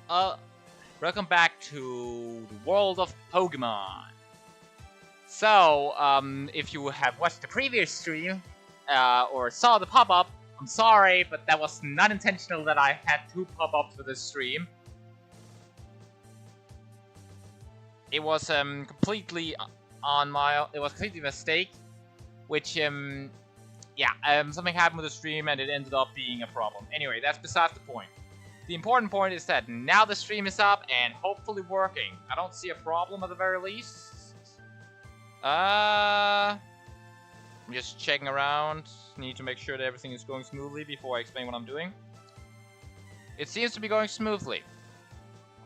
Uh, Welcome back to the world of Pokemon. So, if you have watched the previous stream, or saw the pop-up, I'm sorry, but that was not intentional that I had two pop-ups for this stream. It was, completely it was completely a mistake, which, something happened with the stream and it ended up being a problem. Anyway, that's besides the point. The important point is that now the stream is up and hopefully working. I don't see a problem at the very least. I'm just checking around. Need to make sure that everything is going smoothly before I explain what I'm doing. It seems to be going smoothly.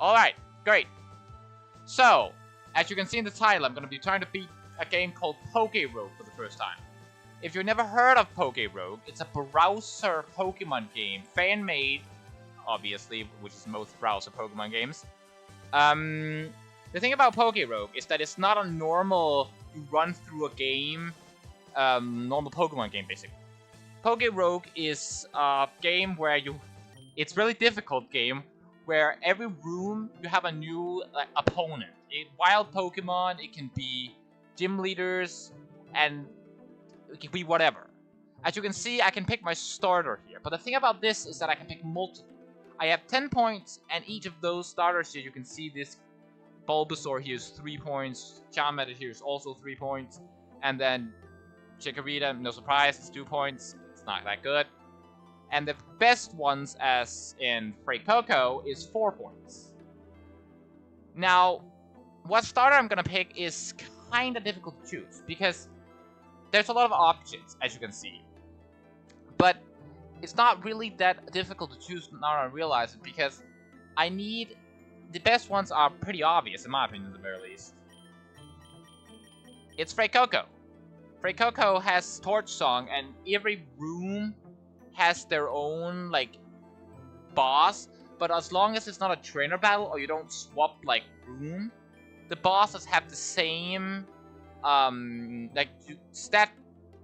Alright, great. So, as you can see in the title, I'm going to be trying to beat a game called Pokerogue for the first time. If you've never heard of Pokerogue, it's a browser Pokemon game, fan-made, obviously, which is most browser Pokemon games. The thing about Pokerogue is that it's not a normal, you run through a game, normal Pokemon game, basically. Pokerogue is a game where it's really difficult game, where every room you have a new opponent. Wild Pokemon, it can be gym leaders, and it can be whatever. As you can see, I can pick my starter here, but the thing about this is that I can pick multiple. I have 10 points, and each of those starters here, you can see this Bulbasaur here is 3 points, Charmander here is also 3 points, and then Chikorita, no surprise, it's 2 points, it's not that good. And the best ones, as in Coco, is 4 points. Now, what starter I'm gonna pick is kinda difficult to choose, because there's a lot of options, as you can see. But it's not really that difficult to choose now I realize it, because the best ones are pretty obvious, in my opinion, at the very least. It's Coco. Coco has Torch Song, and every room has their own, boss, but as long as it's not a trainer battle, or you don't swap, room, the bosses have the same, stat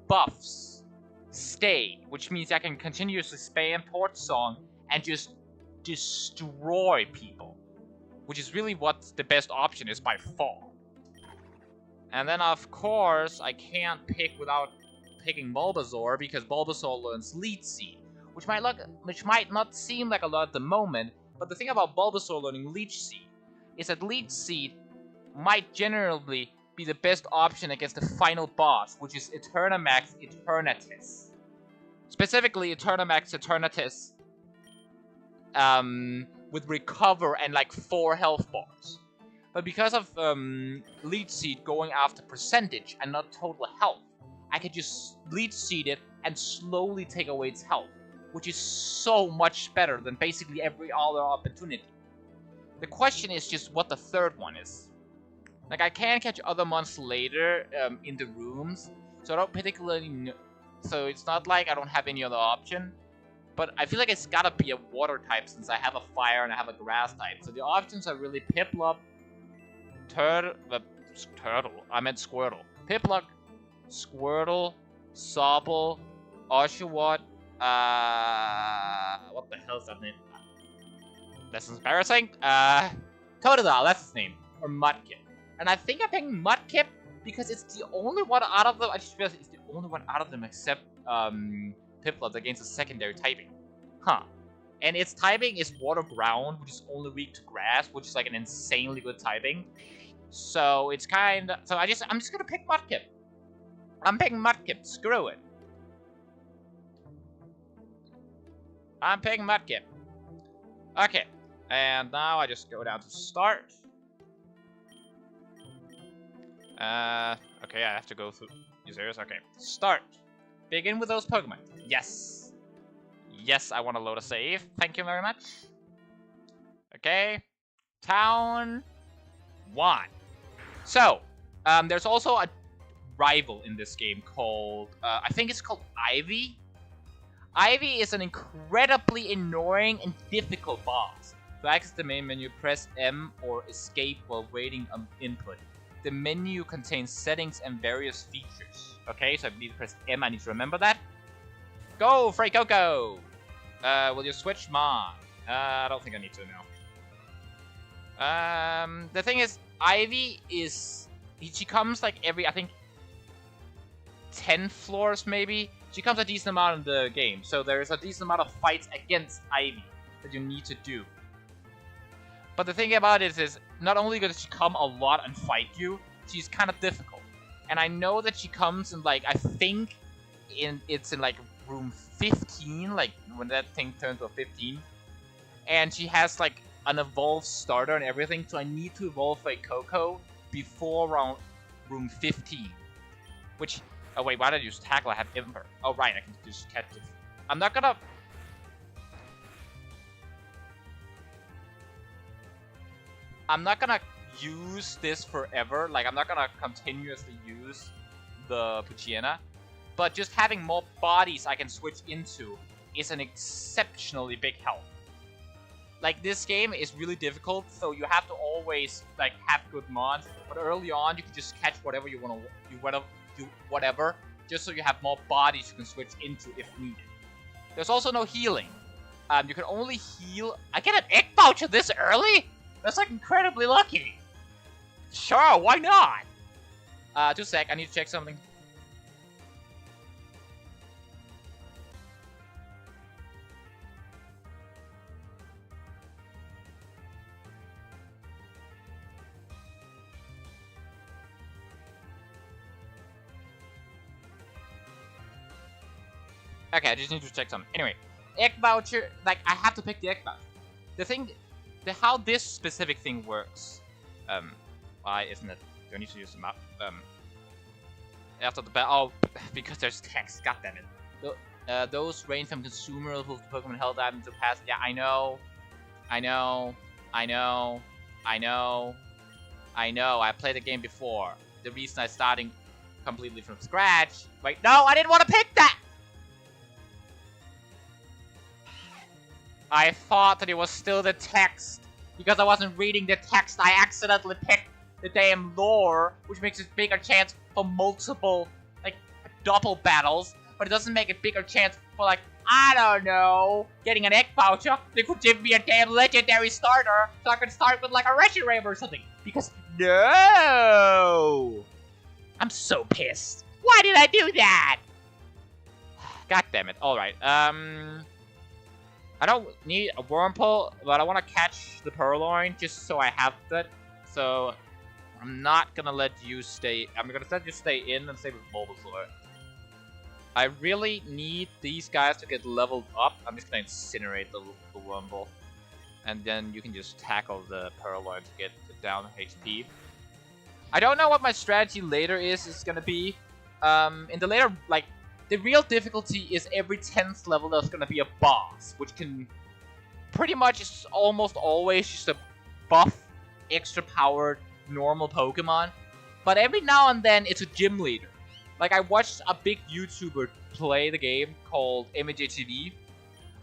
buffs stay, which means I can continuously spam Torch Song and just destroy people, which is really what the best option is by far. And then, of course, I can't pick without picking Bulbasaur, because Bulbasaur learns Leech Seed, which might not seem like a lot at the moment, but the thing about Bulbasaur learning Leech Seed is that Leech Seed might generally be the best option against the final boss, which is Eternamax Eternatus. Specifically, Eternamax Eternatus with Recover and 4 health bars. But because of Leech Seed going after percentage and not total health, I can just Leech Seed it and slowly take away its health, which is so much better than basically every other opportunity. The question is just what the third one is. I can catch other monsters later in the rooms, so I don't particularly know. So it's not like I don't have any other option, but I feel like it's gotta be a water type since I have a fire and I have a grass type. So the options are really Piplup, Squirtle. Piplup, Squirtle, Sobble, Oshawott, what the hell is that name? That's embarrassing. Totodile, that's his name. Or Mudkip. And I think I'm picking Mudkip because it's the only one out of them, I just realized it's the only one out of them except, Piplup that gains a secondary typing. Huh. And its typing is Water Ground, which is only weak to Grass, which is an insanely good typing. So it's kinda, so I'm just gonna pick Mudkip. I'm picking Mudkip, screw it. I'm picking Mudkip. Okay, and now I just go down to start. Okay, I have to go through. You serious? Okay, start. Begin with those Pokemon. Yes. Yes, I want to load a save. Thank you very much. Okay. Town 1. So, there's also a rival in this game called, I think it's called Ivy. Ivy is an incredibly annoying and difficult boss. To access the main menu, press M or escape while waiting on input. The menu contains settings and various features. Okay, so I need to press M, I need to remember that. Go, Coco! Will you switch mod? I don't think I need to now. The thing is, Ivy is... She comes like every, I think, 10 floors maybe. She comes a decent amount in the game. So there's a decent amount of fights against Ivy that you need to do. But the thing about it is not only does she come a lot and fight you, she's kind of difficult. And I know that she comes in like, I think it's in like room 15, like when that thing turns to 15. And she has like an evolved starter and everything, so I need to evolve a Coco before room 15. Which, oh wait, why did I use Tackle? I have Ember. Oh right, I can just catch it. I'm not gonna use this forever. Like, I'm not gonna continuously use the Poochyena. But just having more bodies I can switch into is an exceptionally big help. Like, this game is really difficult, so you have to always, like, have good mods. But early on, you can just catch whatever you want to do, whatever, just so you have more bodies you can switch into if needed. There's also no healing. You can only heal... I get an egg voucher this early? That's, like, incredibly lucky. Sure, why not? Just a sec, I need to check something. Okay, I just need to check something. Anyway, egg voucher, like, I have to pick the egg voucher. The thing, how this specific thing works, why isn't it, do I need to use the map? After the battle, oh, because there's text, goddammit. Those range from consumables to Pokemon held items to pass, yeah, I know, I played the game before. The reason I'm starting completely from scratch, wait, no, I didn't want to pick that! I thought that it was still the text. Because I wasn't reading the text, I accidentally picked the damn lore, which makes it bigger chance for multiple, like, double battles. But it doesn't make a bigger chance for, like, I don't know, getting an egg voucher. They could give me a damn legendary starter, so I could start with, like, a Reshiram or something. Because, no! I'm so pissed. Why did I do that? God damn it. Alright, I don't need a Wurmple, but I want to catch the Purloin just so I have that. So I'm not gonna let you stay. I'm gonna let you stay in and stay with Bulbasaur. I really need these guys to get leveled up. I'm just gonna incinerate the Wurmple, and then you can just tackle the Purloin to get down HP. I don't know what my strategy later is gonna be. In the later, like, the real difficulty is every 10th level there's gonna be a boss, which can pretty much is almost always just a buff, extra powered, normal Pokemon. But every now and then it's a gym leader. Like, I watched a big YouTuber play the game called MHHTV.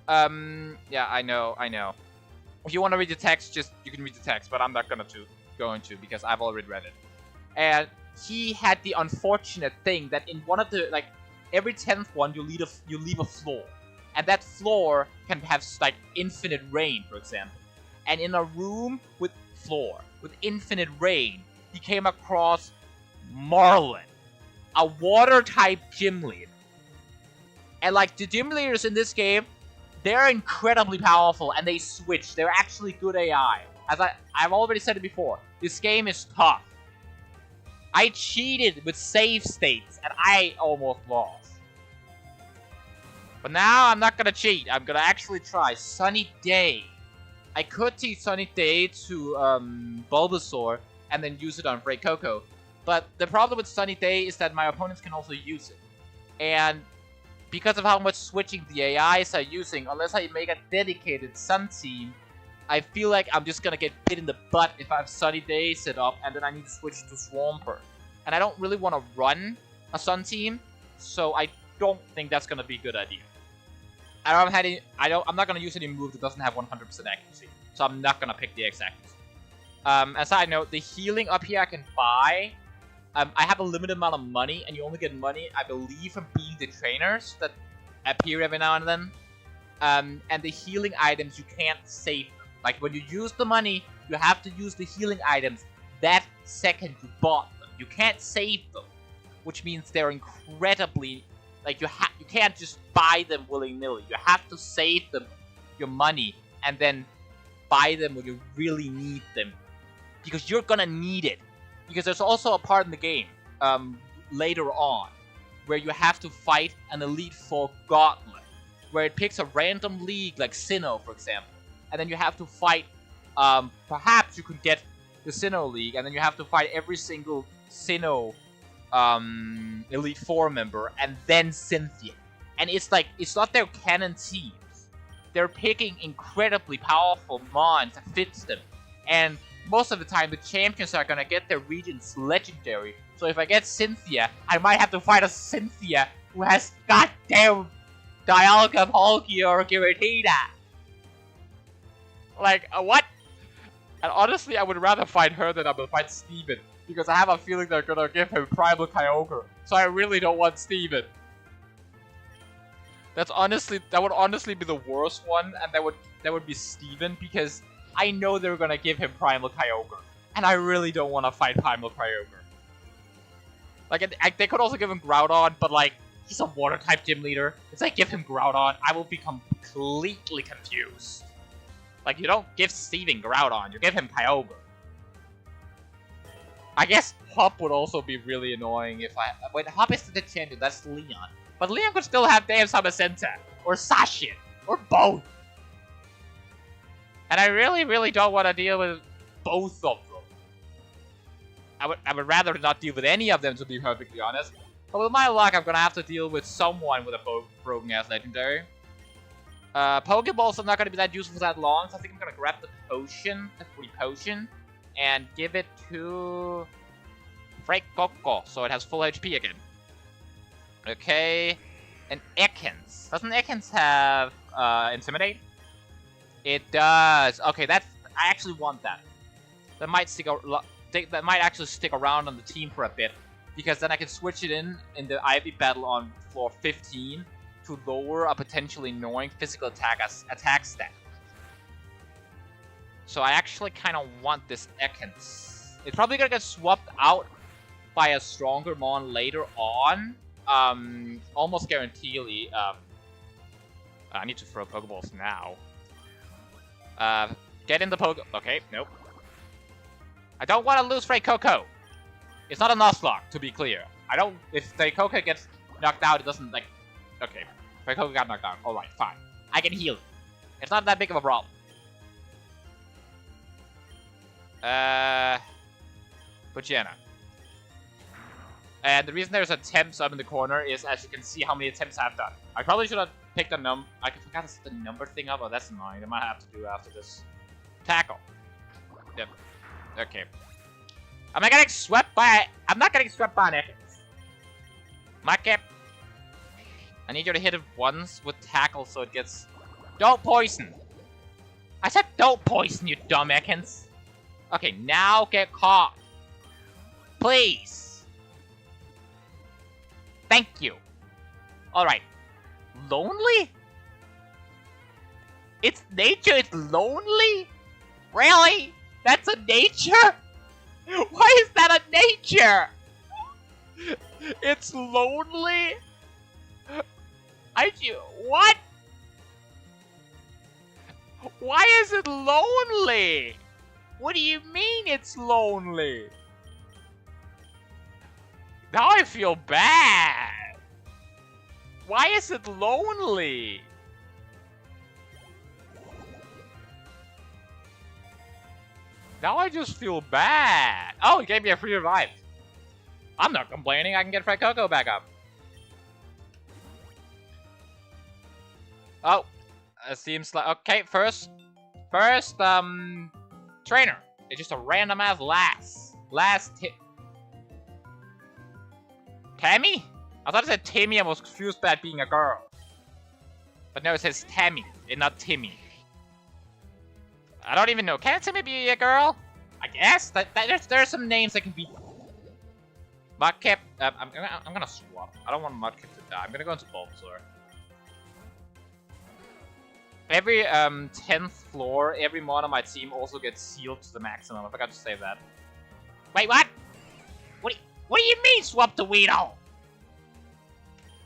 Yeah, I know. If you want to read the text, you can read the text, but I'm not going to because I've already read it. And he had the unfortunate thing that in one of the, like, every 10th one, you leave a floor. And that floor can have, like, infinite rain, for example. And in a room with infinite rain, he came across Marlin, a water-type gym leader. And, like, the gym leaders in this game, they're incredibly powerful, and they switch. They're actually good AI. As I've already said it before, this game is tough. I cheated with save states, and I almost lost. But now I'm not gonna cheat. I'm gonna actually try Sunny Day. I could teach Sunny Day to Bulbasaur and then use it on Frey Coco. But the problem with Sunny Day is that my opponents can also use it. And because of how much switching the AIs are using, unless I make a dedicated Sun team, I feel like I'm just gonna get bit in the butt if I have Sunny Day set up and then I need to switch to Swampert. And I don't really want to run a Sun team, so I don't think that's gonna be a good idea. I'm not gonna use any move that doesn't have 100% accuracy, so I'm not gonna pick the X accuracy. As a side note, the healing up here I can buy. I have a limited amount of money, and you only get money, I believe, from being the trainers that appear every now and then. And the healing items, you can't save them. Like, when you use the money, you have to use the healing items that second you bought them. You can't save them, which means they're incredibly, like, you can't just buy them willy-nilly. You have to save them, your money, and then buy them when you really need them, because you're gonna need it. Because there's also a part in the game, later on, where you have to fight an Elite Four gauntlet, where it picks a random league, like Sinnoh, for example, and then you have to fight, perhaps you could get the Sinnoh League, and then you have to fight every single Sinnoh, Elite Four member, and then Cynthia. And it's like, it's not their canon teams. They're picking incredibly powerful mons that fits them. And most of the time, the champions are gonna get their regions legendary. So if I get Cynthia, I might have to fight a Cynthia who has goddamn Dialga, Palkia, or Giratina. Like, what? And honestly, I would rather fight her than I would fight Steven, because I have a feeling they're gonna give him Primal Kyogre. So I really don't want Steven. That would honestly be the worst one, and that would be Steven, because I know they're gonna give him Primal Kyogre, and I really don't want to fight Primal Kyogre. Like, they could also give him Groudon, but like, he's a Water-type gym leader. If they give him Groudon, I will be completely confused. Like, you don't give Steven Groudon, you give him Kyogre. I guess Hop would also be really annoying if I... Wait, Hop is the champion, that's Leon. But Leon could still have damn Samacenta, or Sashin, or both. And I really, really don't want to deal with both of them. I would rather not deal with any of them, to be perfectly honest. But with my luck, I'm gonna have to deal with someone with a broken-ass legendary. Pokeballs are not gonna be that useful for that long, so I think I'm gonna grab the potion, the free potion, and give it to Coco, so it has full HP again. Okay, and Ekans. Doesn't Ekans have Intimidate? It does. Okay, I actually want that. That might actually stick around on the team for a bit, because then I can switch it in the Ivy battle on floor 15 to lower a potentially annoying physical attack stat. So I actually kind of want this Ekans. It's probably gonna get swapped out by a stronger mon later on. Almost guaranteedly. I need to throw Pokeballs now. Get in the Okay, nope. I don't want to lose Coco. It's not a Nuzlocke, to be clear. If Coco gets knocked out, it doesn't, like... Okay, Coco got knocked out. Alright, fine. I can heal it. It's not that big of a problem. Poochyena. And the reason there's a temp sub in the corner is, as you can see, how many attempts I've done. I probably should have picked a I forgot to set the number thing up. Oh, that's annoying. I might have to do after this. Tackle. Yep. Okay. Am I getting swept by... I'm not getting swept by an Ekans. Mudkip. I need you to hit it once with tackle so it gets... Don't poison. I said don't poison, you dumb Ekans. Okay, now get caught. Please. Thank you. Alright. Lonely? It's nature, it's lonely? Really? That's a nature? Why is that a nature? It's lonely? What? Why is it lonely? What do you mean it's lonely? Now I feel bad. Why is it lonely? Now I just feel bad. Oh, it gave me a free revive. I'm not complaining. I can get Coco back up. Oh, it seems like... Okay, first, trainer. It's just a random ass last hit. Tammy? I thought it said Timmy and was confused by it being a girl. But no, it says Tammy, and not Timmy. I don't even know. Can Timmy be a girl? I guess. There's some names that can be... Mudkip. I'm gonna swap. I don't want Mudkip to die. I'm gonna go into Bulbasaur. Every 10th floor, every mod on my team also gets sealed to the maximum. I forgot to say that. Wait, what? What do you mean swap to Weedle?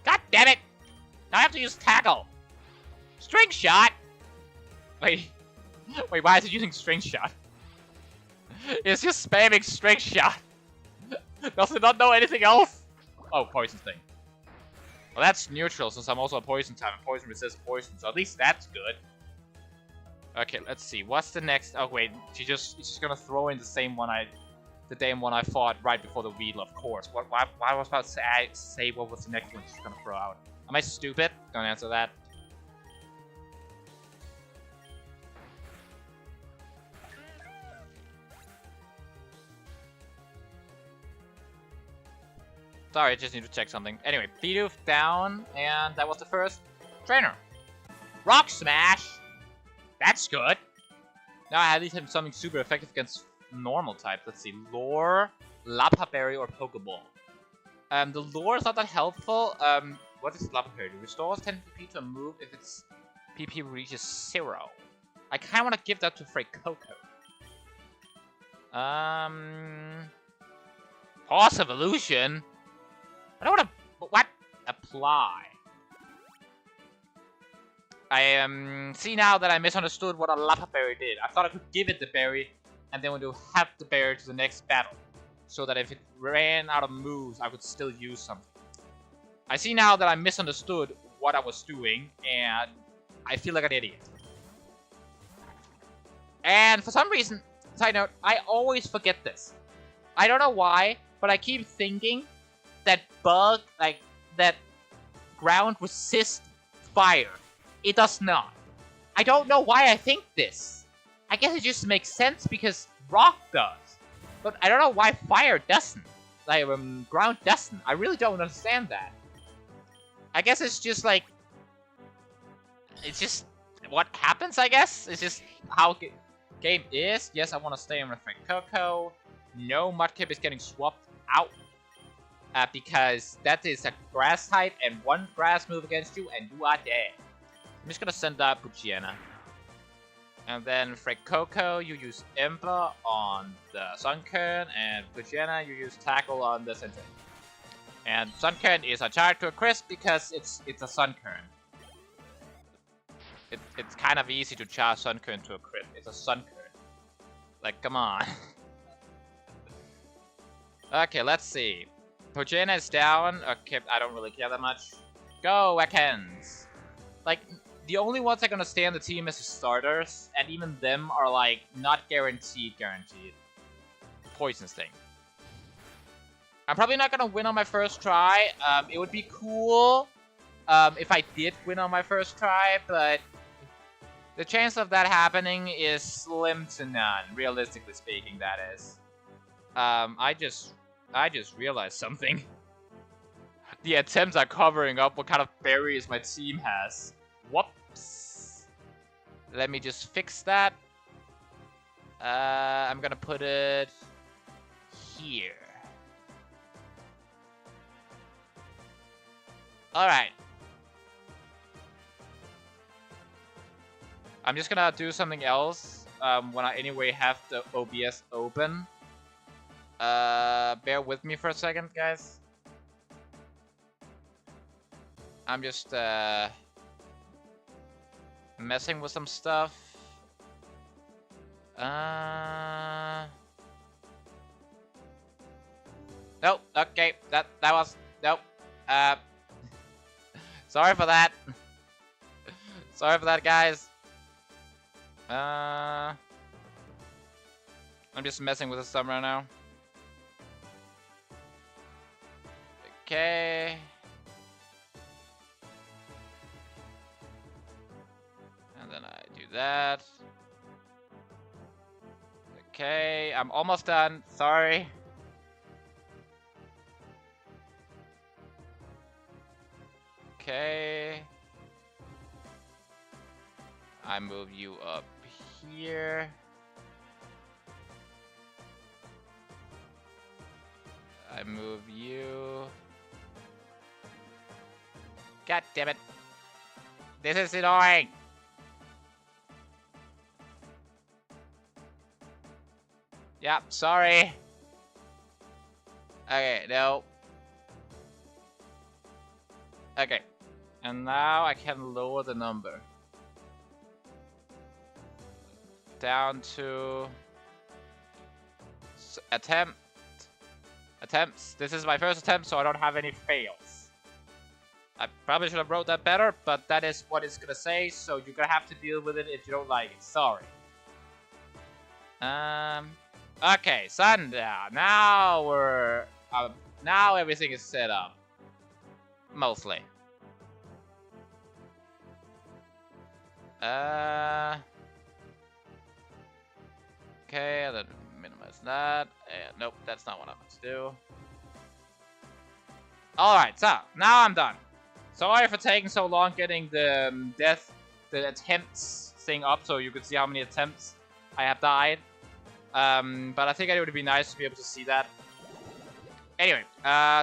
God damn it! Now I have to use tackle. String shot. Wait, why is it using string shot? It's just spamming string shot. Does it not know anything else? Oh, poison thing. Well, that's neutral since I'm also a poison type and poison resists poison, so at least that's good. Okay, let's see. What's the next? Oh wait, she's just gonna throw in the same one the damn one I fought right before the Weedle, of course. Why was I about to say what was the next one she's gonna throw out? Am I stupid? Don't answer that. Sorry, I just need to check something. Anyway, Bidoof down, and that was the first trainer. Rock Smash! That's good. Now I at least have something super effective against normal types. Let's see. Lure, Lapa Berry, or Pokeball. The Lure is not that helpful. What is Lapa Berry? Restores 10 PP to a move if its PP reaches 0. I kind of want to give that to Coco. Pause Evolution? I don't want to... What? Apply. I see now that I misunderstood what a Lapa Berry did. I thought I could give it the berry, and then we'll do half the berry to the next battle. So that if it ran out of moves, I could still use something. I see now that I misunderstood what I was doing, and I feel like an idiot. And for some reason, side note, I always forget this. I don't know why, but I keep thinking that that ground resists fire. It does not. I don't know why I think this. I guess it just makes sense because rock does. But I don't know why fire doesn't. Like, ground doesn't. I really don't understand that. I guess it's just like... It's just what happens, I guess? It's just how game is. Yes, I want to stay in with Coco. No, Mudkip is getting swapped out. Because that is a grass type and one grass move against you and you are dead. I'm just gonna send out Puchiana. And then Coco, you use Ember on the Sunkern, and Puchiana, you use Tackle on the Sentry. And Sunkern is a charge to a crisp because it's a Sunkern. It's kind of easy to charge Sunkern to a crit. It's a Sunkern. Like, come on. Okay, let's see. Puchiana is down. Okay, I don't really care that much. Go, Ekans! Like, the only ones that are gonna stay on the team is the starters, and even them are, like, not guaranteed. Poison Sting. I'm probably not gonna win on my first try. It would be cool if I did win on my first try, but the chance of that happening is slim to none, realistically speaking, that is. I just realized something. The attempts are covering up what kind of berries my team has. Whoops. Let me just fix that. I'm gonna put it here. Alright. I'm just gonna do something else when I anyway have the OBS open. Bear with me for a second, guys. I'm just messing with some stuff. Nope. Okay. That was nope. Sorry for that. Sorry for that, guys. I'm just messing with the stuff right now. Okay. And then I do that. Okay, I'm almost done. Sorry. Okay. I move you up here. I move you. God damn it. This is annoying. Yeah, sorry. Okay, no. Okay. And now I can lower the number. Down to... Attempts. This is my first attempt, so I don't have any fails. I probably should have wrote that better, but that is what it's gonna say, so you're gonna have to deal with it if you don't like it. Sorry. Okay, sundown. Now we're... now everything is set up. Mostly. Okay, then minimize that. Nope, that's not what I'm meant to do. Alright, so, now I'm done. Sorry for taking so long getting the the attempts thing up so you could see how many attempts I have died. But I think it would be nice to be able to see that. Anyway,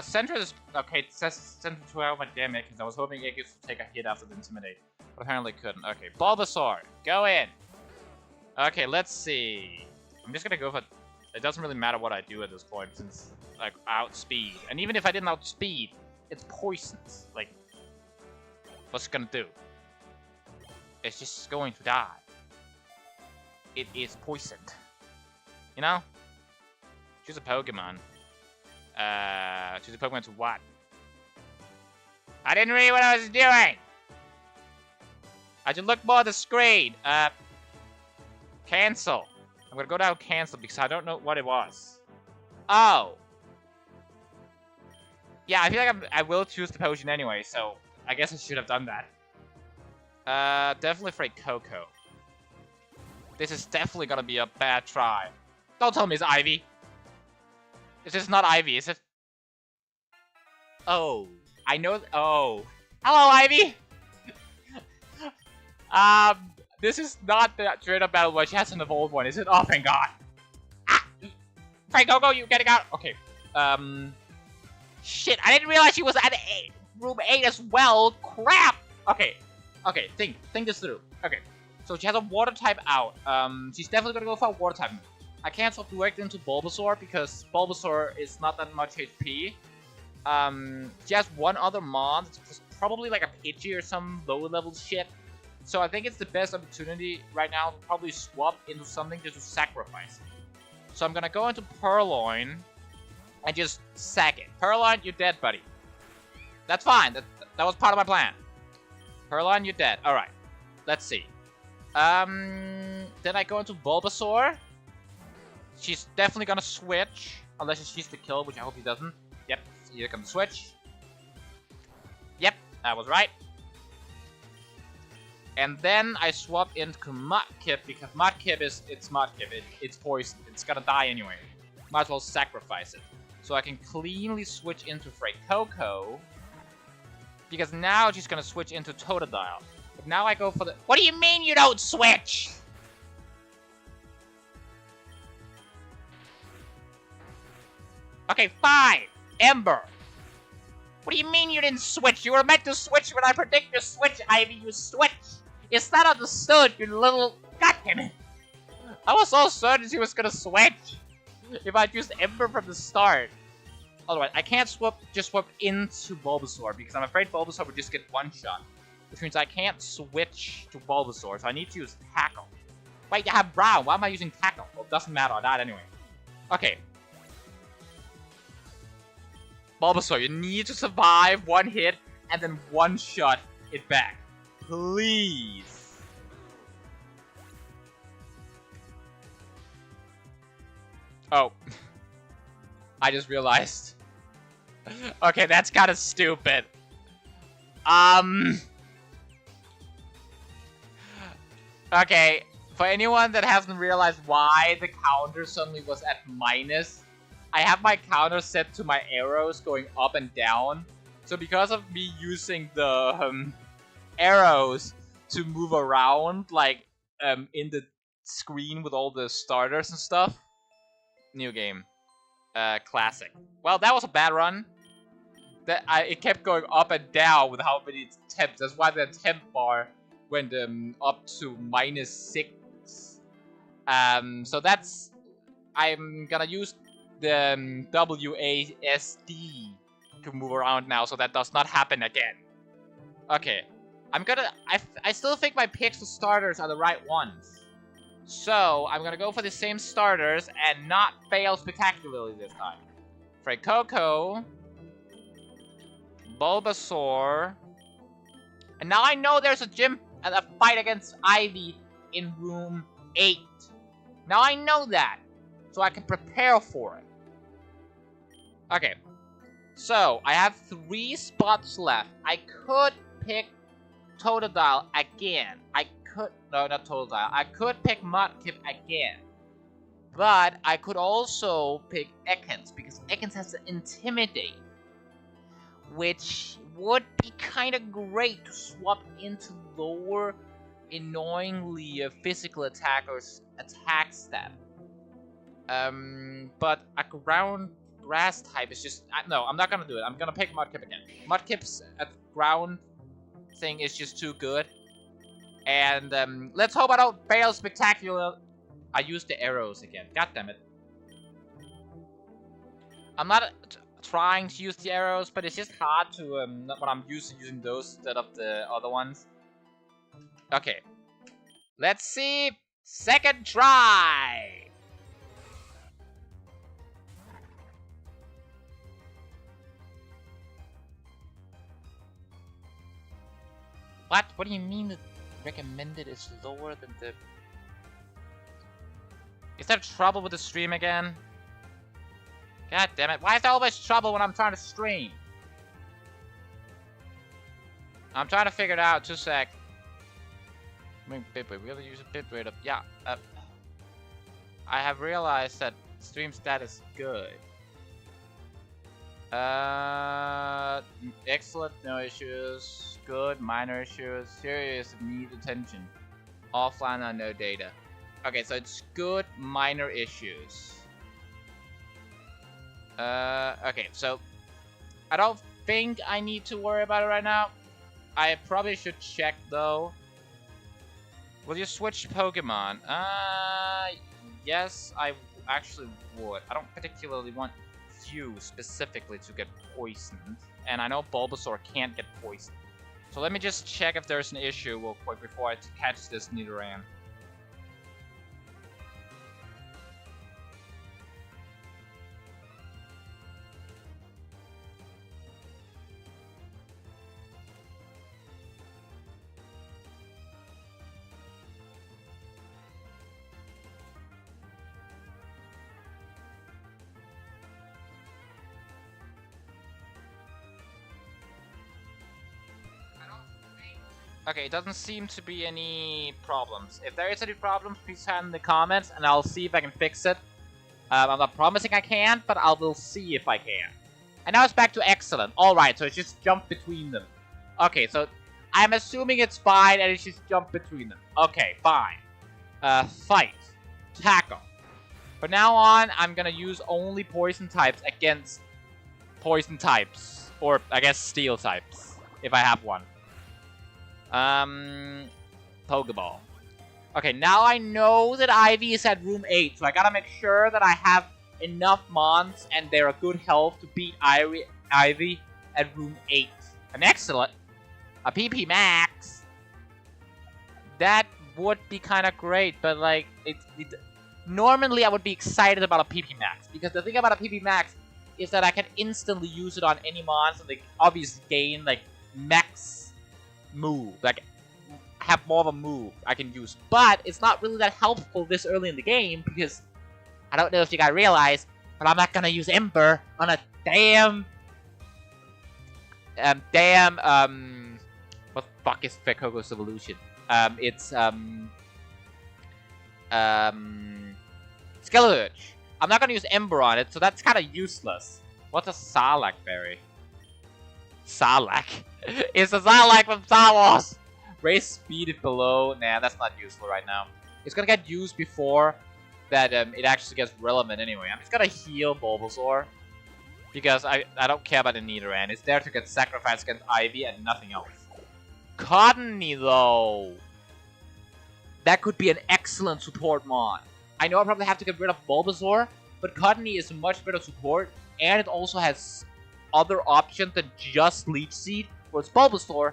Center is... okay, it says Center 12 my damage, because I was hoping it could take a hit after the Intimidate. But apparently couldn't. Okay, Bulbasaur, go in! Okay, let's see. I'm just gonna go for... it doesn't really matter what I do at this point, since, like, outspeed. And even if I didn't outspeed, it's poisonous. Like, what's it gonna do? It's just going to die. It is poisoned. You know? Choose a Pokemon. Choose a Pokemon to what? I didn't read what I was doing! I should look more at the screen. Cancel. I'm gonna go down cancel because I don't know what it was. Oh. Yeah, I feel like I will choose the potion anyway, so I guess I should have done that. Definitely afraid Coco. This is definitely gonna be a bad try. Don't tell me it's Ivy. Is this not Ivy, is it? Oh. I know... oh. Hello, Ivy! This is not the straight up battle where she has an evolved one, is it? Oh, thank God. Ah! Frank, go, you getting out. Okay. Shit, I didn't realize she was at room 8 as well. Crap! Okay. Okay, think this through. Okay. So she has a water type out. She's definitely gonna go for a water type move. I can't swap direct into Bulbasaur because Bulbasaur is not that much HP. She has one other mod. It's probably like a Pidgey or some lower level shit. So I think it's the best opportunity right now to probably swap into something just to sacrifice it. So I'm gonna go into Purloin and just sack it. Purloin, you're dead, buddy. That's fine. That was part of my plan. Purloin, you're dead. Alright. Let's see. Then I go into Bulbasaur. She's definitely gonna switch. Unless she sees the kill, which I hope he doesn't. Yep, here comes the switch. Yep, that was right. And then I swap into Mudkip because Mudkip it's Mudkip. It's poison. It's gonna die anyway. Might as well sacrifice it. So I can cleanly switch into Coco. Because now she's gonna switch into Totodile. But now I go for the... What do you mean you don't switch? Okay, fine. Ember. What do you mean you didn't switch? You were meant to switch when I predict your switch, Ivy. You switch. It's not understood, you little... God damn it. I was so certain she was gonna switch. If I used Ember from the start. Otherwise, I can't just swap into Bulbasaur because I'm afraid Bulbasaur would just get one shot. Which means I can't switch to Bulbasaur, so I need to use Tackle. Wait, I have Brown. Why am I using Tackle? Well, it doesn't matter. I died anyway. Okay. Bulbasaur, you need to survive one hit and then one shot it back. Please. Oh. I just realized. Okay, that's kind of stupid. Okay, for anyone that hasn't realized why the counter suddenly was at minus, I have my counter set to my arrows going up and down. So because of me using the arrows to move around, like, in the screen with all the starters and stuff. New game. Classic. Well, that was a bad run. It kept going up and down with how many attempts. That's why the attempt bar went up to -6. So that's I'm gonna use the WASD to move around now, so that does not happen again. Okay, I still think my picks for starters are the right ones. So, I'm gonna go for the same starters and not fail spectacularly this time. Coco, Bulbasaur, and now I know there's a fight against Ivy in room 8. Now I know that, so I can prepare for it. Okay, so I have 3 spots left. I could pick Totodile again. No, not Totodile. I could pick Mudkip again. But I could also pick Ekans, because Ekans has to Intimidate, which would be kind of great to swap into lower, annoyingly physical attackers' attack stat. But a ground grass type is just... no, I'm not gonna do it. I'm gonna pick Mudkip again. Mudkip's ground thing is just too good. And let's hope I don't fail spectacular. I used the arrows again. God damn it. I'm not trying to use the arrows, but it's just hard to when I'm used to using those instead of the other ones. Okay. Let's see. Second try. What? What do you mean the recommended is lower than the... Is there trouble with the stream again? God damn it. Why is there always trouble when I'm trying to stream? I'm trying to figure it out. 2 sec. Bitrate. We gotta use a bitrate of... Yeah. I have realized that stream stat is good. Excellent, no issues. Good, minor issues. Serious, need attention. Offline on no data. Okay, so it's good, minor issues. Okay, so I don't think I need to worry about it right now. I probably should check though. Will you switch Pokemon? Yes, I actually would. I don't particularly want you specifically to get poisoned, and I know Bulbasaur can't get poisoned. So let me just check if there's an issue real quick before I catch this Nidoran. Okay, it doesn't seem to be any problems. If there is any problems, please type in the comments, and I'll see if I can fix it. I'm not promising I can, but I will see if I can. And now it's back to excellent. Alright, so it's just jump between them. Okay, so I'm assuming it's fine, and it's just jump between them. Okay, fine. Fight. Tackle. From now on, I'm gonna use only poison types against poison types. Or, I guess, steel types. If I have one. Pokeball. Okay, now I know that Ivy is at room 8, so I gotta make sure that I have enough Mons and they're a good health to beat Ivy at room 8. An excellent. A PP Max. That would be kind of great, but like, normally I would be excited about a PP Max, because the thing about a PP Max is that I can instantly use it on any Mons, and they obviously gain, like, max move, like have more of a move I can use, but it's not really that helpful this early in the game, because I don't know if you guys realize, but I'm not gonna use Ember on a what the fuck is Fuecoco's evolution? It's Skeleturge. I'm not gonna use Ember on it, so that's kind of useless. What's a Sarlacc berry? Sarlacc. It's a Sarlacc from Star Wars! Raise speed if below. Nah, that's not useful right now. It's gonna get used before that it actually gets relevant anyway. I'm just gonna heal Bulbasaur, because I don't care about the Nidoran. It's there to get sacrificed against Ivy and nothing else. Cottony though! That could be an excellent support mon. I know I probably have to get rid of Bulbasaur, but Cottonee is a much better support, and it also has other options than just Leech Seed. Whereas Bulbasaur,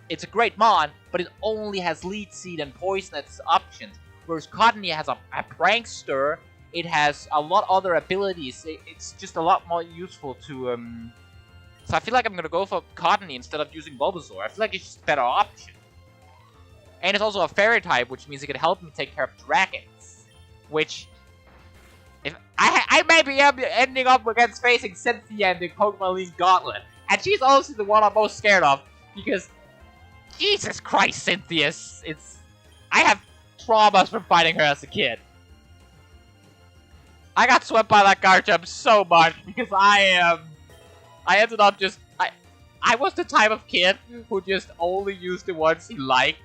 it's a great mon, but it only has Leech Seed and Poison as options. Whereas Cottonee has a Prankster, it has a lot other abilities. It's just a lot more useful to So I feel like I'm gonna go for Cottonee instead of using Bulbasaur. I feel like it's just a better option. And it's also a Fairy type, which means it can help me take care of dragons. Which, if I may be ending up against facing Cynthia in the Pokemon League Gauntlet, and she's also the one I'm most scared of because, Jesus Christ, Cynthia, I have traumas from fighting her as a kid. I got swept by that Garchomp so much because I ended up just I was the type of kid who just only used the ones he liked.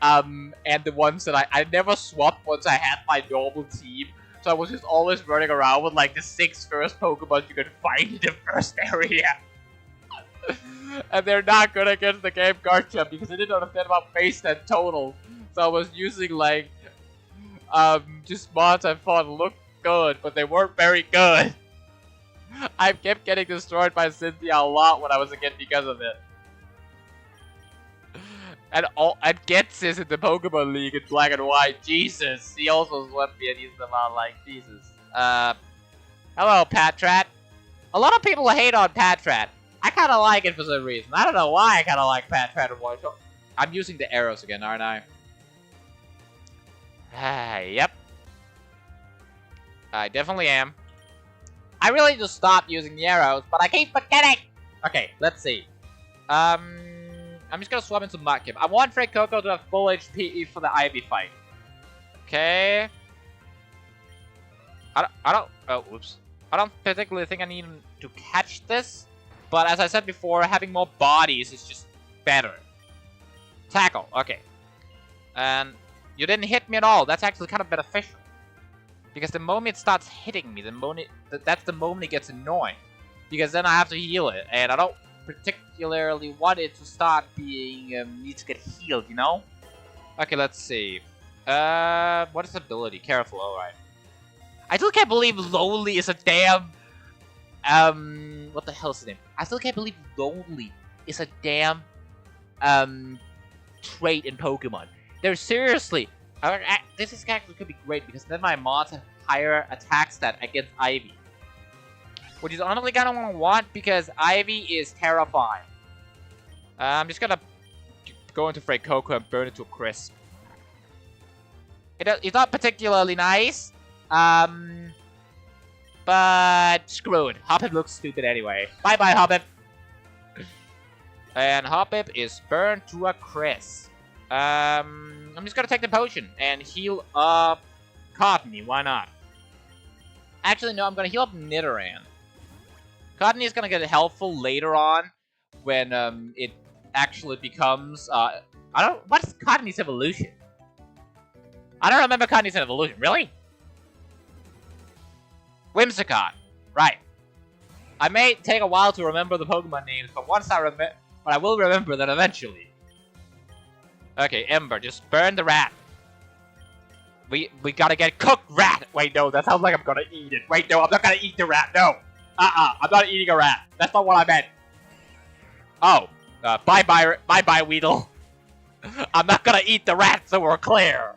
And the ones that I never swapped once I had my normal team. So I was just always running around with like the 6 first Pokemon you could find in the first area. And they're not good against the game Garchomp because I didn't understand about base and total. So I was using like just mods I thought looked good, but they weren't very good. I kept getting destroyed by Cynthia a lot when I was a kid because of it. And Getsis in the Pokemon League in Black and White. Jesus, he also swept me and he's about like Jesus. Hello, Patrat. A lot of people hate on Patrat. I kind of like it for some reason. I don't know why I kind of like Patrat and why. I'm using the arrows again, aren't I? Yep. I definitely am. I really need to stop using the arrows, but I keep forgetting. Okay, let's see. I'm just gonna swap into Mudkip. I want Frank Coco to have full HP for the Ivy fight. Okay. I don't. Oh, whoops. I don't particularly think I need to catch this, but as I said before, having more bodies is just better. Tackle. Okay. And you didn't hit me at all. That's actually kind of beneficial. Because the moment it starts hitting me, that's the moment it gets annoying. Because then I have to heal it, and I don't particularly want it to start being need to get healed, you know? Okay, let's see. What is ability? Careful, alright. I still can't believe Lonely is a damn what the hell is his name? I still can't believe Lonely is a damn trait in Pokemon. There's seriously this is actually could be great because then my mods have higher attack stat against Ivy. Which is honestly kind of want because Ivy is terrifying. I'm just gonna go into Frank Coco and burn it to a crisp. It's not particularly nice, but screw it. Hoppip looks stupid anyway. Bye bye, Hoppip. And Hoppip is burned to a crisp. I'm just gonna take the potion and heal up Cottonee. Why not? Actually, no. I'm gonna heal up Nidoran. Cottonee is gonna get helpful later on when it actually becomes what's Cottonee's evolution? I don't remember Cottonee's evolution. Really? Whimsicott. Right. I may take a while to remember the Pokemon names, but I will remember that eventually. Okay, Ember, just burn the rat. We gotta get cooked rat. Wait, no, that sounds like I'm gonna eat it. Wait, no, I'm not gonna eat the rat. No. I'm not eating a rat. That's not what I meant. Oh, bye-bye, Weedle. I'm not gonna eat the rat, so we're clear.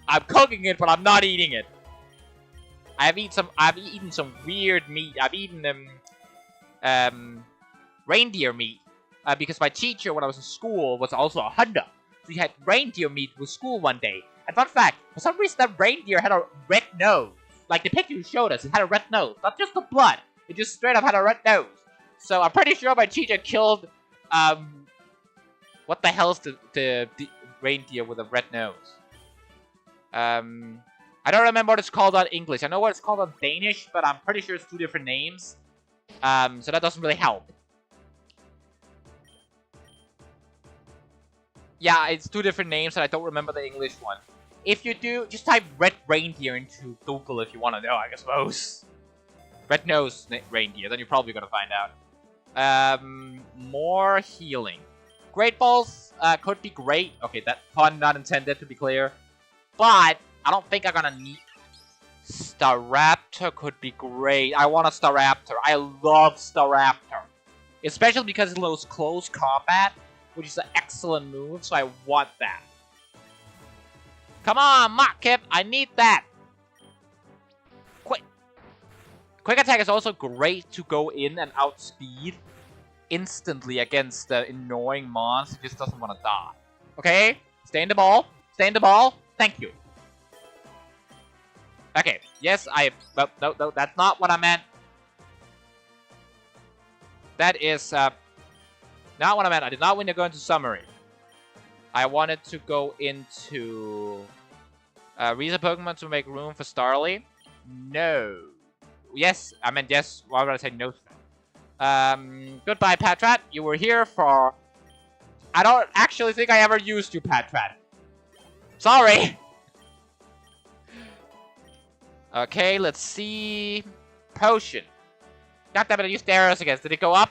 I'm cooking it, but I'm not eating it. I've eaten some weird meat. I've eaten reindeer meat because my teacher when I was in school was also a hunter. So he had reindeer meat with school one day. And fun fact, for some reason that reindeer had a red nose. Like the picture you showed us, it had a red nose. Not just the blood. It just straight up had a red nose. So I'm pretty sure my teacher killed, what the hell is the reindeer with a red nose? I don't remember what it's called on English. I know what it's called on Danish, but I'm pretty sure it's 2 different names. So that doesn't really help. Yeah, it's 2 different names, and I don't remember the English one. If you do, just type red reindeer into Google if you want to know, I suppose. Red nose reindeer, then you're probably going to find out. More healing. Great Balls could be great. Okay, that pun not intended to be clear. But I don't think I'm going to need Staraptor could be great. I want a Staraptor. I love Staraptor. Especially because it allows close combat, which is an excellent move, so I want that. Come on, Mudkip, I need that. Quick attack is also great to go in and outspeed instantly against the annoying monster who just doesn't want to die. Okay, stay in the ball. Stay in the ball. Thank you. Okay, yes, no, that's not what I meant. That is not what I meant. I did not want to go into summary. I wanted to go into reason Pokemon to make room for Starly. No. Yes, I meant yes. Why would I say no? Goodbye, Patrat. You were here for... I don't actually think I ever used you, Patrat. Sorry. Okay, let's see. Potion. God damn it, I used arrows again. Did it go up?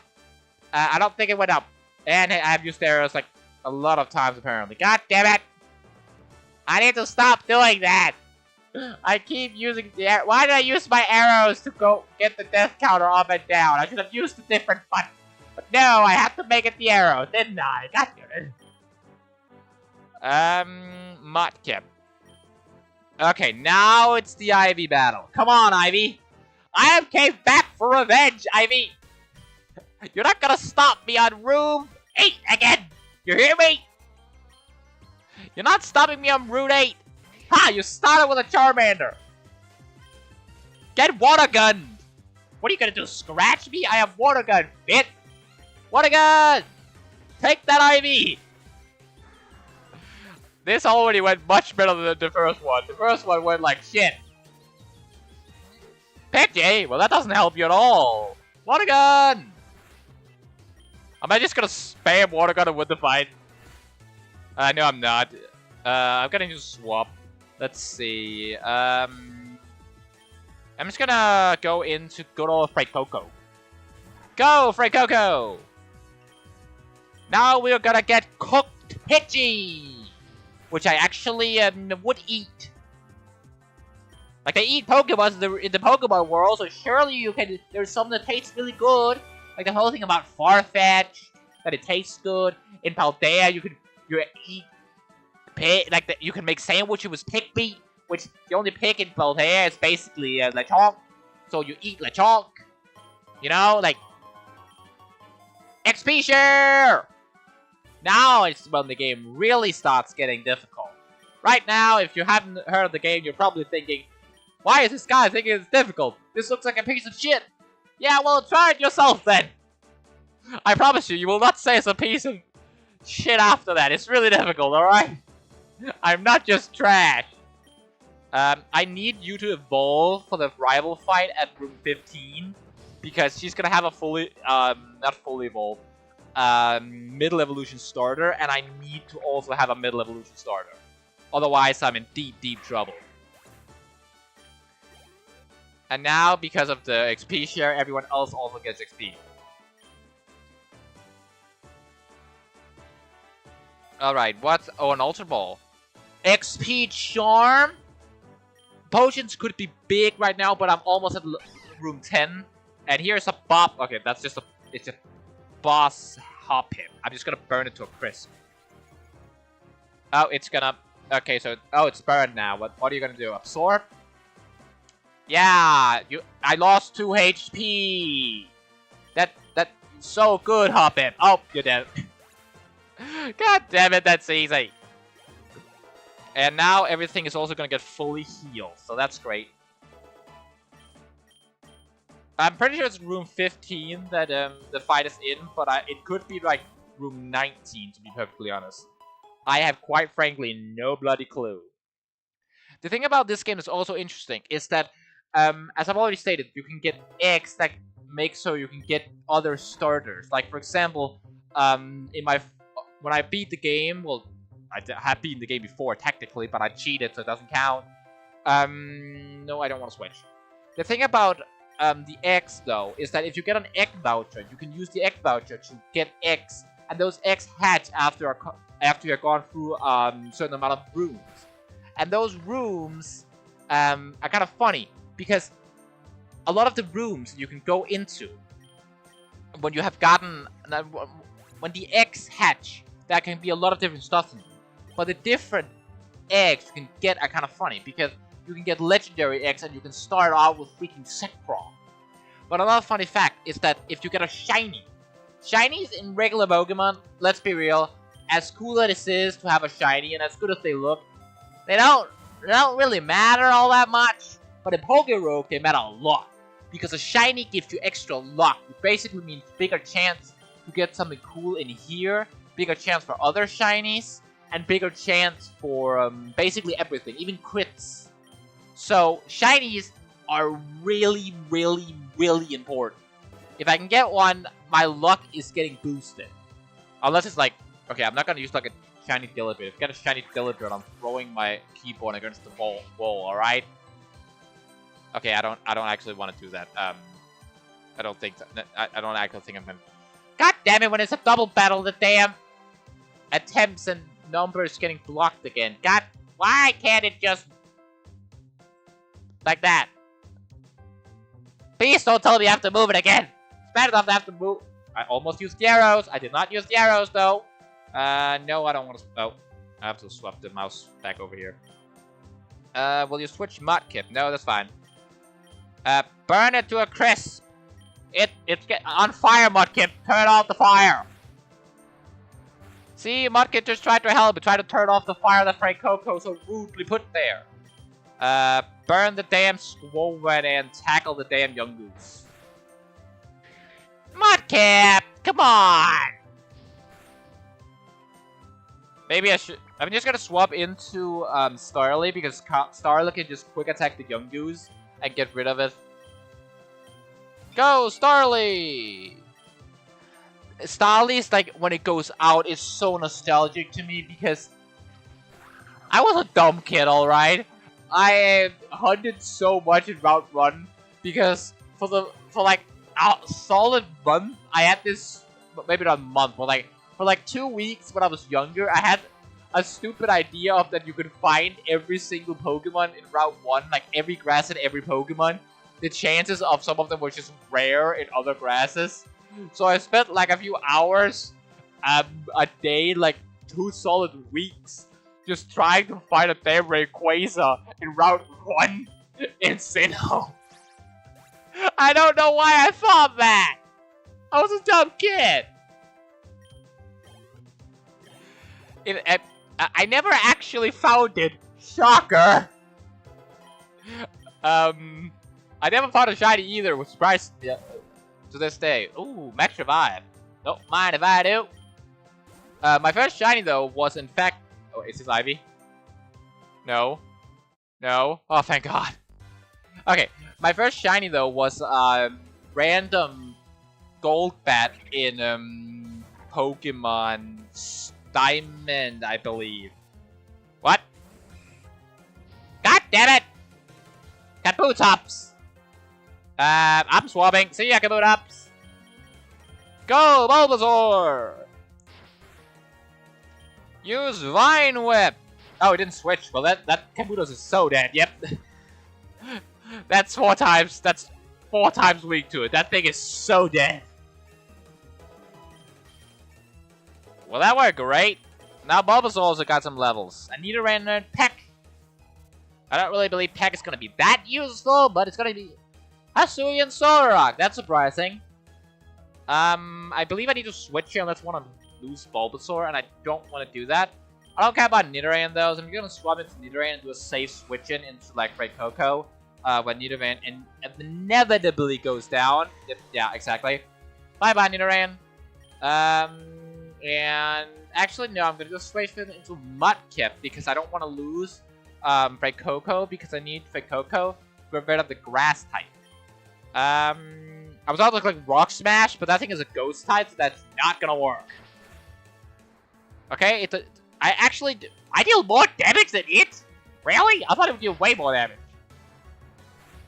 I don't think it went up. And I've used arrows like a lot of times apparently. God damn it! I need to stop doing that! I keep using the arrow. Why did I use my arrows to go get the death counter up and down? I should have used a different button. But no, I have to make it the arrow, didn't I? God damn it. Mudkip. Okay, now it's the Ivy battle. Come on, Ivy. I have came back for revenge, Ivy. You're not gonna stop me on room 8 again. You hear me? You're not stopping me on Route 8. Ha! You started with a Charmander. Get Water Gun. What are you gonna do? Scratch me? I have Water Gun, bitch. Water Gun. Take that, Ivy. This already went much better than the first one. The first one went like shit. Pidgey? Well, that doesn't help you at all. Water Gun. Am I just gonna spam Water Gun and win the fight? No, I'm not. I'm gonna use Swap. Let's see. I'm just gonna go into good old Freycoco. Go, Freycoco! Now we're gonna get cooked Pidgey! Which I actually would eat. Like, they eat Pokemon in the Pokemon world, so surely you can... There's something that tastes really good. Like the whole thing about Farfetch, that it tastes good. In Paldea, you eat pig, like you can make sandwiches with pig meat, which the only pig in Paldea is basically Lechonk. So you eat Lechonk. You know, like XP share. Now it's when the game really starts getting difficult. Right now, if you haven't heard of the game, you're probably thinking, why is this guy thinking it's difficult? This looks like a piece of shit. Yeah, well, try it yourself then. I promise you, you will not say it's a piece of shit after that. It's really difficult, alright? I'm not just trash. I need you to evolve for the rival fight at room 15. Because she's gonna have a fully, not fully evolved, middle evolution starter. And I need to also have a middle evolution starter. Otherwise, I'm in deep, deep trouble. And now, because of the XP share, everyone else also gets XP. Alright, what's... Oh, an Ultra Ball. XP Charm? Potions could be big right now, but I'm almost at room 10. And here's a Bop. Okay, that's just a... It's a boss hop hit. I'm just gonna burn it to a crisp. Oh, it's gonna... Okay, so... Oh, it's burned now. What are you gonna do? Absorb? Yeah, I lost 2 HP. That's so good, Hoppip. Oh, you're dead. God damn it, that's easy. And now everything is also gonna get fully healed, so that's great. I'm pretty sure it's room 15 that the fight is in, but it could be like room 19 to be perfectly honest. I have quite frankly no bloody clue. The thing about this game is also interesting is that as I've already stated, you can get eggs that make so you can get other starters. Like, for example, when I beat the game, well, I have beaten the game before, technically, but I cheated, so it doesn't count. No, I don't want to switch. The thing about the eggs, though, is that if you get an egg voucher, you can use the egg voucher to get eggs, and those eggs hatch after you've gone through a certain amount of rooms. And those rooms are kind of funny. because a lot of the rooms you can go into when you have gotten when the eggs hatch, there can be a lot of different stuff in them. But the different eggs you can get are kind of funny because you can get legendary eggs and you can start out with freaking Zekrom. But another funny fact is that if you get a shiny, shinies in regular Pokemon, let's be real, as cool as it is to have a shiny and as good as they look, they don't really matter all that much. But in Pokerogue, they matter a lot. Because a shiny gives you extra luck, which basically means bigger chance to get something cool in here, bigger chance for other shinies, and bigger chance for basically everything, even crits. So shinies are really, really, really important. If I can get one, my luck is getting boosted. Unless it's like, okay, I'm not gonna use like a shiny Dilliper. If I get a shiny Dilliper, I'm throwing my keyboard against the wall, alright? Okay, I don't actually want to do that. I don't think I don't actually think I'm gonna. God damn it! When it's a double battle, the damn attempts and numbers getting blocked again. God, why can't it just like that? Please don't tell me I have to move it again. It's bad enough to have to move. I almost used the arrows. I did not use the arrows though. No, I don't want to. Oh, I have to swap the mouse back over here. Will you switch Mudkip? No, that's fine. Burn it to a crisp. It's on fire, Mudkip. Turn off the fire. See, Mudkip just tried to help, but tried to turn off the fire that Coco so rudely put there. Burn the damn Swollen and tackle the damn Yungoos. Mudkip, come on. Maybe I should. I'm just gonna swap into Starly because Starly can just quick attack the Yungoos and get rid of it. Go, Starly! Starly's, like, when it goes out, is so nostalgic to me because I was a dumb kid, alright? I hunted so much in Route 1 because for like a solid month, I had this, maybe not a month, but for like 2 weeks when I was younger, I had a stupid idea of that you could find every single Pokemon in Route 1, like every grass and every Pokemon. The chances of some of them were just rare in other grasses. So I spent like a few hours a day, like 2 solid weeks, just trying to find a damn Rayquaza in Route 1 in Sinnoh. I don't know why I thought that! I was a dumb kid! I never actually found it. Shocker! I never found a shiny either, which surprised me to this day. Ooh, Max Revive. Don't mind if I do. My first shiny, though, was in fact... Oh, is this Ivy? No. No. Oh, thank God. Okay, my first shiny, though, was random gold bat in Pokemon Diamond, I believe. What? God damn it! Kabutops! I'm swapping. See ya, Kabutops! Go, Bulbasaur! Use Vine Whip! Oh, it didn't switch. Well, that Kabutos is so dead. Yep. That's 4 times weak to it. That thing is so dead. Well, that worked great. Now Bulbasaur also got some levels. I need to run Peck. I don't really believe Peck is going to be that useful, but it's going to be Hisuian Solrock. That's surprising. I believe I need to switch here unless I want to lose Bulbasaur, and I don't want to do that. I don't care about Nidoran though, so I'm going to swap into Nidoran and do a safe switch in into like Coco when Nidoran inevitably goes down. Yeah, exactly. Bye-bye, Nidoran. And actually, no, I'm going to just switch into Mudkip because I don't want to lose Coco because I need Coco to get rid of the grass type. I was about to click Rock Smash, but that thing is a ghost type, so that's not going to work. Okay, I deal more damage than it? Really? I thought it would deal way more damage.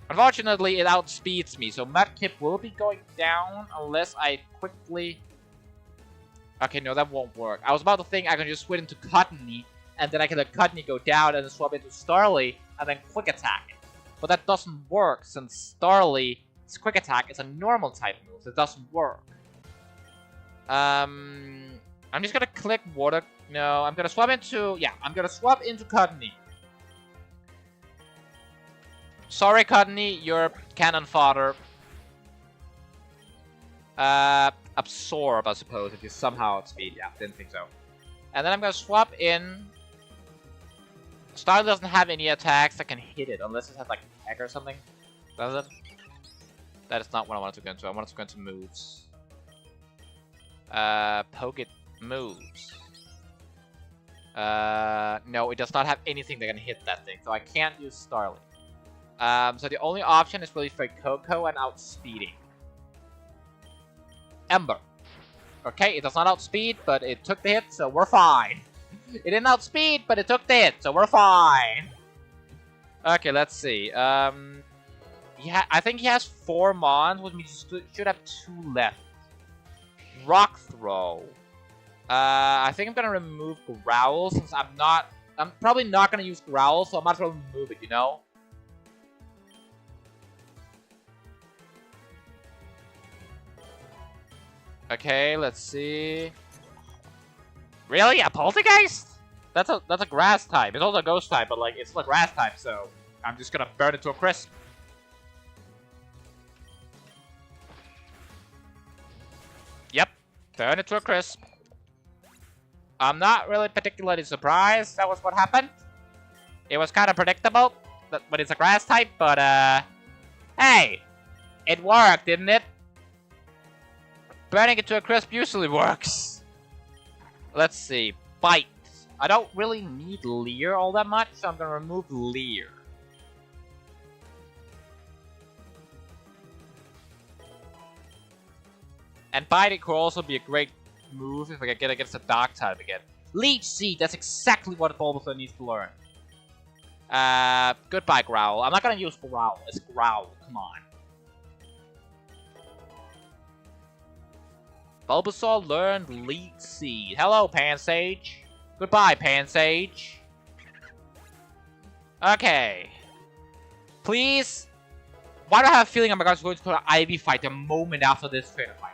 Unfortunately, it outspeeds me, so Mudkip will be going down unless I quickly... Okay, no, that won't work. I was about to think I can just switch into Cottony, and then I can let Cottony go down and then swap into Starly, and then quick attack it. But that doesn't work since Starly's quick attack is a normal type move, so it doesn't work. I'm just gonna click water. No, I'm gonna swap into... Yeah, I'm gonna swap into Cottony. Sorry, Cottony, you're cannon fodder. Absorb, I suppose, if you somehow outspeed. Yeah, didn't think so. And then I'm gonna swap in... Starly doesn't have any attacks that can hit it, unless it has like attack or something. Does it? That is not what I wanted to go into. I wanted to go into moves. Poke it moves. No, it does not have anything that can hit that thing, so I can't use Starly. So the only option is really for Coco and outspeeding. Ember. Okay, it does not outspeed, but it took the hit, so we're fine. It didn't outspeed, but it took the hit, so we're fine. Okay, let's see. I think he has 4 Mons, which means he should have 2 left. Rock Throw. I think I'm gonna remove Growl since I'm probably not gonna use Growl, so I might as well remove it, you know? Okay, let's see. Really? A Poltergeist? That's a grass type. It's also a ghost type, but like it's a grass type, so I'm just gonna burn it to a crisp. Yep, burn it to a crisp. I'm not really particularly surprised that was what happened. It was kind of predictable, but it's a grass type, but hey, it worked, didn't it? Burning it to a crisp usually works. Let's see. Bite. I don't really need Leer all that much, so I'm gonna remove Leer. And Biting could also be a great move if I get against a Dark type again. Leech Seed, that's exactly what Bulbasaur needs to learn. Goodbye, Growl. I'm not gonna use Growl. It's Growl. Come on. Bulbasaur learned Leech Seed. Hello, Pansage. Goodbye, Pansage. Okay. Please. Why do I have a feeling I'm going to go to an Ivy fight the moment after this trainer fight?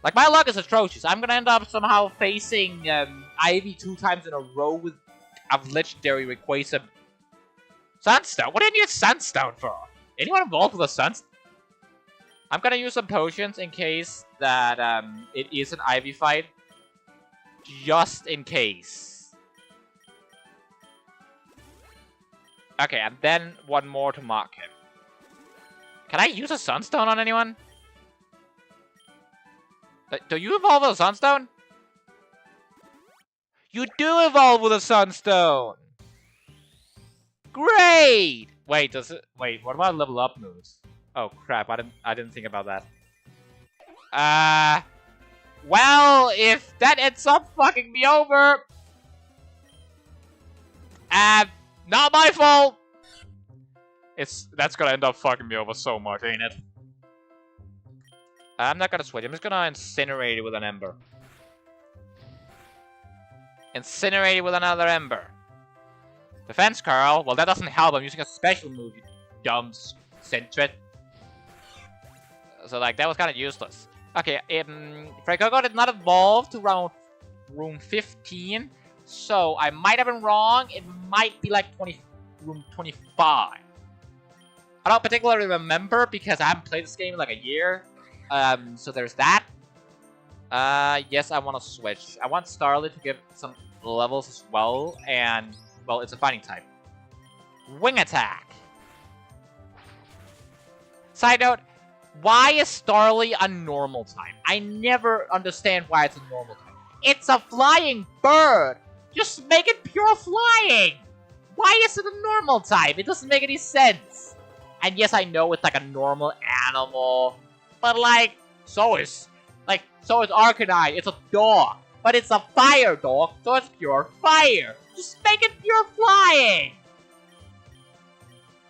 Like, my luck is atrocious. I'm going to end up somehow facing Ivy 2 times in a row with a legendary Rayquaza. Sunstone? What do you need Sunstone for? Anyone involved with a Sunstone? I'm gonna use some potions in case that it is an Ivy fight. Just in case. Okay, and then one more to mark him. Can I use a Sunstone on anyone? Do you evolve with a Sunstone? You do evolve with a Sunstone! Great! Wait, wait, what about level up moves? Oh crap, I didn't think about that. Well, if that ends up fucking me over, not my fault. That's gonna end up fucking me over so much, ain't it? I'm not gonna switch. I'm just gonna incinerate it with an Ember. Incinerate it with another Ember. Defense curl. Well, that doesn't help. I'm using a special move. You dumb Sentret. So, like, that was kind of useless. Okay, Fragogo did not evolve to room 15. So, I might have been wrong. It might be like room 25. I don't particularly remember because I haven't played this game in like a year. So there's that. Yes, I want to switch. I want Starly to give some levels as well. And, well, it's a fighting type. Wing attack. Side note. Why is Starly a normal type? I never understand why it's a normal type. It's a flying bird! Just make it pure flying! Why is it a normal type? It doesn't make any sense. And yes, I know it's like a normal animal. But like, so is Arcanine. It's a dog. But it's a fire dog, so it's pure fire. Just make it pure flying!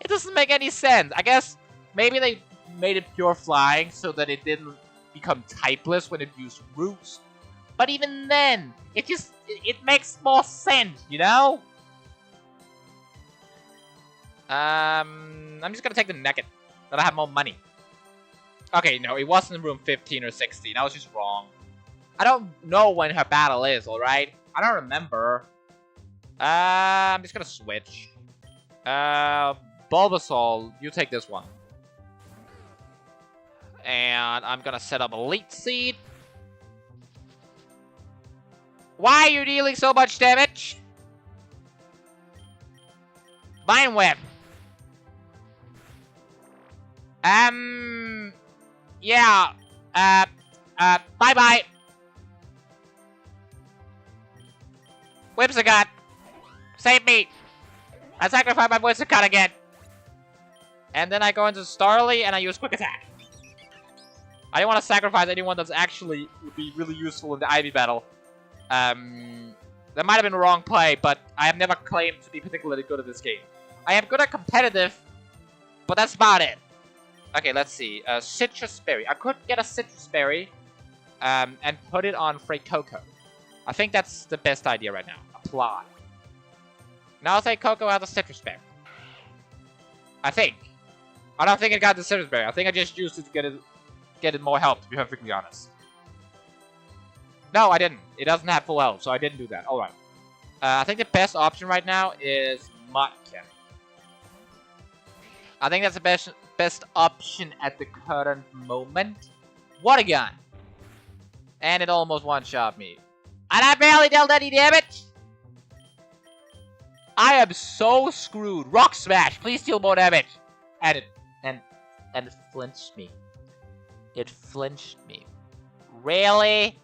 It doesn't make any sense. I guess maybe they made it pure flying so that it didn't become typeless when it used roots. But even then, it makes more sense, you know? I'm just gonna take the nugget. That I have more money. Okay, no, it wasn't room 15 or 16. I was just wrong. I don't know when her battle is, alright? I don't remember. I'm just gonna switch. Bulbasaur, you take this one. And I'm gonna set up a Elite Seed. Why are you dealing so much damage? Vine Whip. Yeah. Bye-bye. Whimsicott. Save me. I sacrifice my Whimsicott again. And then I go into Starly and I use Quick Attack. I don't want to sacrifice anyone that's actually would be really useful in the Ivy battle. That might have been a wrong play, but I have never claimed to be particularly good at this game. I am good at competitive, but that's about it. Okay, let's see. Citrus Berry. I could get a Citrus Berry and put it on Coco. I think that's the best idea right now. Apply. Now Coco has a Citrus Berry. I think. I don't think it got the Citrus Berry. I think I just used it to get it more health, to be perfectly honest. No, I didn't. It doesn't have full health, so I didn't do that. Alright. I think the best option right now is Mudkip. I think that's the best option at the current moment. What a gun! And it almost one-shot me. And I barely dealt any damage! I am so screwed. Rock Smash! Please deal more damage! And it flinched me. It flinched me. Really?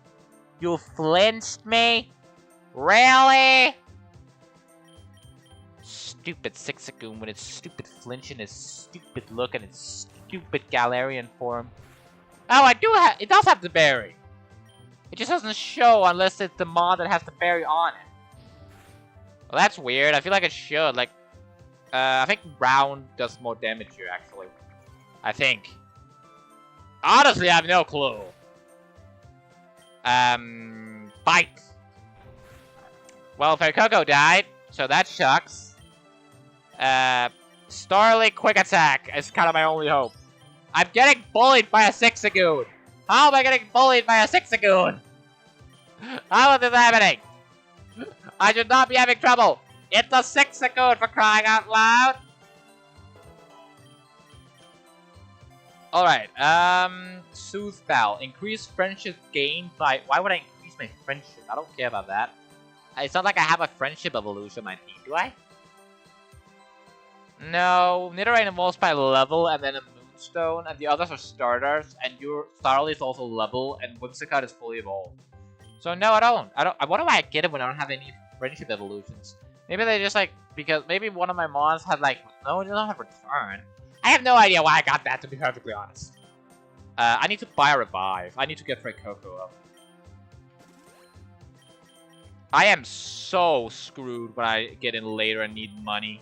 You flinched me? Really? Stupid Sixagoon with its stupid flinch and its stupid look and its stupid Galarian form. Oh, it does have the berry. It just doesn't show unless it's the mod that has the berry on it. Well, that's weird. I feel like it should. Like, I think round does more damage here, actually. I think. Honestly, I have no clue. Bite. Well, Coco died, so that sucks. Starly Quick Attack is kind of my only hope. I'm getting bullied by a Sixagoon. How am I getting bullied by a Sixagoon? How is this happening? I should not be having trouble. It's a Sixagoon for crying out loud. Alright, Soothe Bell. Increase friendship gained by... Why would I increase my friendship? I don't care about that. It's not like I have a friendship evolution on my team, do I? No, Nidoran evolves by level and then a Moonstone, and the others are starters, and your Starly is also level, and Whimsicott is fully evolved. So no, I don't. I wonder why I get it when I don't have any friendship evolutions. Maybe they just like, because maybe one of my mons had like, no, it doesn't have return. I have no idea why I got that, to be perfectly honest. I need to buy a revive. I need to get Coco up. I am so screwed when I get in later and need money.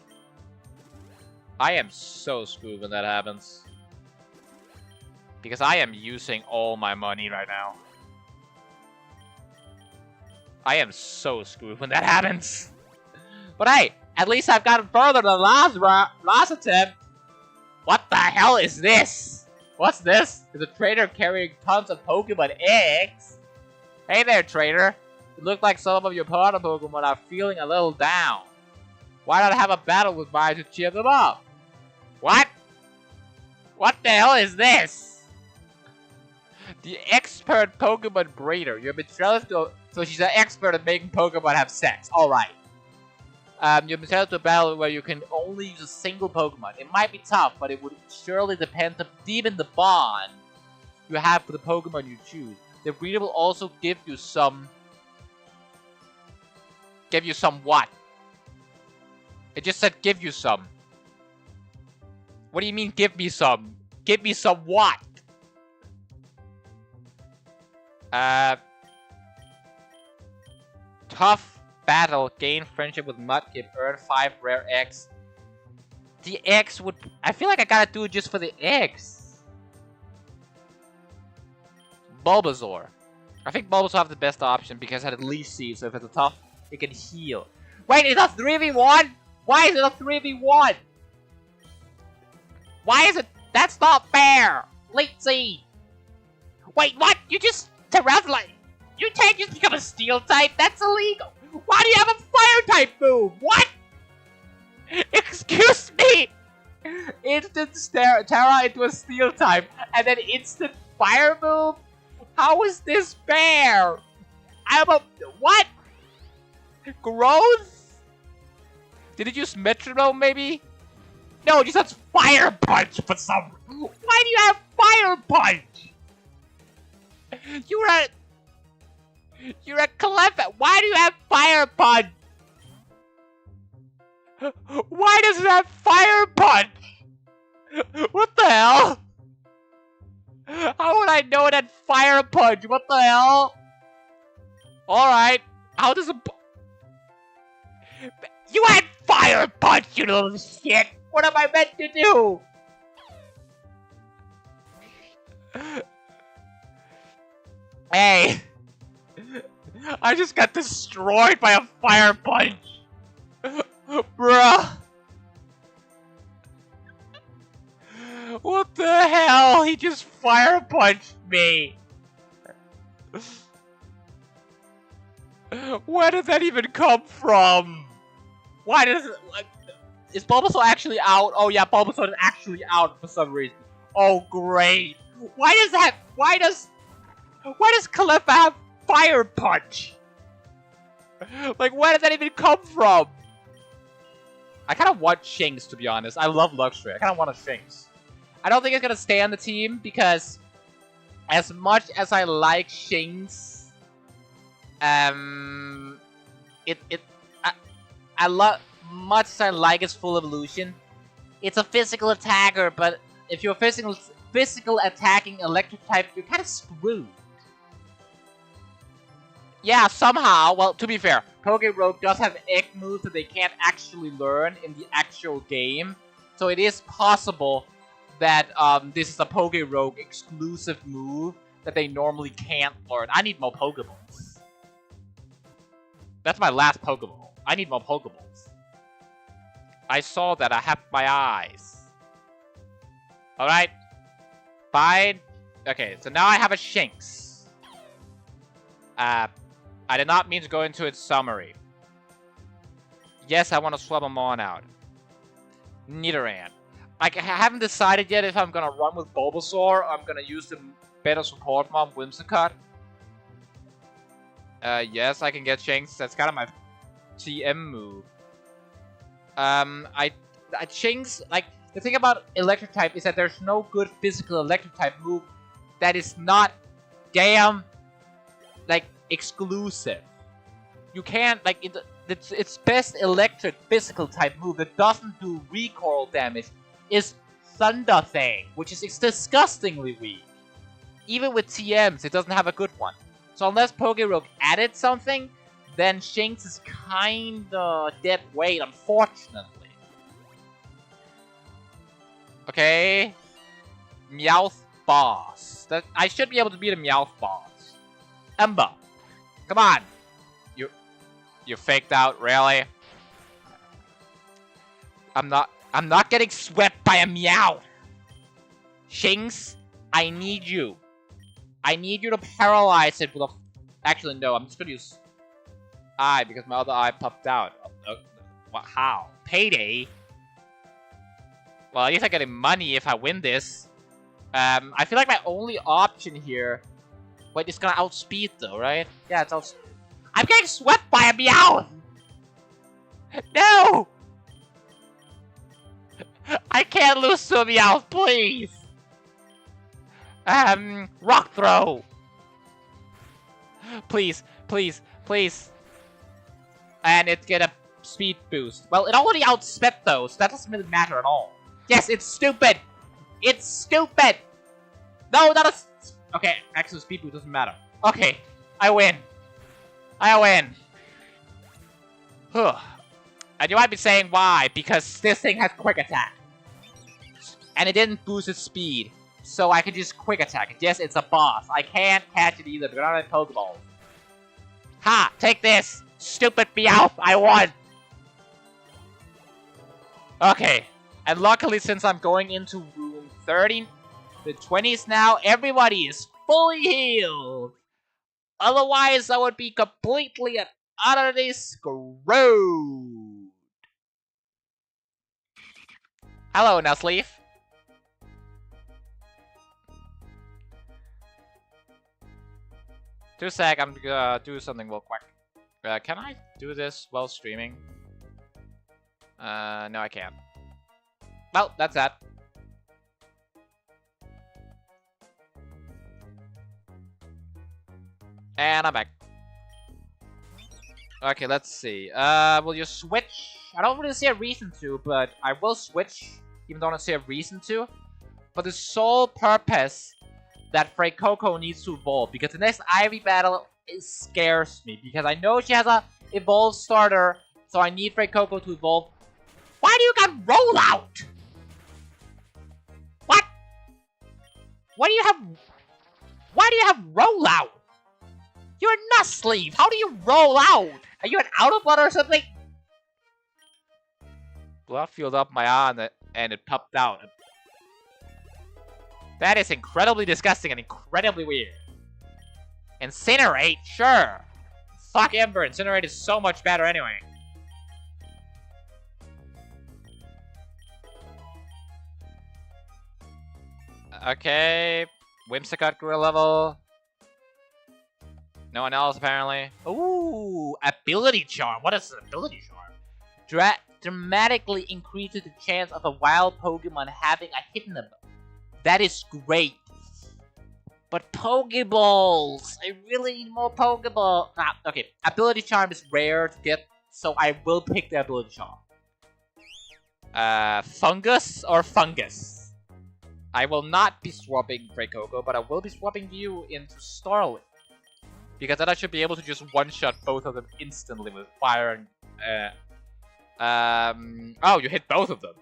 I am so screwed when that happens. Because I am using all my money right now. I am so screwed when that happens. But hey, at least I've gotten further than last attempt. What the hell is this? What's this? Is a trader carrying tons of Pokemon eggs? Hey there, trader. It looks like some of your partner Pokemon are feeling a little down. Why not have a battle with mine to cheer them up? What? What the hell is this? The expert Pokemon breeder. You're betrothed to... So she's an expert at making Pokemon have sex. Alright. You're betrothed to a battle where you can only use a single Pokemon. It might be tough, but it would surely depend to deepen the bond you have for the Pokemon you choose. The breeder will also give you some... Give you some what? It just said give you some. What do you mean give me some? Give me some what? Tough battle. Gain friendship with Mudkip. Earn 5 rare eggs. The eggs would... I feel like I gotta do it just for the eggs. Bulbasaur. I think Bulbasaur have the best option because it had at least seeds, so if it's a tough, it can heal. Wait, it's a 3v1? Why is it a 3v1? Why is it? That's not fair! Lindsay! Wait, what? You just... Terraform... You can't just become a steel type? That's illegal! Why do you have a fire type move? What? Excuse me! Instant Terra into a steel type, and then instant fire move? How is this fair? I'm a... What? Growth? Did it use metronome, maybe? No, it just has fire punch for some... Why do you have fire punch? You're a clever... Why do you have fire punch? Why does it have fire punch? What the hell? How would I know that fire punch? What the hell? Alright. How does it... You had fire punch, you little shit! What am I meant to do? Hey! I just got destroyed by a fire punch! Bruh! What the hell? He just fire punched me! Where did that even come from? Why does it... Like, is Bulbasaur actually out? Oh yeah, Bulbasaur is actually out for some reason. Oh great! Why does that... Why does Cleffa have fire punch? Like, where did that even come from? I kind of want Shinx, to be honest. I love Luxray. I kind of want a Shinx. I don't think it's gonna stay on the team because, as much as I like Shinx, I love much as I like its full evolution. It's a physical attacker, but if you're physical attacking electric type, you're kind of screwed. Yeah, somehow. Well, to be fair, Pokerogue does have egg moves that they can't actually learn in the actual game, so it is possible that this is a Pokerogue exclusive move that they normally can't learn. I need more Pokeballs. That's my last Pokeball. I need more Pokeballs. I saw that. I have my eyes. Alright. Fine. Okay, so now I have a Shinx. I did not mean to go into its summary. Yes, I want to swap them on out. Nidoran. I haven't decided yet if I'm gonna run with Bulbasaur or I'm gonna use the better support mom, Whimsicott. Yes, I can get Shinx. That's kind of my TM move. Shinx, like, the thing about electric type is that there's no good physical electric type move that is not damn, like, exclusive. You can't, like, its best electric physical type move that doesn't do recoil damage is Thunder Thing, which is disgustingly weak. Even with TMs, it doesn't have a good one. So unless Pokerogue added something, then Shinx is kinda dead weight, unfortunately. Okay. Meowth boss. I should be able to beat a Meowth boss. Ember. Come on. You faked out, really? I'm not getting swept by a Meowth. Shinx, I need you. I need you to paralyze it with a... Actually, no, I'm just gonna use eye because my other eye popped out. How? Payday? Well, at least I'm getting money if I win this. I feel like my only option here... Wait, it's gonna outspeed though, right? Yeah, it's outspeed. I'm getting swept by a Meowth! No! I can't lose to a Meowth, please! Rock Throw! Please, please, please. And it's get a speed boost. Well, it already outsped those, so that doesn't really matter at all. Yes, it's stupid! It's stupid! No, not a... Okay, actually speed boost doesn't matter. Okay, I win. I win. And you might be saying why, because this thing has quick attack. And it didn't boost its speed, so I can just quick attack it. Yes, it's a boss. I can't catch it either, because I don't have Pokeballs. Ha! Take this! Stupid Meowth! I won! Okay. And luckily, since I'm going into room 30, the 20s now, everybody is fully healed. Otherwise, I would be completely and utterly screwed. Hello, Nuzleaf. Two sec, I'm gonna do something real quick. Can I do this while streaming? No, I can't. Well, that's that. And I'm back. Okay, let's see. Will you switch? I don't really see a reason to, but I will switch, even though I don't see a reason to. For the sole purpose that Coco needs to evolve, because the next Ivy battle scares me, because I know she has a evolved starter, so I need Coco to evolve. Why do you got rollout? What? Why do you have rollout? You're a Nuzleaf. How do you roll out? Are you an Autobot or something? Blood filled up my arm and it popped out. That is incredibly disgusting and incredibly weird. Incinerate? Sure. Fuck Ember. Incinerate is so much better anyway. Okay. Whimsicott grew a level. No one else, apparently. Ooh, Ability Charm. What is an Ability Charm? Dramatically increases the chance of a wild Pokemon having a hidden ability. That is great. But Pokeballs! I really need more Pokeballs. Okay. Ability Charm is rare to get, so I will pick the Ability Charm. Fungus or Fungus? I will not be swapping Coco, but I will be swapping you into Starly. Because then I should be able to just one-shot both of them instantly with fire and... Oh, you hit both of them.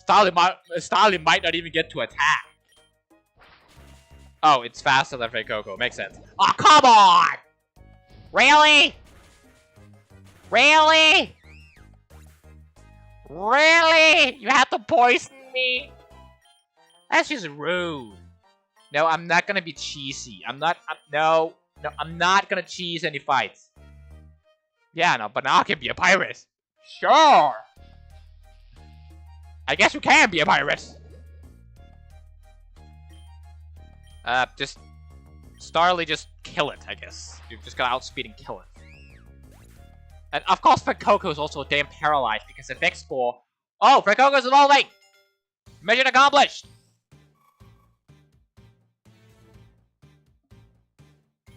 Starly might not even get to attack. Oh, it's faster than Coco. Makes sense. Oh, come on! Really? Really? Really? You have to poison me? That's just rude. No, I'm not gonna be cheesy. No, I'm not gonna cheese any fights. Yeah, no, but now I can be a pirate. Sure! I guess you can be a pirate. Just... Starly, just kill it, I guess. You're just gonna outspeed and kill it. And of course, Coco is also damn paralyzed because of X4. Oh, Coco's evolving! Mission accomplished!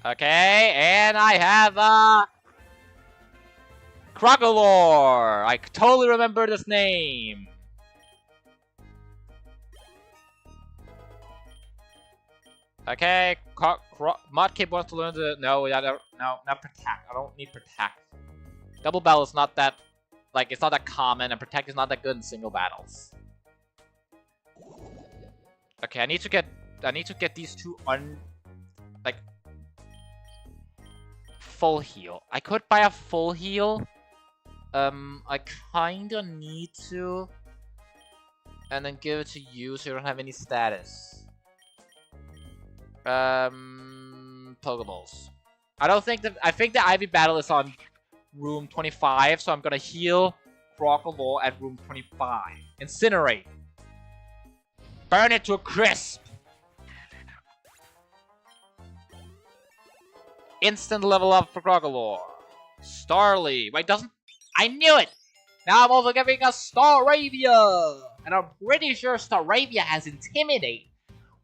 Okay, and I have, Crocolore! I totally remember this name! Okay, Mudkip wants to learn the... No, not Protect. I don't need Protect. Double Battle is not that... Like, it's not that common, and Protect is not that good in single battles. Okay, I need to get these two like... Full heal. I could buy a full heal. I kinda need to. And then give it to you so you don't have any status. Pokeballs. I think the Ivy battle is on room 25, so I'm gonna heal Crocolore at room 25. Incinerate. Burn it to a crisp. Instant level up for Crocolore. Starly. Wait, doesn't... I knew it! Now I'm also giving a Staravia! And I'm pretty sure Staravia has Intimidate,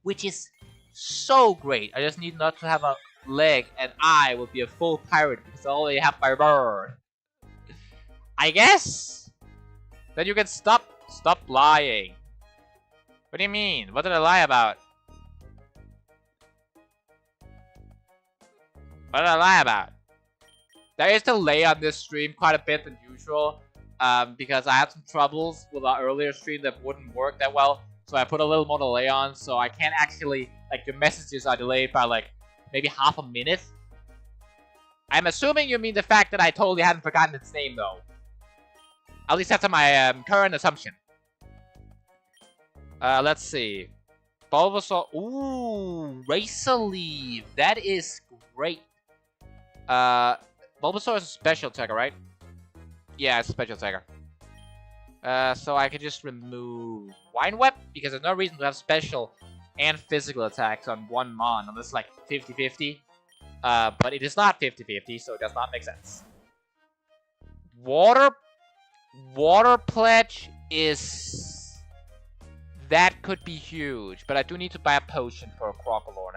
which is so great. I just need not to have a leg, and I will be a full pirate because I only have my bird. I guess? Then you can stop lying. What do you mean? What did I lie about? What did I lie about? There is delay on this stream quite a bit than usual. Because I had some troubles with our earlier stream that wouldn't work that well. So I put a little more delay on, so I can't actually... Like, the messages are delayed by, like, maybe half a minute. I'm assuming you mean the fact that I totally hadn't forgotten its name, though. At least that's my current assumption. Let's see. Bulbasaur. Ooh, Razor Leaf. That is great. Bulbasaur is a special attacker, right? Yeah, it's a special attacker. So I could just remove Wine Whip because there's no reason to have special and physical attacks on one Mon unless it's like 50-50. But it is not 50-50, so it does not make sense. Water Pledge is... That could be huge, but I do need to buy a potion for a Crocodile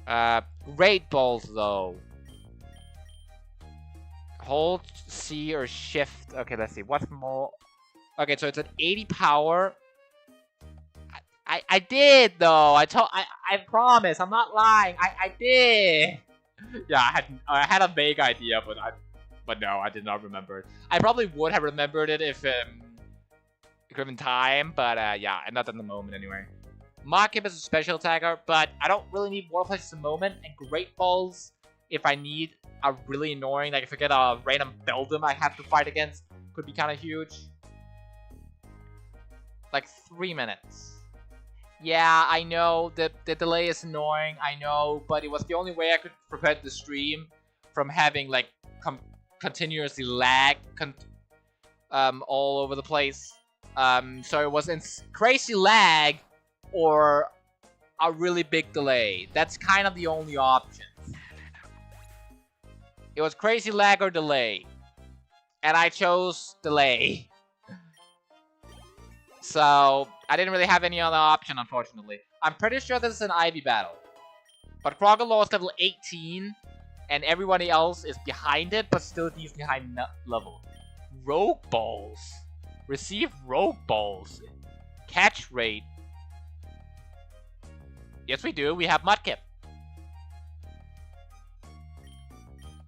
now. Great Balls, though. Hold, C, or Shift. Okay, let's see. What's more? Okay, so it's an 80 power. I did, though. I promise. I'm not lying. I did. Yeah, I had a vague idea, but no, I did not remember it. I probably would have remembered it if given time, but yeah, not at the moment anyway. Machip is a special attacker, but I don't really need Water Pledge at the moment, and Great Balls, if I need a really annoying, like if I get a random Beldum I have to fight against, could be kind of huge. Like 3 minutes. Yeah, I know, the delay is annoying, I know, but it was the only way I could prevent the stream from having, like, continuously lag all over the place. So it was crazy lag or a really big delay. That's kind of the only option. It was crazy lag or delay. And I chose delay. So, I didn't really have any other option, unfortunately. I'm pretty sure this is an Ivy battle. But Crocodile is level 18, and everybody else is behind it, but still needs behind level. Rogue Balls. Receive Rogue Balls. Catch rate. Yes, we do. We have Mudkip.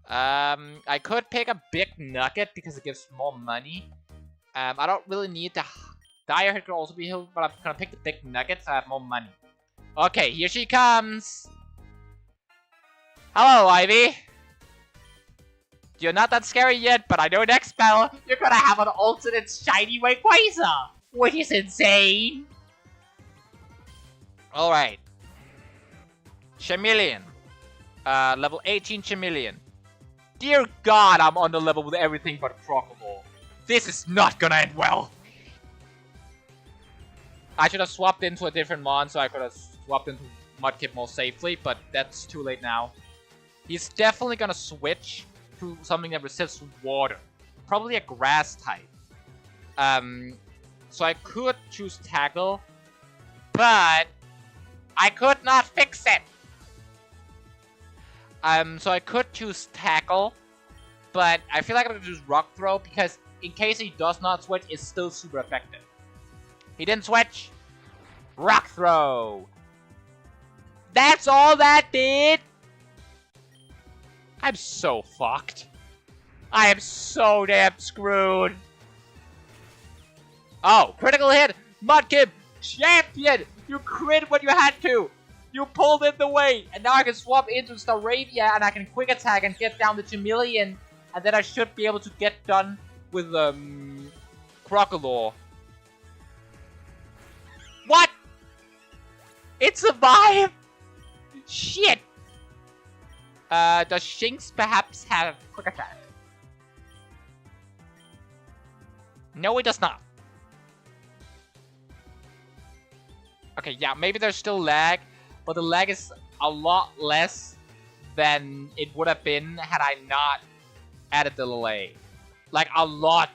I could pick a big nugget because it gives more money. I don't really need the Dire Hit could also be healed, but I'm gonna pick the big nugget so I have more money. Okay, here she comes. Hello, Ivy. You're not that scary yet, but I know next spell you're gonna have an alternate shiny Rayquaza, which is insane. Alright. Chameleon. Level 18 Chameleon. Dear God, I'm on the level with everything but Crocodile. This is not gonna end well. I should have swapped into a different mon so I could have swapped into Mudkip more safely, but that's too late now. He's definitely gonna switch to something that resists water. Probably a grass type. So I could choose Tackle, but I could not fix it. So I could choose Tackle, but I feel like I'm gonna choose Rock Throw because in case he does not switch, it's still super effective. He didn't switch. Rock Throw. That's all that did. I'm so fucked. I am so damn screwed. Oh, critical hit. Mudkip, champion. You crit when you had to. You pulled in the weight. And now I can swap into Staravia and I can quick attack and get down the Chameleon. And then I should be able to get done with Crocodile. What? It survived? Shit. Does Shinx perhaps have quick attack? No, it does not. Okay, yeah, maybe there's still lag, but the lag is a lot less than it would have been had I not added the delay. Like, a lot.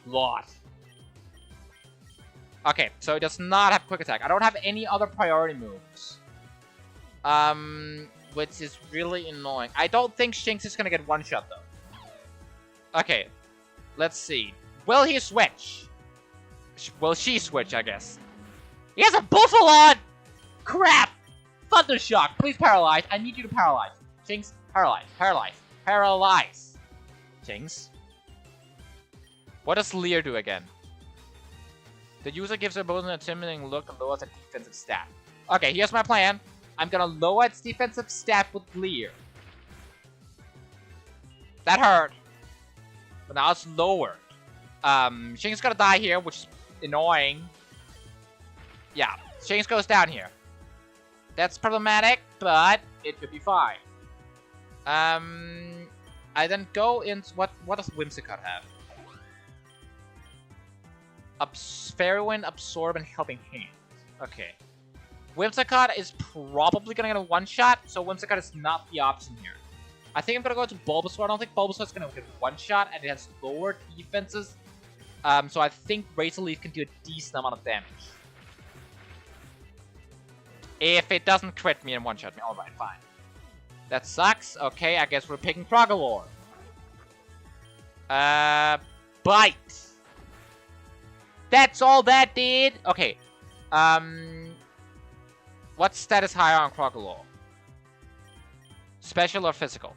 Okay, so it does not have quick attack. I don't have any other priority moves. Which is really annoying. I don't think Shinx is gonna get one shot though. Okay, let's see. Will he switch? Will she switch, I guess? He has a Buffalon! Crap! Thundershock, please paralyze. I need you to paralyze. Shinx, paralyze. Shinx. What does Leer do again? The user gives their opponent an intimidating look and lowers a defensive stat. Okay, here's my plan. I'm gonna lower its defensive stat with Leer. That hurt. But now it's lowered. Shinx is gonna die here, which is annoying. Yeah, Shanks goes down here. That's problematic, but it could be fine. I then go in. What does Whimsicott have? Fairy Wind, Absorb, and Helping Hand. Okay. Whimsicott is probably gonna get a one-shot, so Whimsicott is not the option here. I think I'm gonna go to Bulbasaur. I don't think Bulbasaur's gonna get one-shot, and it has lower defenses. So I think Razor Leaf can do a decent amount of damage. If it doesn't crit me and one-shot me. Alright, fine. That sucks. Okay, I guess we're picking Progalore. Bite. That's all that did? Okay. What status higher on Progalore? Special or physical?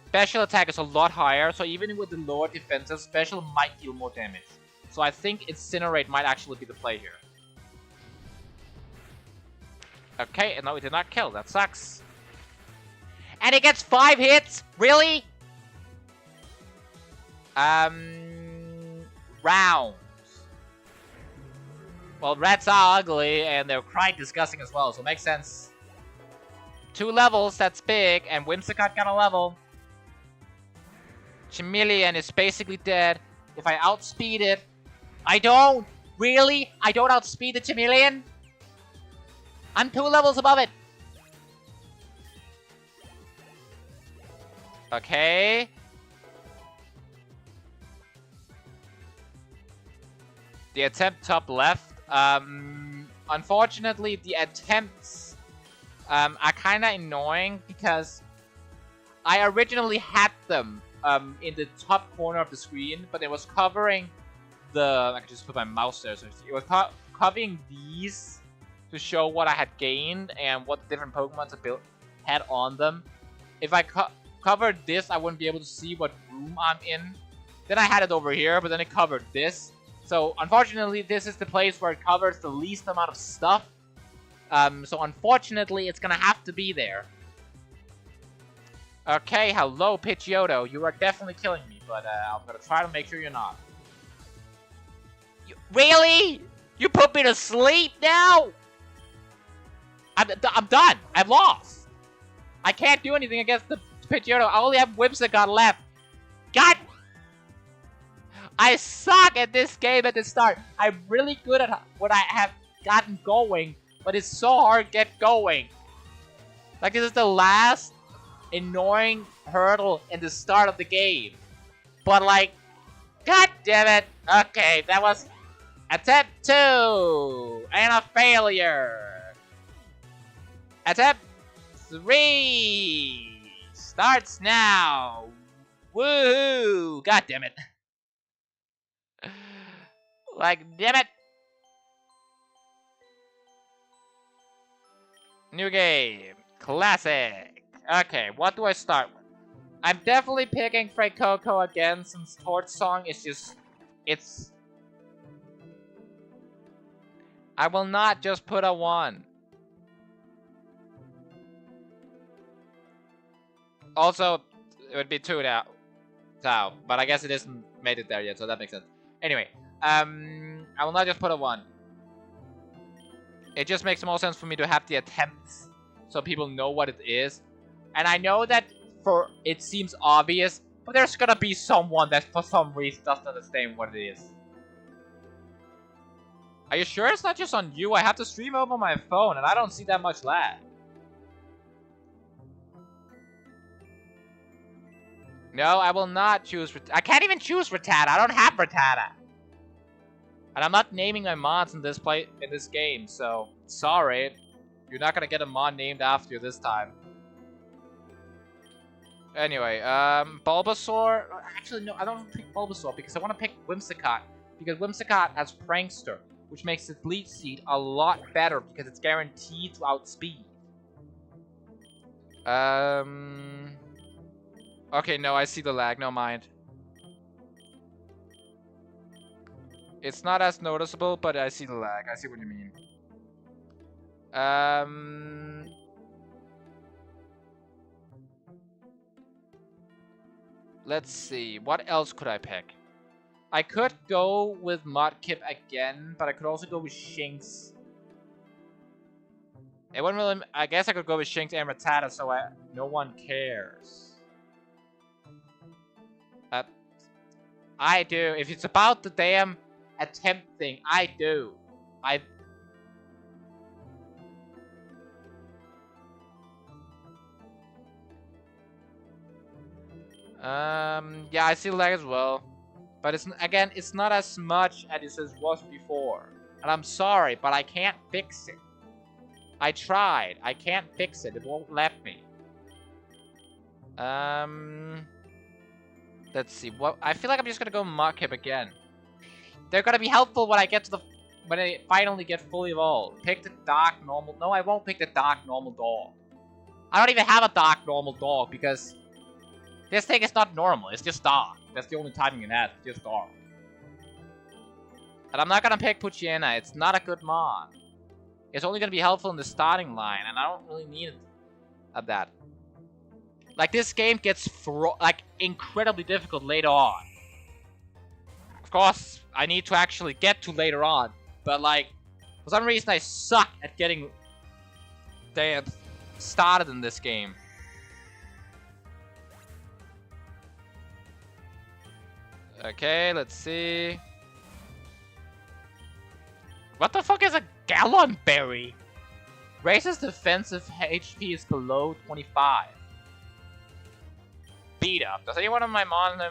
Special attack is a lot higher, so even with the lower defenses, special might deal more damage. So I think Incinerate might actually be the play here. Okay, and no, it did not kill. That sucks. And it gets 5 hits? Really? Rounds. Well, rats are ugly, and they're quite disgusting as well, so it makes sense. 2 levels, that's big, and Whimsicott got a level. Chameleon is basically dead. If I outspeed it... I don't! Really? I don't outspeed the Chameleon? I'm 2 levels above it! Okay. The attempt top left. Unfortunately, the attempts are kind of annoying because I originally had them in the top corner of the screen, but it was covering the... I can just put my mouse there. So it was covering these to show what I had gained and what the different Pokemon had on them. If I covered this, I wouldn't be able to see what room I'm in. Then I had it over here, but then it covered this. So, unfortunately, this is the place where it covers the least amount of stuff. So, unfortunately, it's gonna have to be there. Okay, hello, Pidgeotto. You are definitely killing me, but I'm gonna try to make sure you're not. Really? You put me to sleep now? I'm done. I've lost. I can't do anything against the Pidgeotto. I only have Whimsicott left. God! I suck at this game at the start. I'm really good at what I have gotten going, but it's so hard to get going. Like, this is the last annoying hurdle in the start of the game. But, like, god damn it. Okay, that was attempt 2 and a failure. Attempt 3 starts now. Woohoo! God damn it. Like, damn it. New game. Classic. Okay, what do I start with? I'm definitely picking Coco again, since Torch Song is just... It's... I will not just put a 1. Also, it would be 2 now. So, but I guess it isn't made it there yet, so that makes sense. Anyway, I will not just put a 1. It just makes more sense for me to have the attempts, so people know what it is. And I know that it seems obvious, but there's gonna be someone that for some reason doesn't understand what it is. Are you sure it's not just on you? I have to stream over my phone, and I don't see that much lag. No, I will not choose... I can't even choose Rattata. I don't have Rattata. And I'm not naming my mons in this game, so... Sorry. You're not gonna get a mon named after you this time. Anyway, Bulbasaur... Actually, no, I don't pick Bulbasaur because I want to pick Whimsicott. Because Whimsicott has Prankster, which makes its Leech Seed a lot better because it's guaranteed to outspeed. Okay, no, I see the lag. No mind. It's not as noticeable, but I see the lag. I see what you mean. Let's see. What else could I pick? I could go with Mudkip again, but I could also go with Shinx. It wouldn't really... I guess I could go with Shinx and Rattata, so no one cares. I do. If it's about the damn attempt thing, I do. Yeah, I see lag as well. But it's not as much as it was before. And I'm sorry, but I can't fix it. I tried. I can't fix it. It won't let me. Let's see. What I feel like I'm just gonna go Mudkip again. They're gonna be helpful when when I finally get fully evolved. Pick the dark normal. No, I won't pick the dark normal dog. I don't even have a dark normal dog because this thing is not normal. It's just dark. That's the only timing it has. It's just dark. And I'm not gonna pick Poochyena. It's not a good mod. It's only gonna be helpful in the starting line, and I don't really need that. Like, this game gets incredibly difficult later on. Of course, I need to actually get to later on, but like, for some reason I suck at getting started in this game. Okay, let's see. What the fuck is a Gallon Berry? Raises defensive HP is below 25. Beat up. Does anyone on my mon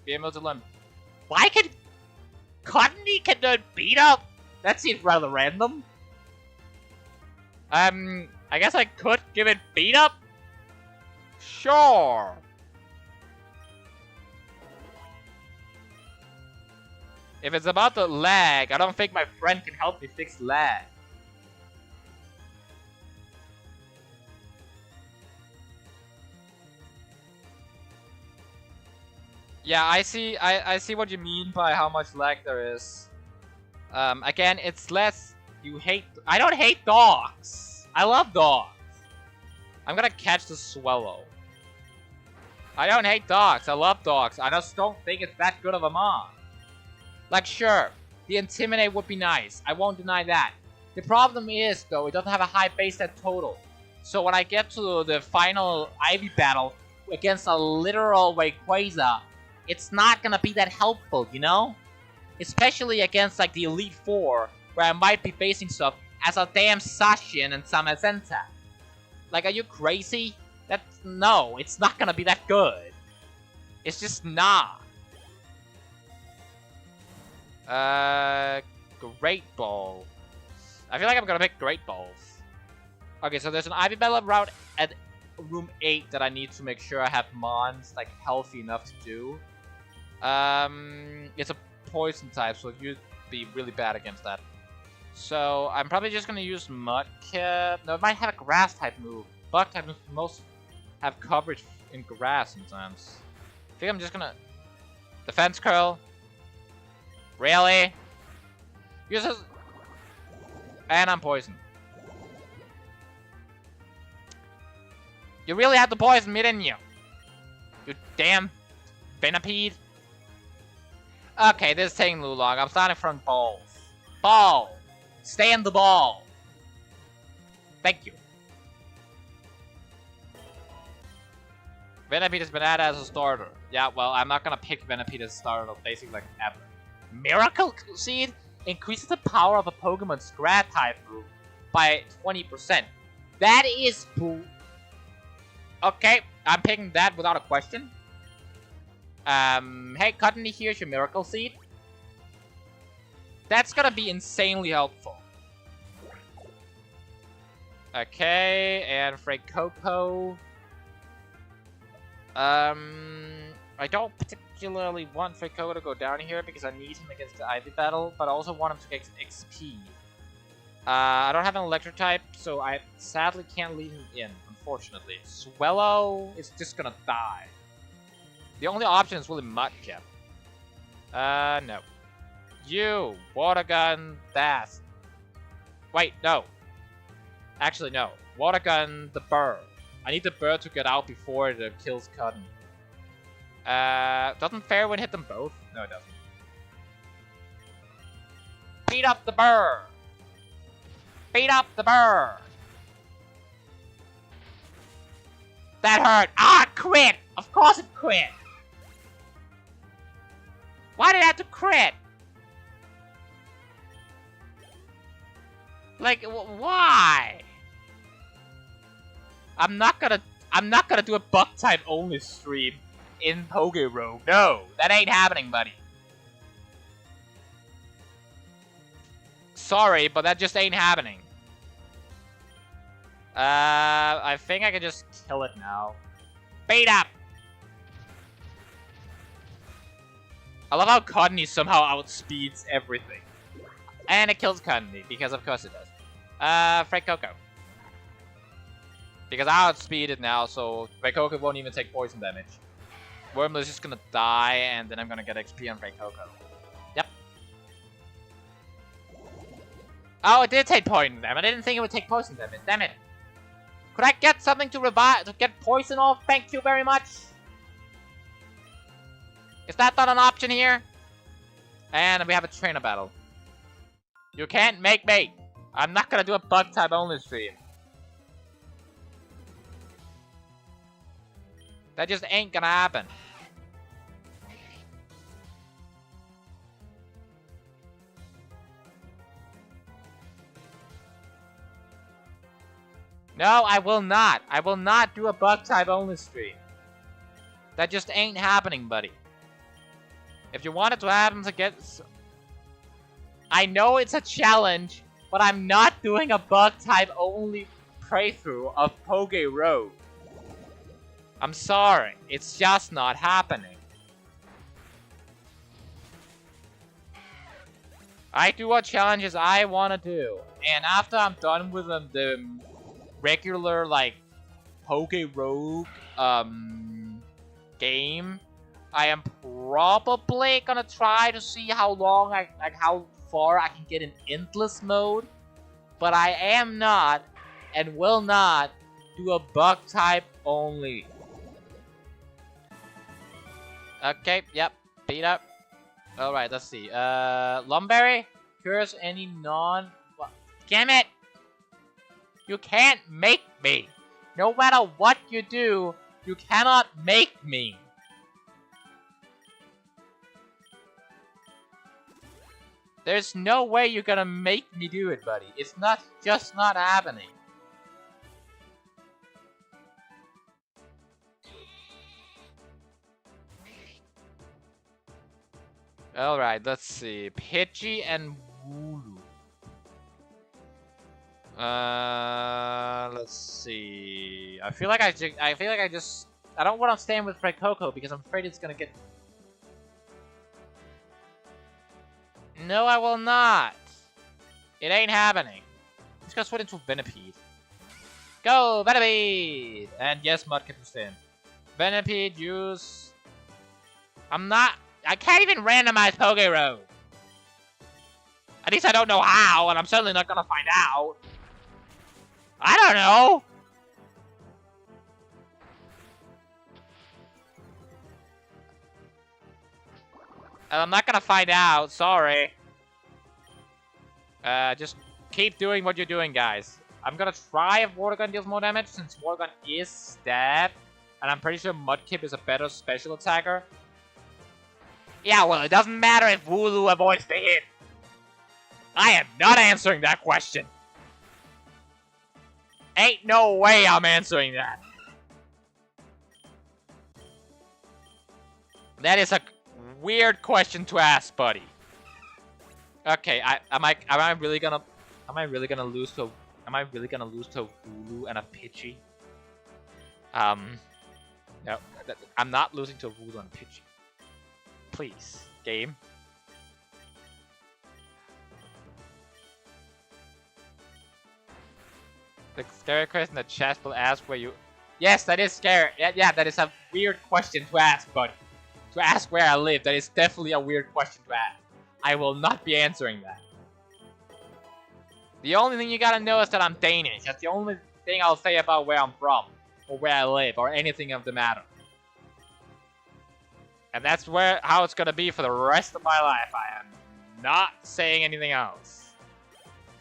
be able to learn? Why can Cottony can learn beat up? That seems rather random. I guess I could give it beat up. Sure. If it's about the lag, I don't think my friend can help me fix lag. Yeah, I see what you mean by how much lag there is. Again, it's less. I don't hate dogs. I love dogs. I'm gonna catch the Swallow. I don't hate dogs. I love dogs. I just don't think it's that good of a mod. Like, sure, the Intimidate would be nice. I won't deny that. The problem is, though, it doesn't have a high base stat total. So when I get to the final Ivy battle against a literal Rayquaza, it's not gonna be that helpful, you know? Especially against, like, the Elite Four, where I might be facing stuff as a damn Sashin and some Azenta. Like, are you crazy? No, it's not gonna be that good. It's just not. Great Ball. I feel like I'm gonna pick Great Balls. Okay, so there's an Ivy Battle route at room 8 that I need to make sure I have Mons, like, healthy enough to do. It's a poison type, so you'd be really bad against that. So, I'm probably just gonna use Mudkip. No, it might have a grass type move. Bug type moves most have coverage in grass sometimes. I think I'm just gonna... Defense Curl. Really? Uses... And I'm poisoned. You really had to poison me, didn't you? You damn Venipede. Okay, this is taking a little long. I'm starting from balls. Ball! Stay in the ball! Thank you. Venipede has been added as a starter. Yeah, well, I'm not gonna pick Venipede as a starter basically like ever. Miracle Seed increases the power of a Pokemon's Scrap type move by 20%. That is boo. Okay, I'm picking that without a question. Hey, Cottony, here's your Miracle Seed. That's gonna be insanely helpful. Okay, and Fraycoco. I don't particularly want Fraycoco to go down here because I need him against the Ivy battle, but I also want him to get XP. I don't have an Electric type, so I sadly can't leave him in, unfortunately. Swellow is just gonna die. The only option is really Mudkip. No. You! Water Gun, Dash. Wait, no. Actually, no. Water Gun, the bird. I need the bird to get out before it kills Cotton. Doesn't Fairwind hit them both? No, it doesn't. Beat up the bird! Beat up the bird! That hurt! Ah, crit! Of course it crit! Why did it have to crit? Like, why? I'm not gonna do a bug type only stream in Pokerogue. No, that ain't happening, buddy. Sorry, but that just ain't happening. I think I can just kill it now. Beat up! I love how Cottonee somehow outspeeds everything. And it kills Cottonee, because of course it does. Frank Coco. Because I outspeed it now, so Frank Coco won't even take poison damage. Wormless is just gonna die, and then I'm gonna get XP on Frank Coco. Yep. Oh, it did take poison damage. I didn't think it would take poison damage. Damn it. Could I get something to revive, to get poison off? Thank you very much. Is that not an option here? And we have a trainer battle. You can't make me. I'm not gonna do a bug type only stream. That just ain't gonna happen. No, I will not. I will not do a bug type only stream. That just ain't happening, buddy. If you want it to happen to get... I know it's a challenge, but I'm not doing a bug type only playthrough of Pokerogue. I'm sorry, it's just not happening. I do what challenges I want to do, and after I'm done with the regular, like, Pokerogue, game, I am probably gonna try to see how long, how far I can get in endless mode, but I am not, and will not, do a bug type only. Okay, yep, beat up. Alright, let's see. Lumberry? Cures any non... Damn it! You can't make me! No matter what you do, you cannot make me! There's no way you're gonna make me do it, buddy. It's just not happening. Alright, let's see. Pidgey and Wooloo. Let's see. I feel like I don't want to stand with Fred Coco because I'm afraid it's gonna get... No, I will not. It ain't happening. Let's go switch into Venipede. Go, Venipede! And yes, Mudkip is in. Venipede, use... I can't even randomize Pokerogue. At least I don't know how, and I'm certainly not gonna find out. I don't know. And I'm not gonna find out, sorry. Just keep doing what you're doing, guys. I'm gonna try if Water Gun deals more damage, since Water Gun is stab. And I'm pretty sure Mudkip is a better special attacker. Yeah, well, it doesn't matter if Wooloo avoids the hit. I am not answering that question. Ain't no way I'm answering that. That is a weird question to ask, buddy. Okay, am I really gonna lose to Wooloo and a Pidgey? No, I'm not losing to Wooloo and a Pidgey. Please, game. The scary question in the chat will ask where you... Yes, that is scary. Yeah, that is a weird question to ask, buddy. To ask where I live, that is definitely a weird question to ask. I will not be answering that. The only thing you gotta know is that I'm Danish. That's the only thing I'll say about where I'm from, or where I live, or anything of the matter. And that's how it's gonna be for the rest of my life. I am not saying anything else.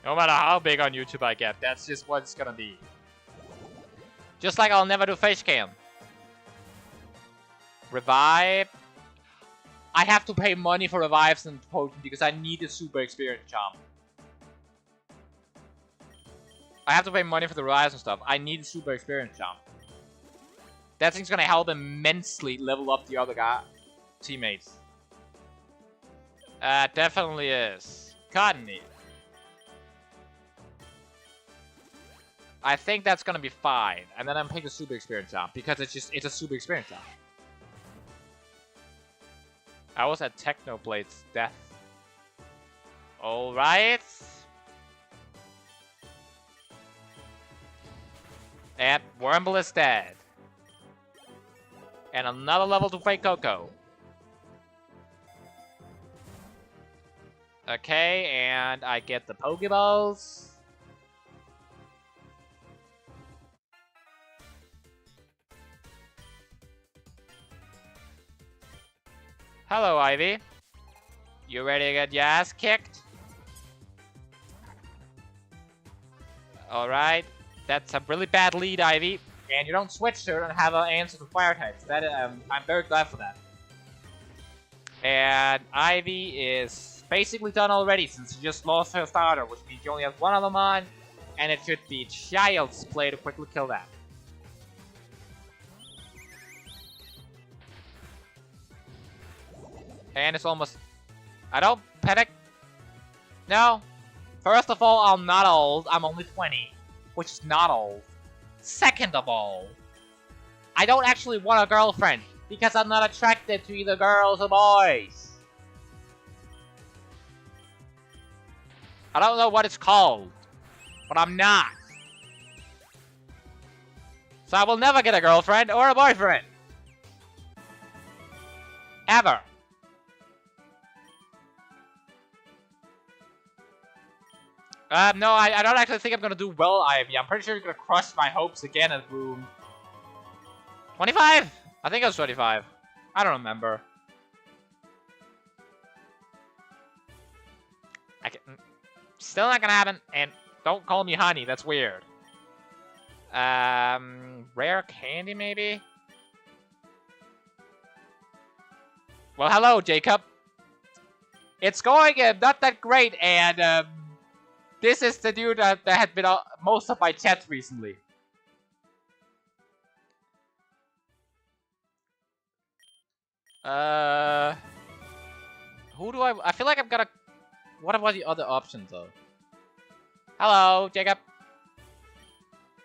No matter how big on YouTube I get, that's just what it's gonna be. Just like I'll never do face cam. Revive. I have to pay money for revives and potions because I need a super experience charm. I have to pay money for the revives and stuff. I need a super experience charm. That thing's gonna help immensely level up the other teammates. Definitely is. Cottony. I think that's gonna be fine. And then I'm picking a super experience charm because it's a super experience charm. I was at Technoblade's death. Alright. And Wormble is dead. And another level to Fake Coco. Okay, and I get the Pokeballs. Hello, Ivy. You ready to get your ass kicked? Alright. That's a really bad lead, Ivy. And you don't switch to it and have an answer to fire types. That I'm very glad for that. And Ivy is basically done already since she just lost her starter, which means she only has one of them on. And it should be child's play to quickly kill that. And it's almost... I don't panic. No. First of all, I'm not old. I'm only 20. Which is not old. Second of all, I don't actually want a girlfriend. Because I'm not attracted to either girls or boys. I don't know what it's called. But I'm not. So I will never get a girlfriend or a boyfriend. Ever. No, I don't actually think I'm gonna do well, Ivy. I'm pretty sure you're gonna crush my hopes again at Boom. 25? I think it was 25. I don't remember. Still not gonna happen, and don't call me honey, that's weird. Rare candy, maybe? Well, hello, Jacob. It's going not that great, and, this is the dude that had been on most of my chats recently. Who do I feel like I've got a... What about the other options, though? Hello, Jacob.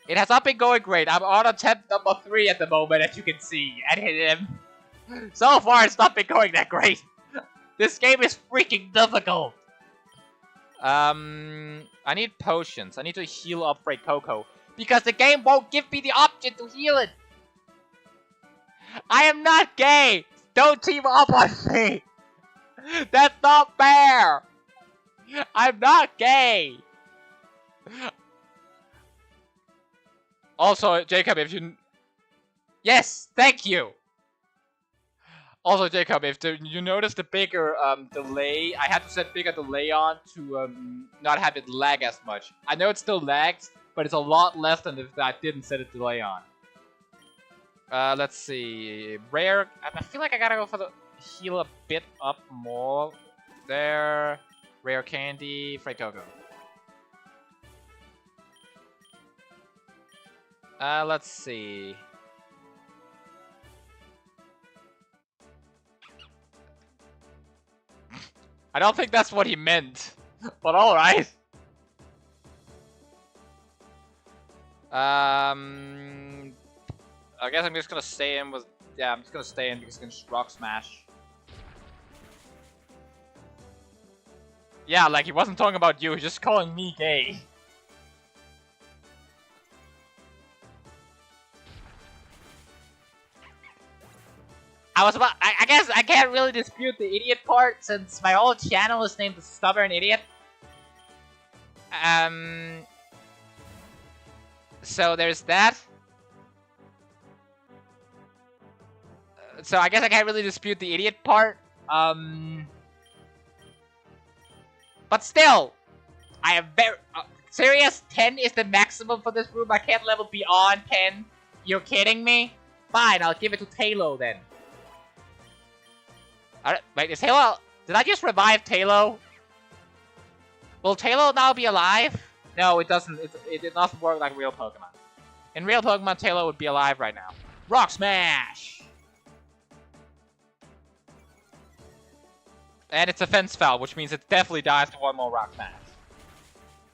It has not been going great. I'm on attempt number 3 at the moment, as you can see. And hit him. So far, it's not been going that great. This game is freaking difficult. I need potions. I need to heal up Freight Coco. Because the game won't give me the option to heal it. I am not gay. Don't team up on me. That's not fair. I'm not gay. Also, Jacob, if you... Yes, thank you. Also, Jacob, if you notice the bigger delay, I had to set bigger delay on to not have it lag as much. I know it still lags, but it's a lot less than if I didn't set a delay on. Let's see. Rare. I feel like I gotta go for the heal a bit up more. There. Rare candy. Freight Coco. Let's see. I don't think that's what he meant, but alright. I guess I'm just gonna stay in with... Yeah, I'm just gonna stay in because I can just rock smash. Yeah, like he wasn't talking about you, he's just calling me gay. I guess I can't really dispute the idiot part since my whole channel is named the Stubborn Idiot. So there's that. So I guess I can't really dispute the idiot part. But still, I am very serious. 10 is the maximum for this room. I can't level beyond 10. You're kidding me? Fine, I'll give it to Talo then. Alright, wait, is Talo? Did I just revive Talo? Will Talo now be alive? No, it doesn't. It doesn't work like real Pokemon. In real Pokemon, Talo would be alive right now. Rock Smash! And it's a fence foul, which means it definitely dies to one more Rock Smash.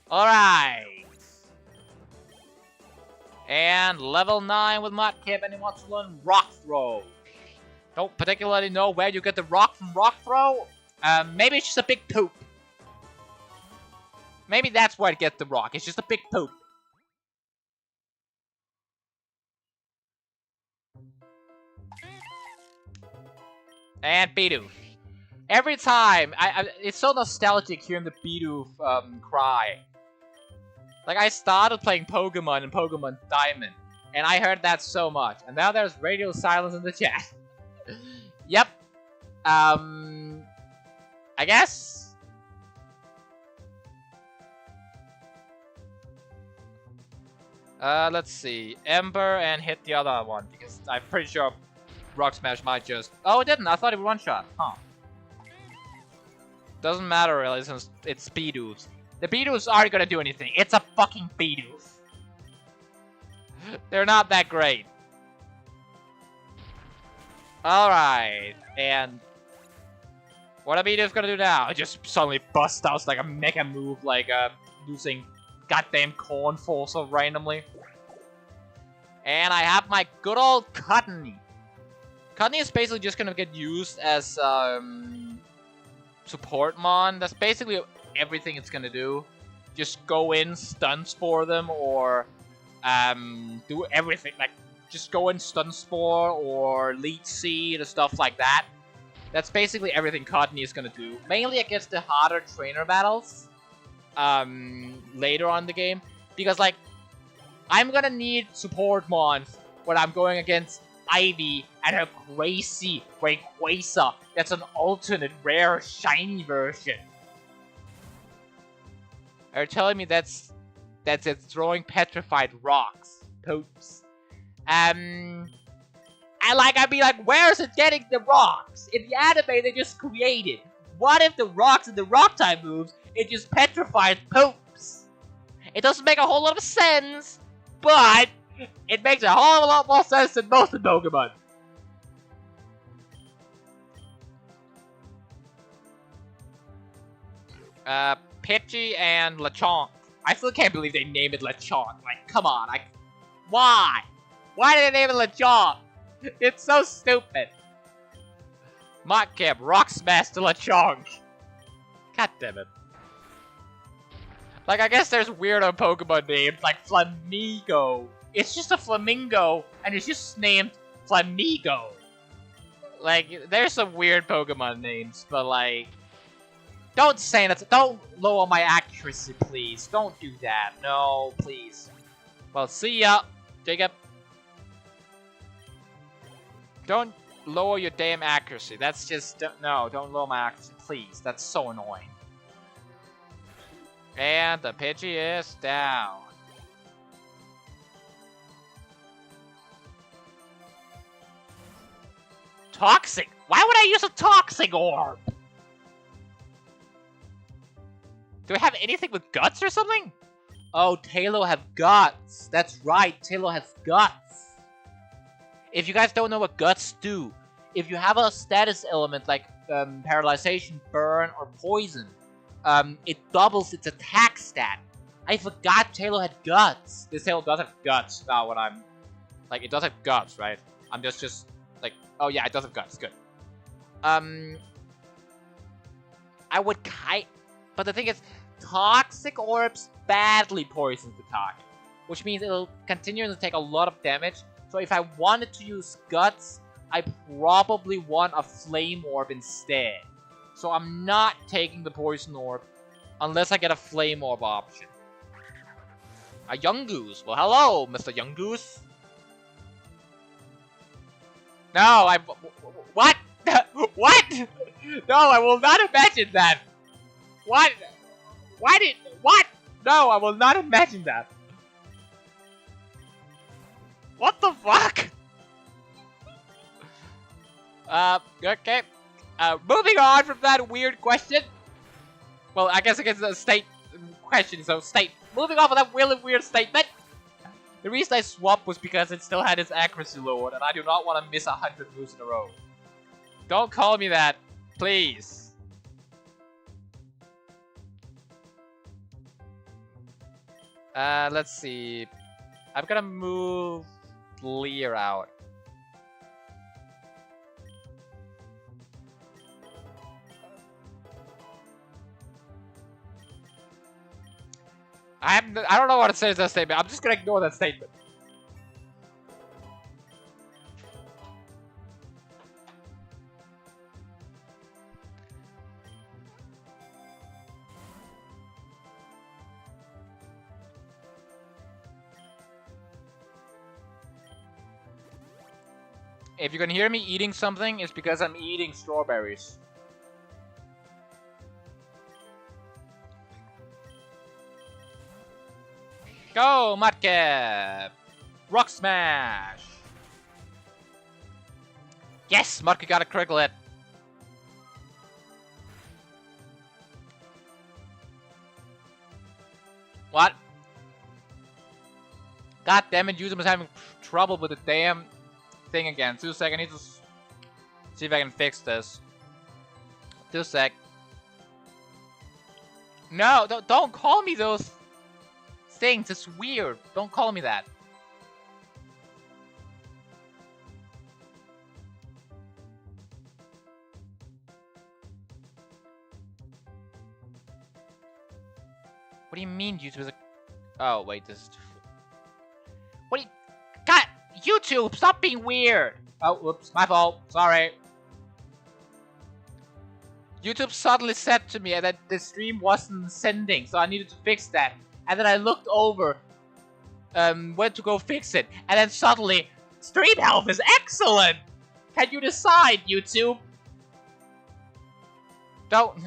Alright. And level 9 with Mudkip, and he wants to learn Rock Throw. Don't particularly know where you get the rock from Rock Throw. Maybe it's just a big poop. Maybe that's where it gets the rock. It's just a big poop. And Bidoof. Every time, it's so nostalgic hearing the Bidoof cry. Like, I started playing Pokemon in Pokemon Diamond, and I heard that so much. And now there's radio silence in the chat. Yep. I guess. Let's see. Ember and hit the other one, because I'm pretty sure Rock Smash might just... Oh, it didn't. I thought it would one-shot. Huh. Doesn't matter really, since it's Bidoofs. The Bidoofs aren't gonna do anything. It's a fucking Bidoof. They're not that great. Alright, and... what are Bidoofs gonna do now? Just suddenly bust out like a mega move, like losing goddamn corn force so randomly. And I have my good old Cottony. Cottony is basically just gonna get used as support mon. That's basically everything it's gonna do. Just go in, stunts for them, or do everything. Like, just go in, stun spore, or lead seed, or stuff like that. That's basically everything Cottony is gonna do. Mainly against the harder trainer battles later on in the game. Because, like, I'm gonna need support mons when I'm going against Ivy and her crazy Rayquaza. That's an alternate rare shiny version. Are you telling me that's it throwing petrified rocks? Poops. And like, I'd be like, where is it getting the rocks? In the anime they just created. What if the rocks in the rock type moves, it just petrified poops? It doesn't make a whole lot of sense, but it makes a whole lot more sense than most of Pokemon. Pidgey and Lechonk. I still can't believe they named it Lechonk. Like, come on. Why? Why did they name it Lechonk? It's so stupid. Mudkip, Rock Smash to Lechonk. God damn it. Like, I guess there's weirdo Pokemon names like Flamigo. It's just a flamingo, and it's just named Flamigo. Like, there's some weird Pokemon names, but like... Don't say that. Don't lower my accuracy, please. Don't do that. No, please. Well, see ya, Jacob. Don't lower your damn accuracy. That's just... No, don't lower my accuracy, please. That's so annoying. And the Pidgey is down. Toxic? Why would I use a Toxic Orb? Do I have anything with guts or something? Oh, Talo have guts. That's right, Talo has guts. If you guys don't know what guts do, if you have a status element like paralyzation, burn, or poison, it doubles its attack stat. I forgot Talo had guts. This Talo does have guts now when I'm... Like, it does have guts, right? I'm just like... Oh yeah, it does have guts. Good. I would But the thing is, Toxic Orbs badly poison the target, which means it'll continue to take a lot of damage. So if I wanted to use Guts, I probably want a Flame Orb instead. So I'm not taking the Poison Orb unless I get a Flame Orb option. A Yungoos. Well, hello, Mr. Yungoos. No, What? What? No, I will not imagine that. What? What? No, I will not imagine that. What the fuck? Okay. Moving on from that weird question. Well, I guess it's a state question, so state. Moving on from that really weird statement. The reason I swapped was because it still had its accuracy lowered, and I do not want to miss 100 moves in a row. Don't call me that, please. Let's see. I'm gonna move Lear out. I don't know what to say to that statement. I'm just gonna ignore that statement. If you can hear me eating something, it's because I'm eating strawberries. Go, Mudkip! Rock Smash! Yes, Mudkip got a critical hit. What? God damn it, user was having trouble with the damn thing again. 2 seconds, I need to see if I can fix this. 2 sec. No, don't call me those things. It's weird. Don't call me that. What do you mean YouTube is a... Oh, wait, this is... What do you... God! YouTube! Stop being weird! Oh, whoops. My fault. Sorry. YouTube suddenly said to me that the stream wasn't sending, so I needed to fix that. And then I looked over, went to go fix it, and then suddenly, stream health is excellent! Can you decide, YouTube? Don't...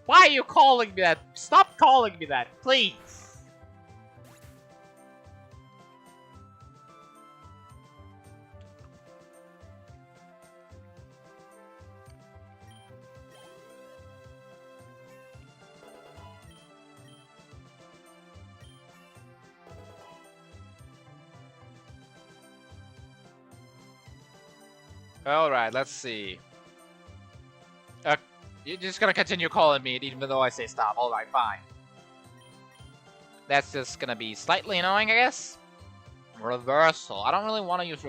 Why are you calling me that? Stop calling me that, please! Alright, let's see. You're just gonna continue calling me even though I say stop. Alright, fine. That's just gonna be slightly annoying, I guess. Reversal. I don't really want to use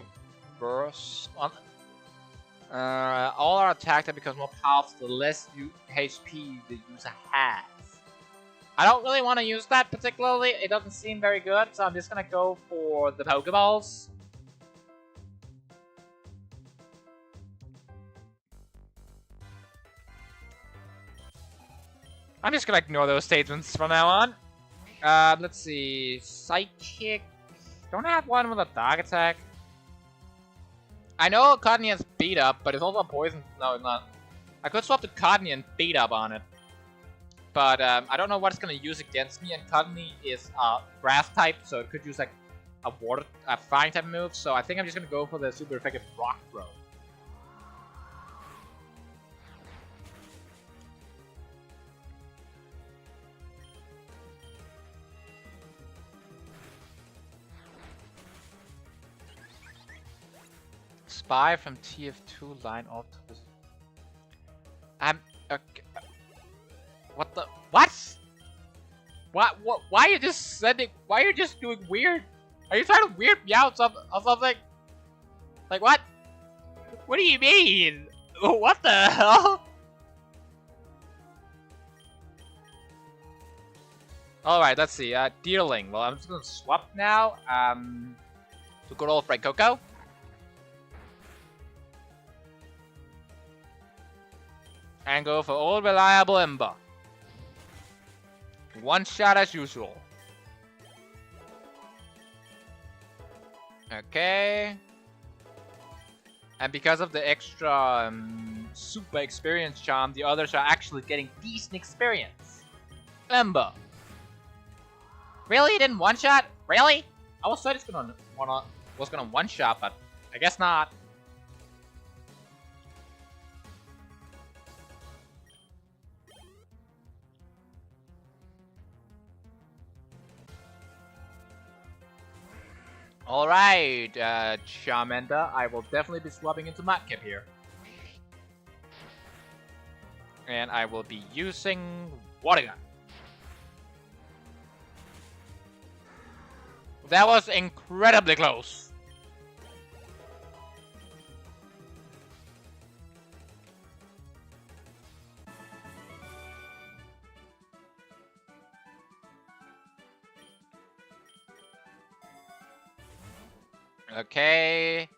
reverse. All our attack that becomes more powerful the less HP the user has. I don't really want to use that particularly. It doesn't seem very good, so I'm just gonna go for the Pokeballs. I'm just gonna ignore those statements from now on. Let's see. Psychic. Don't I have one with a dog attack? I know Cottonion's beat up, but it's also poison. No, it's not. I could swap to Cottonion beat up on it. But I don't know what it's gonna use against me, and Cottony is grass type, so it could use like a fire type move. So I think I'm just gonna go for the super effective rock throw. Spy from TF2 line off to this. Okay. What the? What? What? Why are you just sending? Why are you just doing weird? Are you trying to weird me out or something? Like what? What do you mean? What the hell? Alright, let's see. Deerling. Well, I'm just gonna swap now. To good old Frank Coco. And go for old reliable Ember. One shot as usual. Okay. And because of the extra super experience charm, the others are actually getting decent experience. Ember. Really? You didn't one-shot? Really? I was thought it's gonna one-shot, but I guess not. Alright, Charmander, I will definitely be swapping into Mudkip here. And I will be using Water Gun. That was incredibly close. Okay.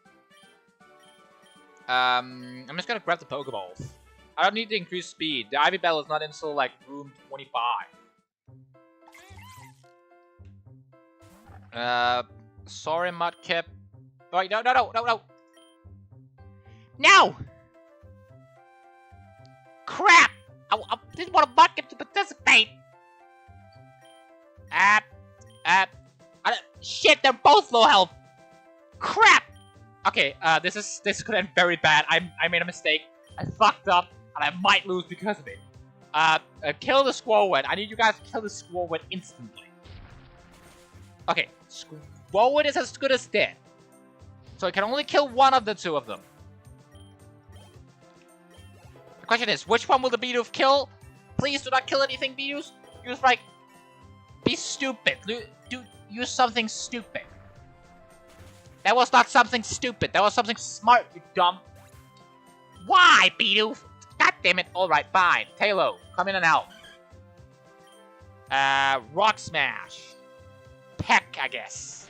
I'm just gonna grab the Pokeballs. I don't need to increase speed. The Ivy Battle is not until like room 25. Sorry, Mudkip. Oh, wait, no. No! Crap! I didn't want Mudkip to participate. Shit, they're both low health. Crap! Okay, this could end very bad. I made a mistake. I fucked up, and I might lose because of it. Kill the Squirrel. I need you guys to kill the Squirrel instantly. Okay, Squirrel is as good as dead. So I can only kill one of the two of them. The question is, which one will the Bidoof kill? Please do not kill anything, Bidoof. Use, like, be stupid. Use something stupid. That was not something stupid. That was something smart, you dumb. Why, Bidoof? God damn it. Alright, fine. Tailo, come in and help. Rock Smash. Peck, I guess.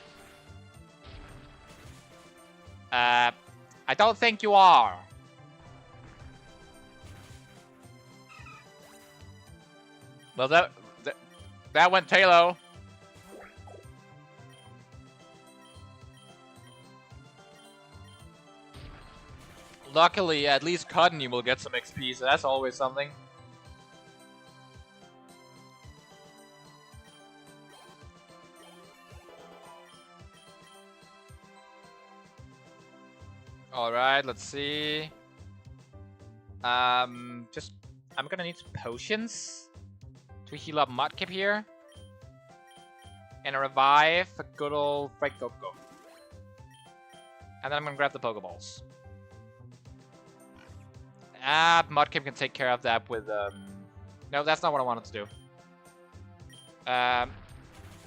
I don't think you are. Well, that went Tailo. Luckily, at least Cudney will get some XP, so that's always something. Alright, let's see. I'm gonna need some potions to heal up Mudkip here. And a revive for good old Pokerogue. And then I'm gonna grab the Pokeballs. Mudkip can take care of that with, no, that's not what I wanted to do.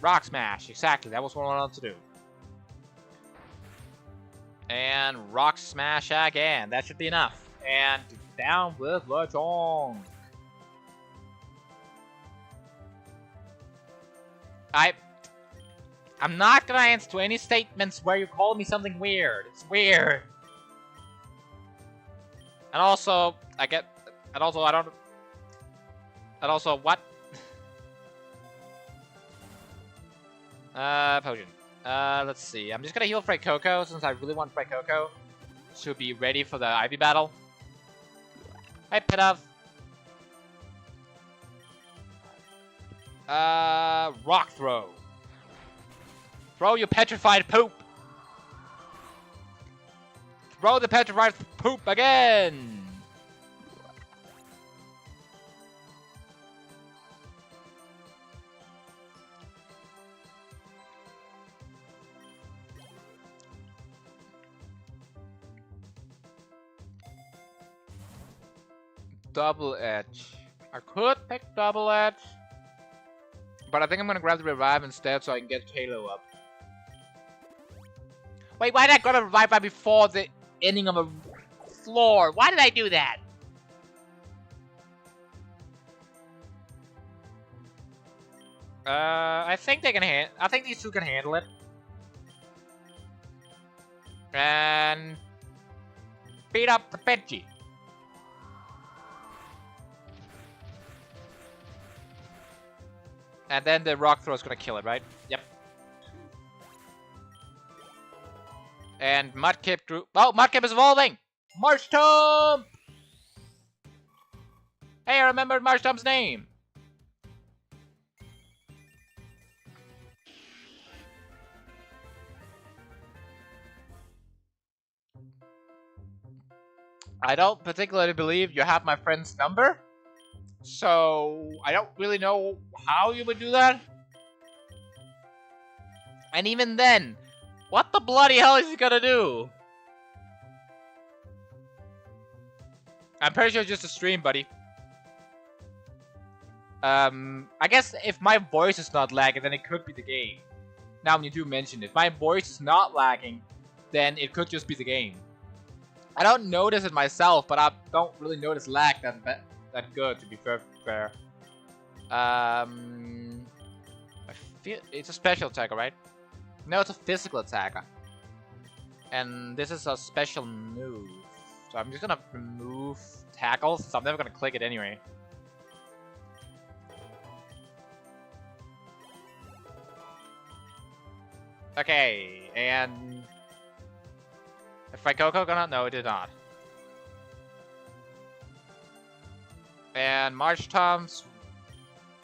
Rock Smash, exactly, that was what I wanted to do. And Rock Smash again, that should be enough. And down with Lechonk. I'm not gonna answer to any statements where you call me something weird. It's weird. And also, what? Potion. Let's see. I'm just gonna heal Coco since I really want Coco to be ready for the Ivy battle. Hey, Pidove. Rock Throw. Throw your petrified poop. Throw the petrified poop again! Double Edge. I could pick Double Edge, but I think I'm gonna grab the Revive instead so I can get Halo up. Wait, why did I grab a Revive right before the ending of a floor? Why did I do that? I think they can I think these two can handle it. And beat up the Pidgey. And then the Rock Throw is gonna kill it, right? Yep. And Mudkip grew. Oh, Mudkip is evolving! Marshtomp! Hey, I remembered Marshtomp's name! I don't particularly believe you have my friend's number. So, I don't really know how you would do that. And even then, what the bloody hell is he gonna do? I'm pretty sure it's just a stream, buddy. I guess if my voice is not lagging, then it could be the game. Now when you do mention it, if my voice is not lagging, then it could just be the game. I don't notice it myself, but I don't really notice lag that good, to be fair. I feel it's a special attacker, right? No, it's a physical attacker. And this is a special move. So I'm just gonna remove tackles, so I'm never gonna click it anyway. Okay, and... If Raikoko gonna... No, it did not. And Marshtomp's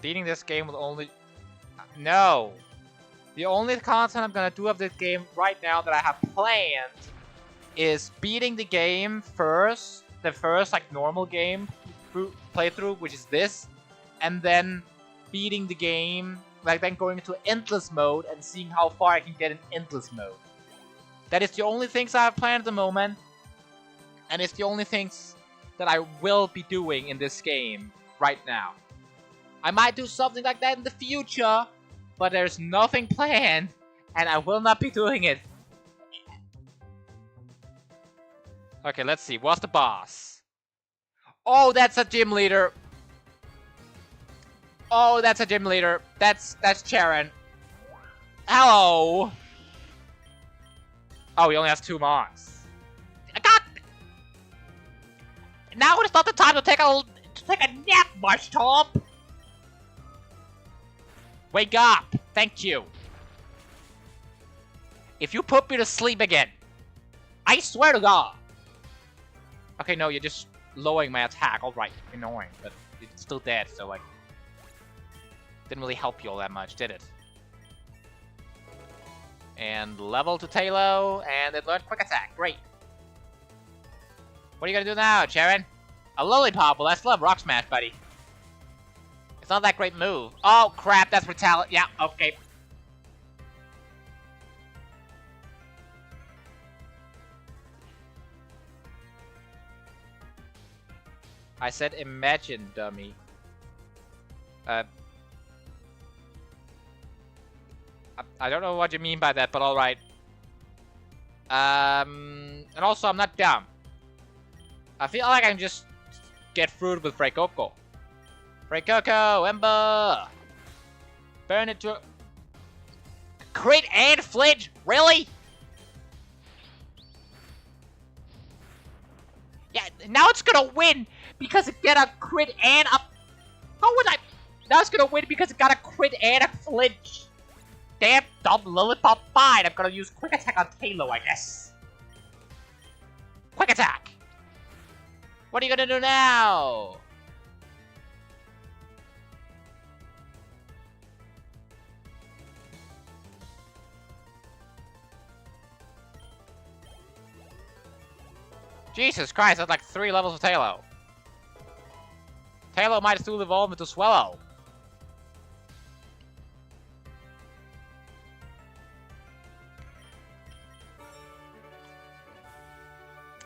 beating this game with only... No! The only content I'm gonna do of this game right now that I have planned is beating the game first, the first like normal game playthrough, which is this, and then beating the game, like then going into endless mode and seeing how far I can get in endless mode. That is the only things I have planned at the moment, and it's the only things that I will be doing in this game right now. I might do something like that in the future, but there's nothing planned, and I will not be doing it. Okay, let's see. What's the boss? Oh, that's a gym leader. Oh, that's a gym leader. That's Charon. Hello. Oh, he only has 2 marks. God. Now it's not the time to take a nap, Marshtomp. Wake up. Thank you. If you put me to sleep again, I swear to God. Okay, no, you're just lowering my attack. Alright, annoying, but it's still dead, so like... Didn't really help you all that much, did it? And level to Talo, and it learned quick attack. Great. What are you gonna do now, Charon? A lollipop? Well, that's love rock smash, buddy. It's not that great move. Oh, crap, that's brutality. Yeah, okay. I said imagine, dummy. I don't know what you mean by that, but alright. And also, I'm not dumb. I feel like I can just get through it with Raikoko. Raikoko, Ember! Burn it to... Crit and flinch? Really? Yeah, now it's gonna win because it got a crit and a... How would I... Now it's gonna win because it got a crit and a flinch. Damn dumb lollipop. Fine, I'm gonna use quick attack on Talo, I guess. Quick attack! What are you gonna do now? Jesus Christ, that's like 3 levels of Talo. Talo might still evolve into Swallow.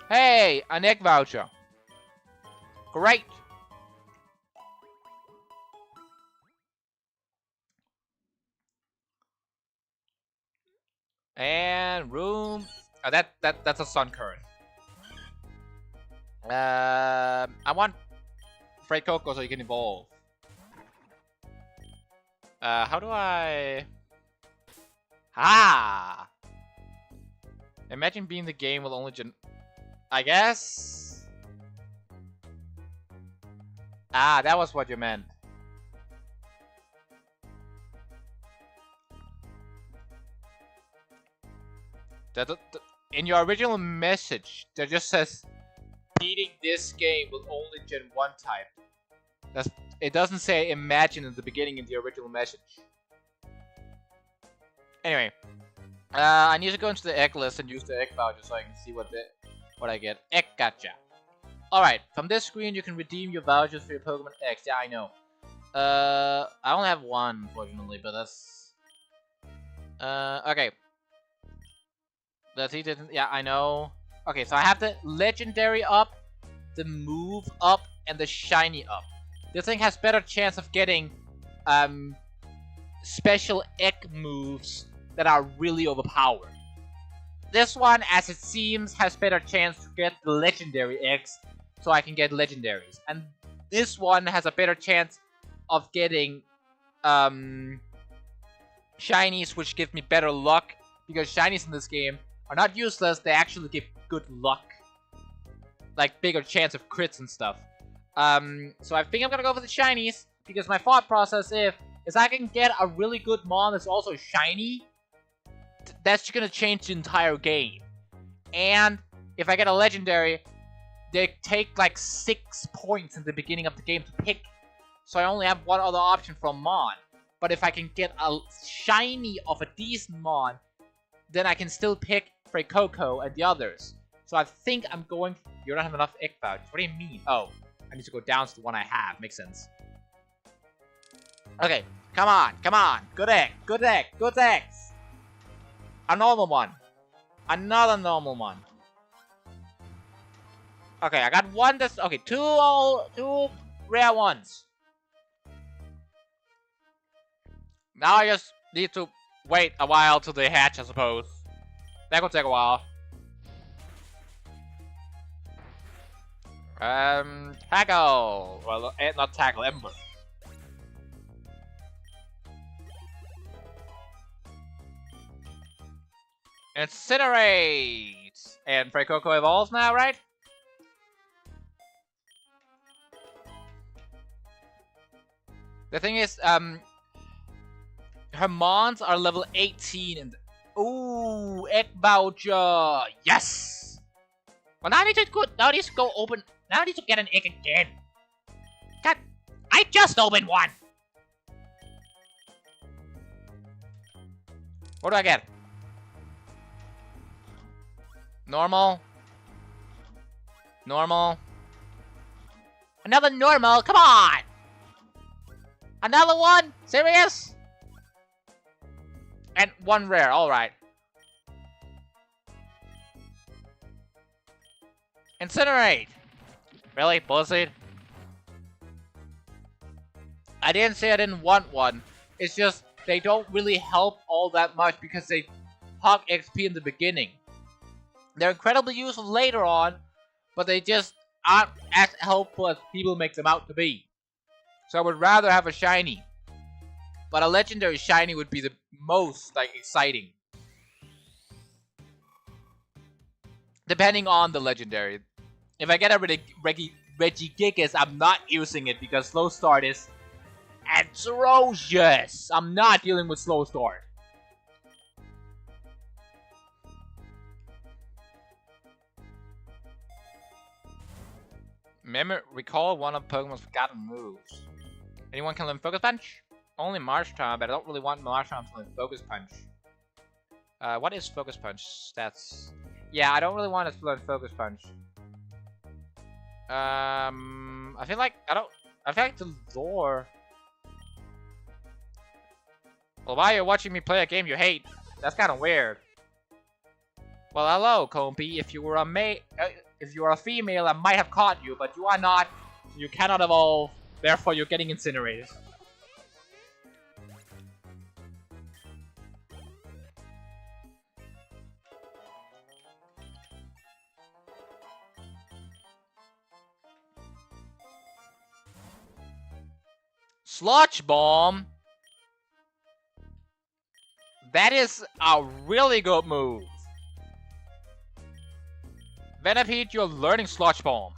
Hey, an egg voucher. Great. And room. Oh, that's a sun current. I want Raikoko so you can evolve. How do I... Ah! Imagine being the game with only I guess... Ah, that was what you meant. in your original message, that just says beating this game will only gen 1 type. It doesn't say imagine in the beginning in the original message. Anyway, I need to go into the egg list and use the egg voucher so I can see what I get. Egg gotcha. Alright, from this screen you can redeem your vouchers for your Pokemon X. Yeah, I know. I only have one, unfortunately, but that's... okay. He didn't... Yeah, I know. Okay, so I have the Legendary up, the Move up, and the Shiny up. This thing has better chance of getting, special egg moves that are really overpowered. This one, as it seems, has better chance to get the Legendary eggs, so I can get Legendaries. And this one has a better chance of getting, Shinies, which give me better luck, because Shinies in this game are not useless, they actually give good luck. Like, bigger chance of crits and stuff. So I think I'm gonna go for the Shinies, because my thought process is I can get a really good Mon that's also shiny, that's gonna change the entire game. And if I get a Legendary, they take like 6 points in the beginning of the game to pick. So I only have one other option from Mon. But if I can get a shiny of a decent Mon, then I can still pick Coco and the others. So I think I'm going... You don't have enough egg vouchers. What do you mean? Oh, I need to go down to the one I have. Makes sense. Okay, come on, come on. Good egg, good egg, good eggs. A normal one. Another normal one. Okay, I got one that's... Okay, two rare ones. Now I just need to wait a while till they hatch, I suppose. That could take a while. Tackle! Well, not tackle, Ember. Incinerate! And Coco evolves now, right? The thing is, her Mons are level 18 and... Ooh, egg voucher! Yes! Well, now I need to go open... Now I need to get an egg again. God, I just opened one! What do I get? Normal. Normal. Another normal, come on! Another one? Serious? And one rare, alright. Incinerate! Really? Bullshit? I didn't say I didn't want one. It's just, they don't really help all that much because they hog XP in the beginning. They're incredibly useful later on, but they just aren't as helpful as people make them out to be. So I would rather have a shiny. But a legendary shiny would be the most, like, exciting. Depending on the legendary. If I get a Regigigas, I'm not using it because slow start is atrocious. I'm not dealing with slow start. Recall one of Pokemon's forgotten moves. Anyone can learn Focus Punch? Only Marshtomp, but I don't really want Marshtomp to learn Focus Punch. What is Focus Punch stats? Yeah, I don't really want to learn Focus Punch. I feel like the lore. Well, why are you watching me play a game you hate? That's kind of weird. Well, hello, Compi. If you were a female, I might have caught you, but you are not. You cannot evolve. Therefore, you're getting incinerated. Sludge Bomb. That is a really good move. Venipede, you're learning Sludge Bomb.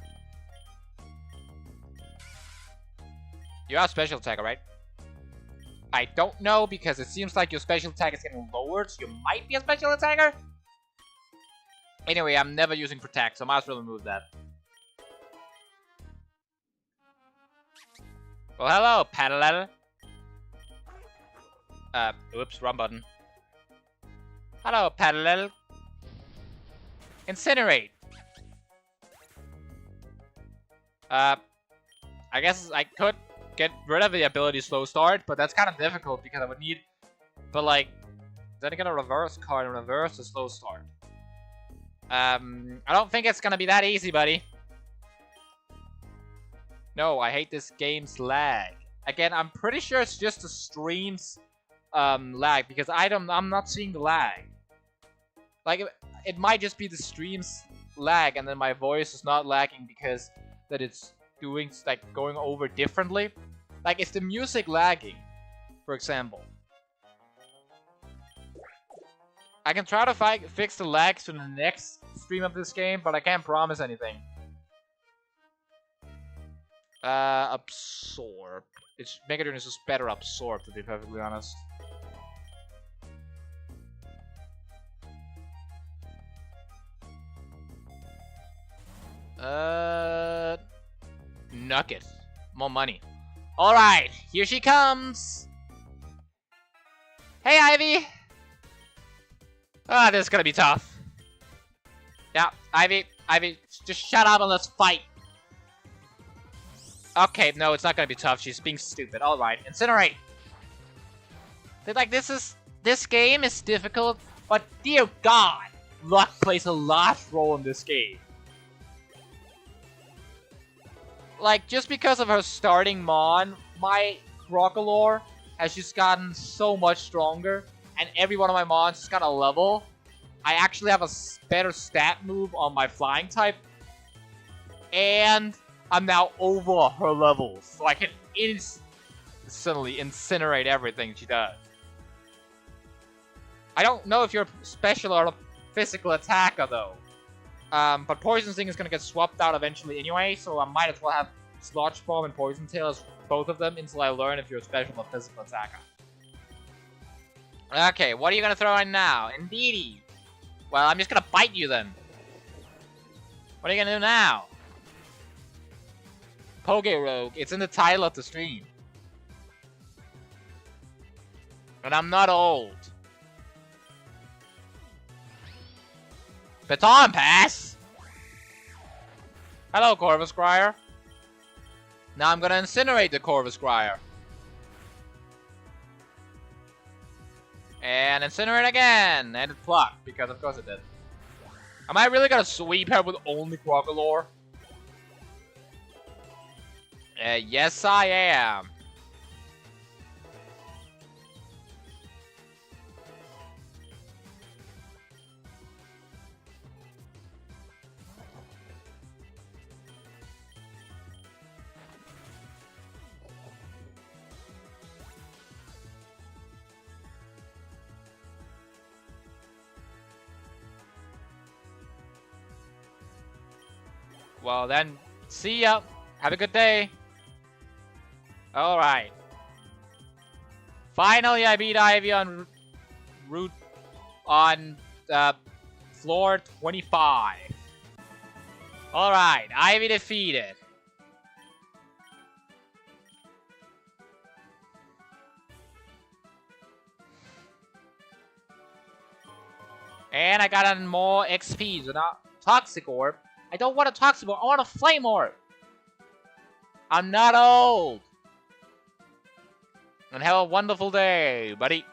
You are a special attacker, right? I don't know because it seems like your special attack is getting lowered, so you might be a special attacker. Anyway, I'm never using Protect, so I might as well remove that. Well, hello, Paddle. Oops, wrong button. Hello, Paddle. Incinerate. I guess I could get rid of the ability Slow Start, but that's kind of difficult because I would need... But, like, then I get a reverse card and reverse the Slow Start. I don't think it's gonna be that easy, buddy. No, I hate this game's lag. Again, I'm pretty sure it's just the stream's lag, because I'm not seeing the lag. Like, it might just be the stream's lag, and then my voice is not lagging because that it's doing, like, going over differently. Like, is the music lagging, for example? I can try to fix the lags in the next stream of this game, but I can't promise anything. Absorb. It's Megaton is just better absorbed, to be perfectly honest. Nugget. More money. Alright, here she comes! Hey, Ivy! Ah, this is gonna be tough. Yeah, Ivy, just shut up and let's fight. Okay, no, it's not gonna be tough. She's being stupid. Alright, Incinerate. Like, this game is difficult, but dear God, luck plays a large role in this game. Like, just because of her starting Mon, my Crocolore has just gotten so much stronger, and every one of my Mons has got a level. I actually have a better stat move on my flying type, and I'm now over her levels, so I can instantly incinerate everything she does. I don't know if you're a special or a physical attacker, though. But Poison Sting is gonna get swapped out eventually anyway, so I might as well have Sludge Bomb and Poison Tail as both of them until I learn if you're a special or physical attacker. Okay, what are you gonna throw in now? Indeedy. Well, I'm just gonna bite you then. What are you gonna do now? Pokerogue. It's in the title of the stream. And I'm not old. Baton Pass! Hello, Corvus Scryer. Now I'm gonna incinerate the Corvus Scryer. And incinerate again! And it plucked, because of course it did. Am I really gonna sweep her with only Crocolore? Yes I am. Well then, see ya. Have a good day. Alright. Finally I beat Ivy on route on floor 25. Alright, Ivy defeated. And I got more XP, so now Toxic Orb. I don't want a Toxic Orb, I want a Flame Orb. I'm not old. And have a wonderful day, buddy.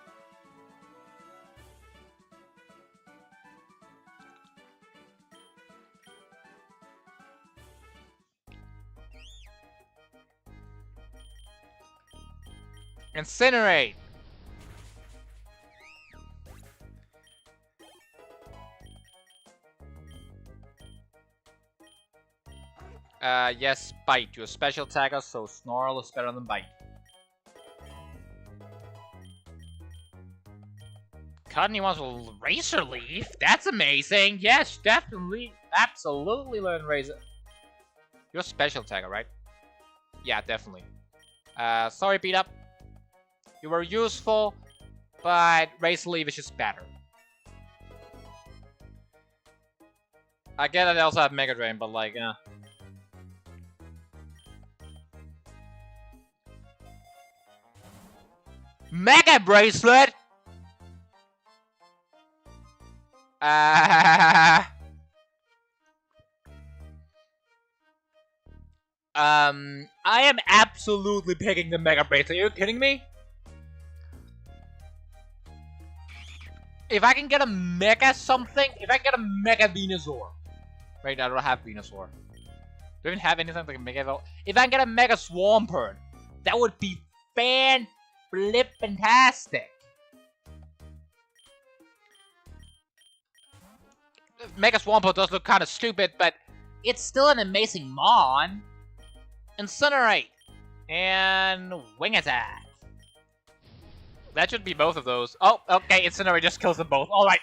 Incinerate. Yes, Bite. You're a special attacker, so Snarl is better than Bite. Cudney wants a Razor Leaf? That's amazing! Yes, definitely, absolutely learn Razor. You're a special attacker, right? Yeah, definitely. Sorry, Beat Up. You were useful, but Razor Leaf is just better. I get that they also have Mega Drain, but like, Mega Bracelet! I am absolutely picking the Mega Bracelet. Are you kidding me? If I can get a Mega something, if I can get a Mega Venusaur. Right, I don't have Venusaur. Do I even have anything like a Mega? If I can get a Mega Swampert, that would be fan-flip-fantastic. Mega Swampert does look kind of stupid, but it's still an amazing Mon. Incinerate. And Wing Attack. That should be both of those. Oh, okay, Incinerate just kills them both. Alright.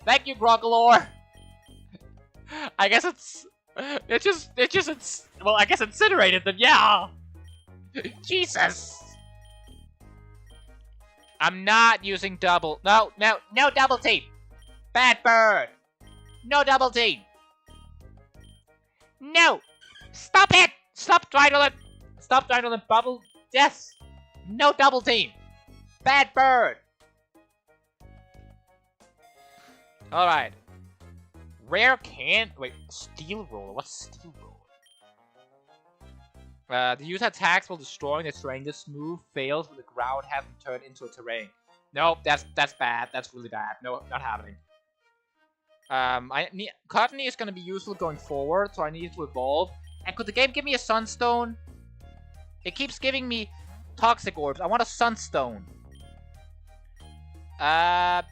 Thank you, Grocolore. I guess well, I guess incinerated them, yeah. Jesus. I'm not using double. No double team. Bad bird. No double team. No. Stop it. Stop trying to bubble. Yes. No double team. Bad bird. Alright. Rare can't. Wait, Steel Roller. What's Steel Roller? The user attacks while destroying the terrain. This move fails when the ground hasn't turned into a terrain. No, that's bad. That's really bad. No, not happening. Cottony is gonna be useful going forward, so I need to evolve. And could the game give me a Sunstone? It keeps giving me Toxic Orbs. I want a Sunstone. I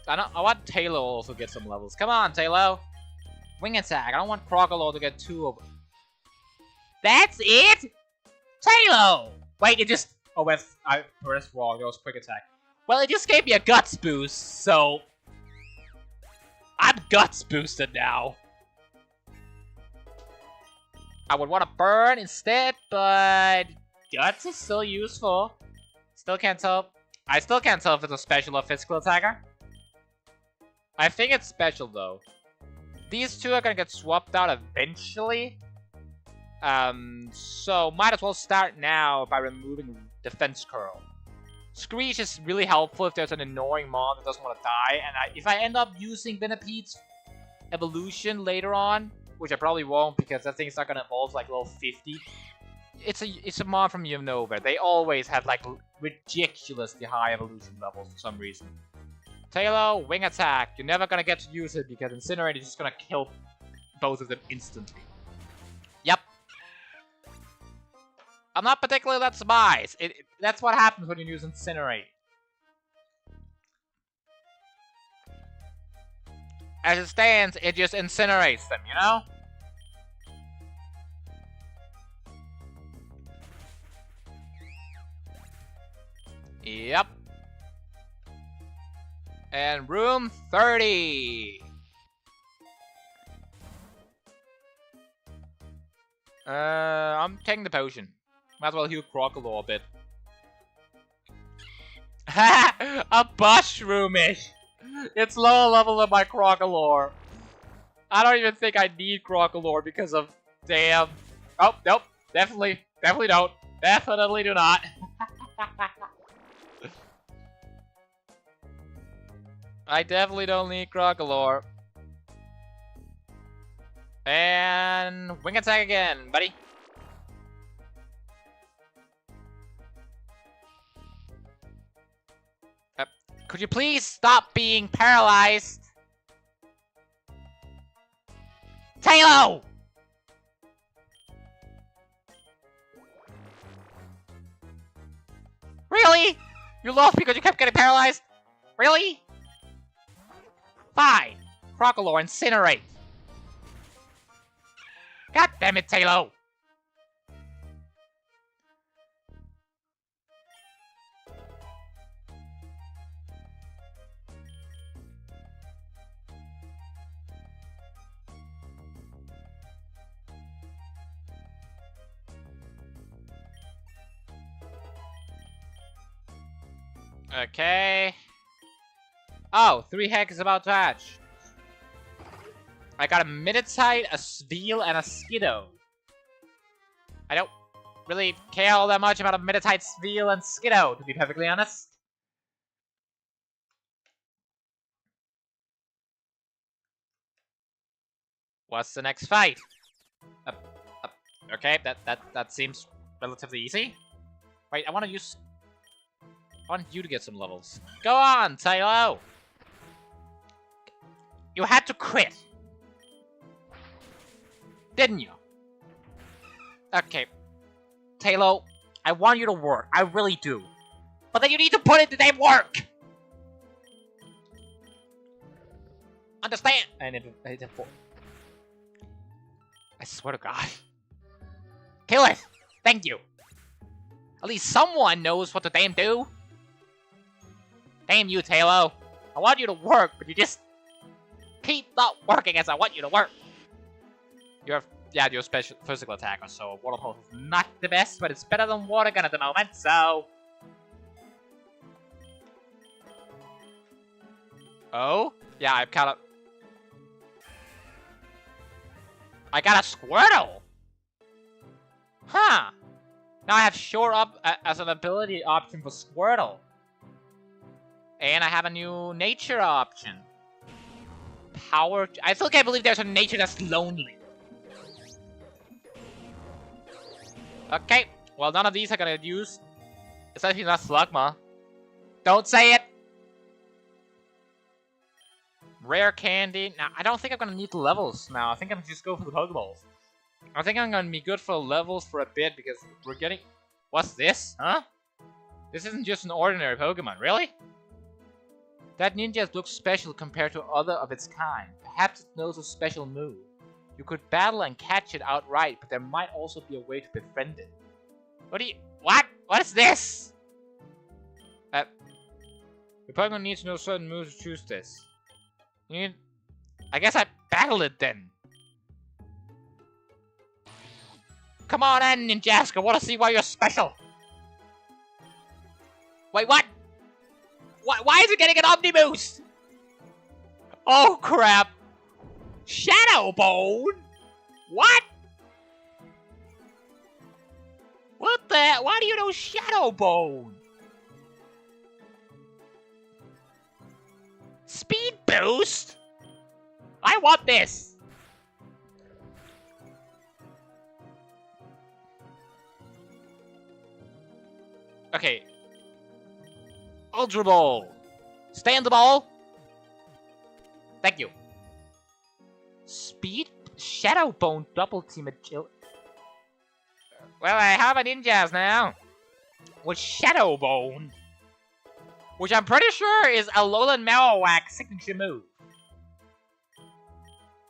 want Tailo also to get some levels. Come on, Tailo. Wing Attack. I don't want Crocodile to get 2 over. That's it? Tailo! Wait, it just... Oh, that's wrong. It was Quick Attack. Well, it just gave me a Guts boost, so... I'm Guts boosted now. I would want to burn instead, but... Guts is still useful. Still can't tell... I still can't tell if it's a special or physical attacker. I think it's special, though. These two are gonna get swapped out eventually. So might as well start now by removing Defense Curl. Screech is really helpful if there's an annoying mon that doesn't want to die, and if I end up using Venipede's evolution later on, which I probably won't because that thing's not gonna evolve like level 50. It's a mon from Unova. They always have like ridiculously high evolution levels for some reason. Tailo, Wing Attack. You're never gonna get to use it because Incinerate is just gonna kill both of them instantly. Yep. I'm not particularly that surprised. That's what happens when you use Incinerate. As it stands, it just incinerates them, you know? Yep. And room 30. I'm taking the potion. Might as well heal Crocodile a bit. A Bushroomish! It's lower level than my Crocodile. I don't even think I need Crocodile because of damn. Oh, nope. Definitely don't. Definitely do not. I definitely don't need Crocodile. And Wing Attack again, buddy. Could you please stop being paralyzed? Tailo! Really? You lost because you kept getting paralyzed? Really? Fine. Crocodile, incinerate. God damn it, Tailo! Okay. Oh, 3 Heck is about to hatch. I got a Meditite, a Sveal, and a Skiddo. I don't really care all that much about a Meditite, Sveal, and Skiddo, to be perfectly honest. What's the next fight? Okay, that seems relatively easy. Wait, I want you to get some levels. Go on, Tailo! You had to quit. Didn't you? Okay. Tailo, I want you to work. I really do. But then you need to put in the damn work! Understand? I swear to God. Kill it! Thank you. At least someone knows what to damn do. Damn you, Tailo. I want you to work, but you just keep not working as I want you to work. You're special physical attacker, so Water Pulse is not the best, but it's better than Water Gun at the moment, so... Oh? Yeah, I got a Squirtle! Huh. Now I have Shore Up as an ability option for Squirtle. And I have a new nature option. Power... I still can't believe there's a nature that's lonely. Okay. Well, none of these are gonna use. Especially not Slugma. Don't say it! Rare candy. Now, I don't think I'm gonna need the levels now. I think I'm just go for the Pokeballs. I think I'm gonna be good for levels for a bit because we're getting... What's this? Huh? This isn't just an ordinary Pokemon, really? That ninja looks special compared to other of its kind. Perhaps it knows a special move. You could battle and catch it outright, but there might also be a way to befriend it. What? What is this? The Pokemon needs to know certain moves to choose this. I guess I battle it then. Come on in, Ninjaska. I want to see why you're special. Wait, what? Why is it getting an Omni Boost? Oh, crap. Shadow Bone? What? What the? Why do you know Shadow Bone? Speed Boost? I want this. Okay. Ultra Ball. Stand the ball. Thank you. Speed? Shadow Bone double team agility. Well, I have a ninjas now. With Shadow Bone. Which I'm pretty sure is Alolan Marowak signature move.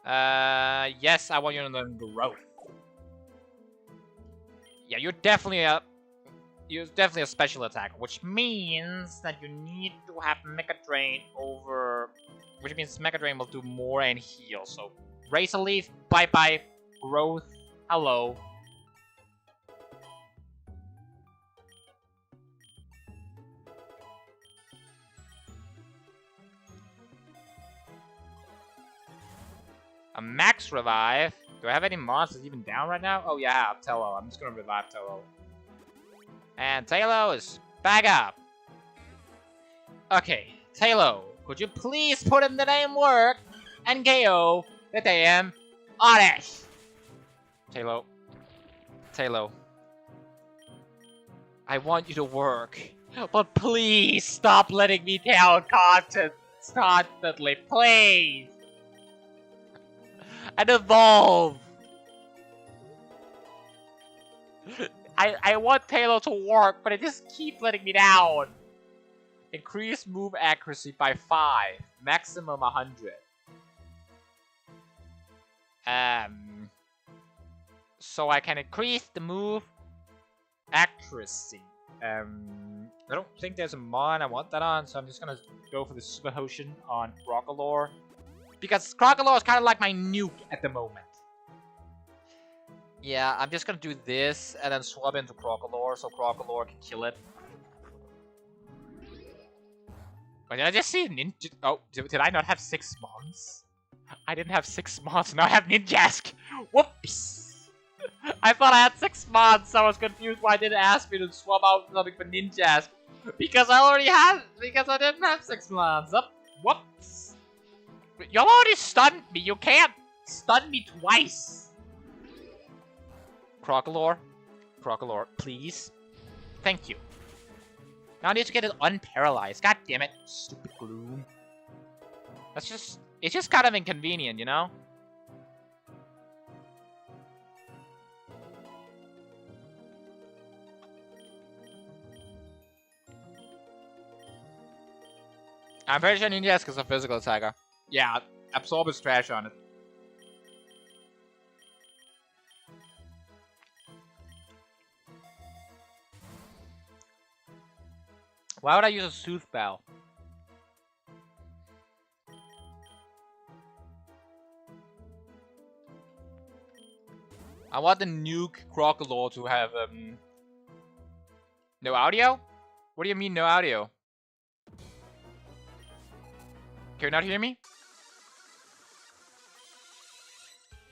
Yes, I want you to learn Growth. Yeah, you're definitely a special attacker, which means that you need to have Mega Drain over... Which means Mega Drain will do more and heal, so... Razor Leaf, bye-bye. Growth, hello. A Max Revive? Do I have any monsters even down right now? Oh yeah, Tello. I'm just gonna revive Tello. And Tailo is back up. Okay, Tailo, could you please put in the damn work and KO the damn Oddish? Tailo. I want you to work, but please stop letting me down constantly, please. And evolve. I want Tailo to work, but it just keeps letting me down. Increase move accuracy by 5. Maximum 100. So I can increase the move accuracy. I don't think there's a mon I want that on, so I'm just gonna go for the Super Potion on Crocalor. Because Crocalor is kind of like my nuke at the moment. Yeah, I'm just gonna do this and then swap into Crocalor so Crocalor can kill it. But did I just see a ninja? Oh, did I not have 6 mons? I didn't have 6 mods, now I have Ninjask! Whoops! I thought I had 6 mods, so I was confused why it didn't ask me to swap out something for Ninjask. Because I didn't have 6 mods. Whoops! Y'all already stunned me, you can't stun me twice! Crocolore, please. Thank you. Now I need to get it unparalyzed. God damn it, stupid Gloom. It's just kind of inconvenient, you know? I'm pretty sure Ninjask is a physical attacker. Yeah, Absorb is trash on it. Why would I use a Sooth Bell? I want the nuke Crocolore to have no audio? What do you mean no audio? Can you not hear me?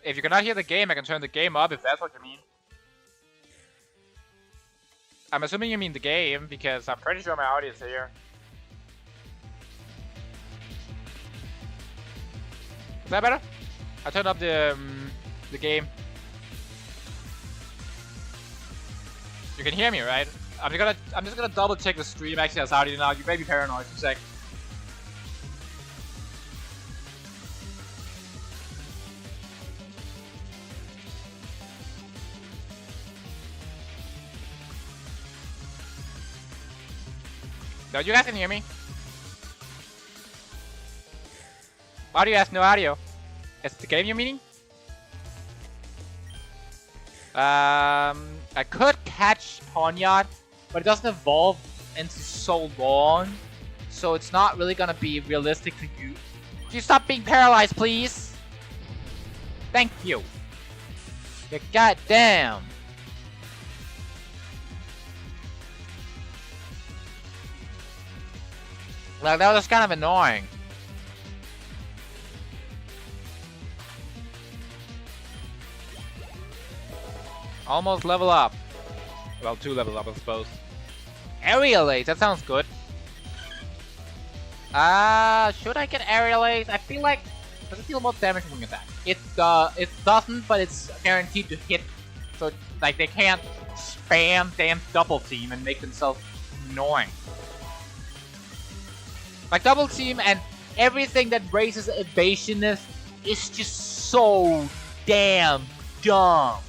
If you cannot hear the game, I can turn the game up if that's what you mean. I'm assuming you mean the game, because I'm pretty sure my audio is here. Is that better? I turned up the game. You can hear me, right? I'm just gonna double check the stream actually has audio now. You may be paranoid for a sec. No, you guys can hear me. Audio has no audio. Is the game you're meaning? I could catch Ponyard, but it doesn't evolve into so long, so it's not really gonna be realistic for you. Can you stop being paralyzed, please? Thank you. You goddamn. Like, that was kind of annoying. Almost level up. Well, 2 levels up, I suppose. Aerial Ace, that sounds good. Should I get Aerial Ace? I feel like it doesn't deal more damage when you attack. It doesn't, but it's guaranteed to hit. So, like, they can't spam damn double team and make themselves annoying. Like, double team and everything that raises evasionness is just so damn dumb.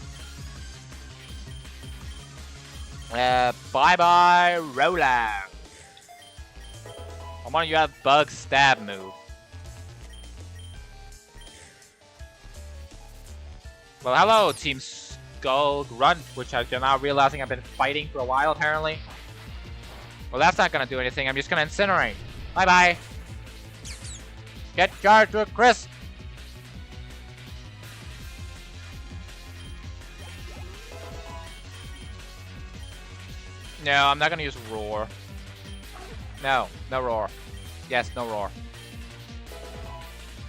Bye-bye, rollout. I want you to have Bug Stab move. Well, hello, Team Skull Grunt, which I'm now realizing I've been fighting for a while, apparently. Well, that's not gonna do anything. I'm just gonna incinerate. Bye-bye. Get charged with Chris. No, I'm not gonna use Roar. No, no Roar. Yes, no Roar.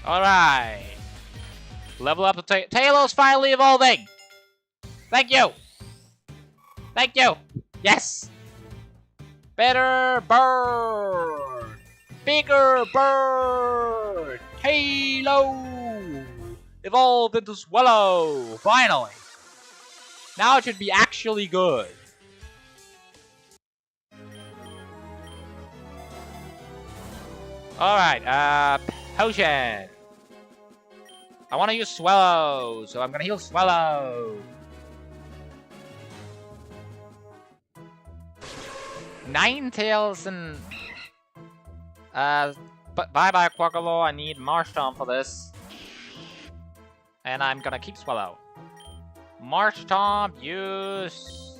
Alright. Level up the Tailow's finally evolving! Thank you! Thank you! Yes! Better bird! Bigger bird! Halo! Evolved into Swallow! Finally! Now it should be actually good. Alright, potion. I want to use Swallow, so I'm gonna heal Swallow. Ninetales and... bye-bye, Quackalo. I need Marshtomp for this. And I'm gonna keep Swallow. Marshtomp, use...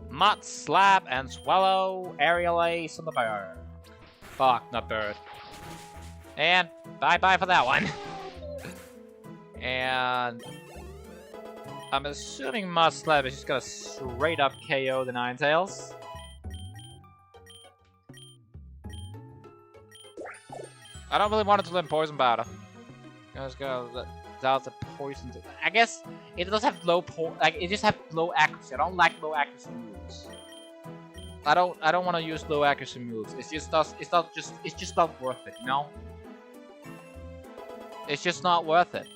Mud Slap and Swallow, Aerial Ace on the bird. Fuck, not bird. And bye-bye for that one. And... I'm assuming Mud Slap is just gonna straight up KO the Ninetales. I don't really want it to learn Poison Powder. Let's go without the poison. I guess it does have low it just have low accuracy. I don't like low accuracy moves. I don't want to use low accuracy moves. It's just not worth it, you know? It's just not worth it.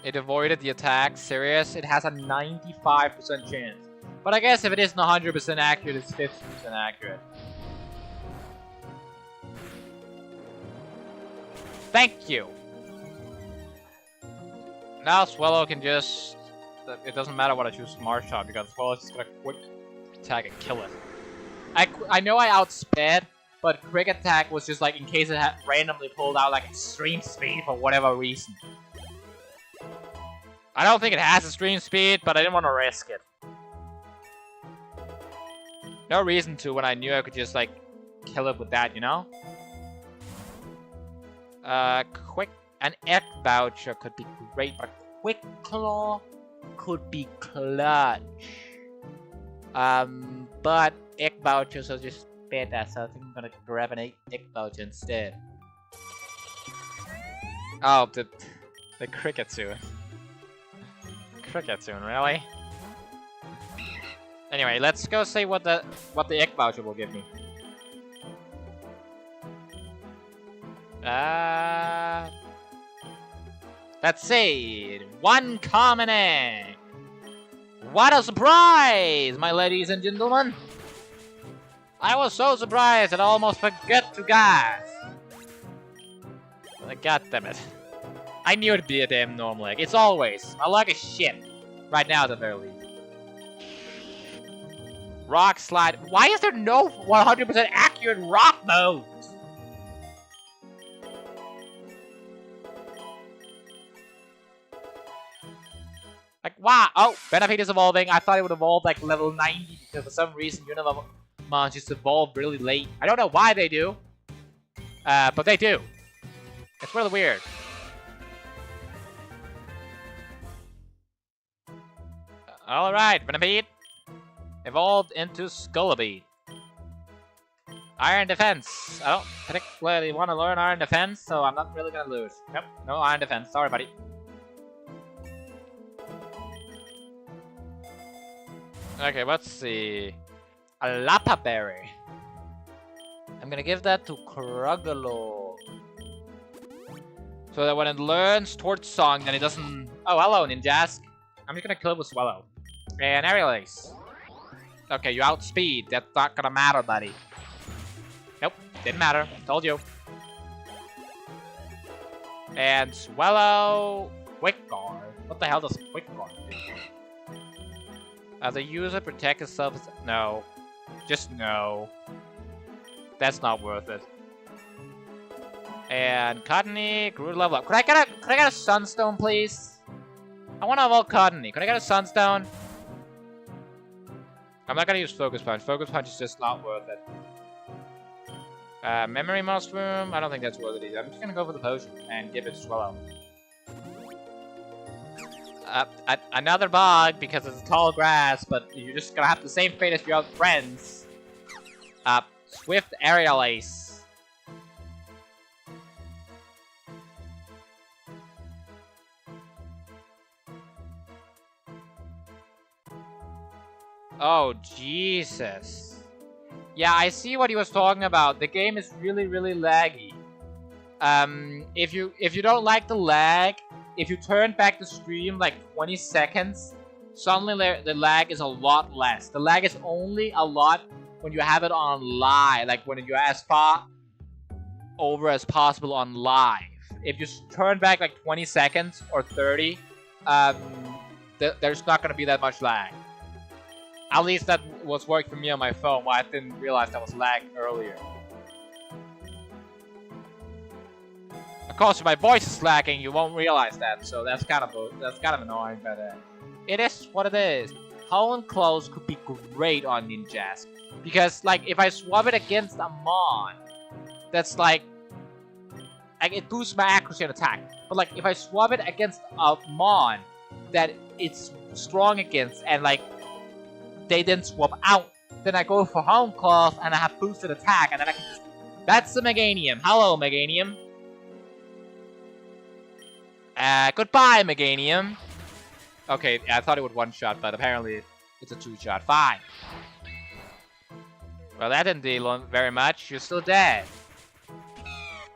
It avoided the attack. Serious? It has a 95% chance. But I guess if it isn't 100% accurate, it's 50% accurate. Thank you! Now Swallow can just... It doesn't matter what I choose Smart Shot, because Swallow's just gonna quick attack and kill it. I know I outsped, but Quick Attack was just like in case it had randomly pulled out like Extreme Speed for whatever reason. I don't think it has Extreme Speed, but I didn't want to risk it. No reason to when I knew I could just like kill it with that, you know? An egg voucher could be great, but Quick Claw could be clutch. But egg vouchers are just better, so I think I'm gonna grab an egg voucher instead. Oh, the Cricketsoon. Cricketsoon, really? Anyway, let's go see what the egg voucher will give me. Let's see. 1 common egg. What a surprise, my ladies and gentlemen. I was so surprised that I almost forgot to guess. God damn it. I knew it'd be a damn normal egg. It's always. I like a shit. Right now at the very least. Rock Slide. Why is there no 100% accurate rock moves? Like, wow. Oh, Benefit is evolving. I thought it would evolve like level 90 because for some reason Unimon just evolved really late. I don't know why they do. But they do. It's really weird. Alright, Benefit. Evolved into Skullabeat. Iron Defense. I don't particularly want to learn Iron Defense, so I'm not really gonna lose. Nope, no Iron Defense. Sorry, buddy. Okay, let's see. A Lapa Berry. I'm gonna give that to Krugalo. So that when it learns Torch Song, then it doesn't... Oh, hello, Ninjask. I'm just gonna kill it with Swallow. And Aerial Ace. Okay, you outspeed. That's not gonna matter, buddy. Nope, didn't matter. Told you. And Swallow... Quick Guard. What the hell does Quick Guard do? As a user, protect yourself. No. Just no. That's not worth it. And Cottony grew level up. Could I get a Sunstone, please? I want to evolve Cottony. Could I get a Sunstone? I'm not gonna use Focus Punch. Focus Punch is just not worth it. Memory Mushroom. I don't think that's worth it either. I'm just gonna go for the potion and give it Swallow. Another bug because it's tall grass, but you're just gonna have the same fate as your other friends. Swift Aerial Ace. Oh, Jesus. Yeah, I see what he was talking about. The game is really, really laggy. If you don't like the lag, if you turn back the stream like 20 seconds, suddenly the lag is a lot less. The lag is only a lot when you have it on live, like when you're as far over as possible on live. If you turn back like 20 seconds or 30, there's not going to be that much lag. At least that was working for me on my phone, why I didn't realize that was lag earlier. Of course, if my voice is lagging, you won't realize that, so that's kind of annoying, but it is what it is. Hull and Close could be great on Ninjask, because like if I swap it against a Mon, that's like it boosts my accuracy and attack. But like if I swap it against a Mon that it's strong against, and like they then swap out, then I go for Home Claws and I have boosted attack, and then I can just That's the Meganium. Hello, Meganium. Goodbye, Meganium. Okay, I thought it would one-shot, but apparently it's a two-shot. Fine. Well, that didn't do very much. You're still dead.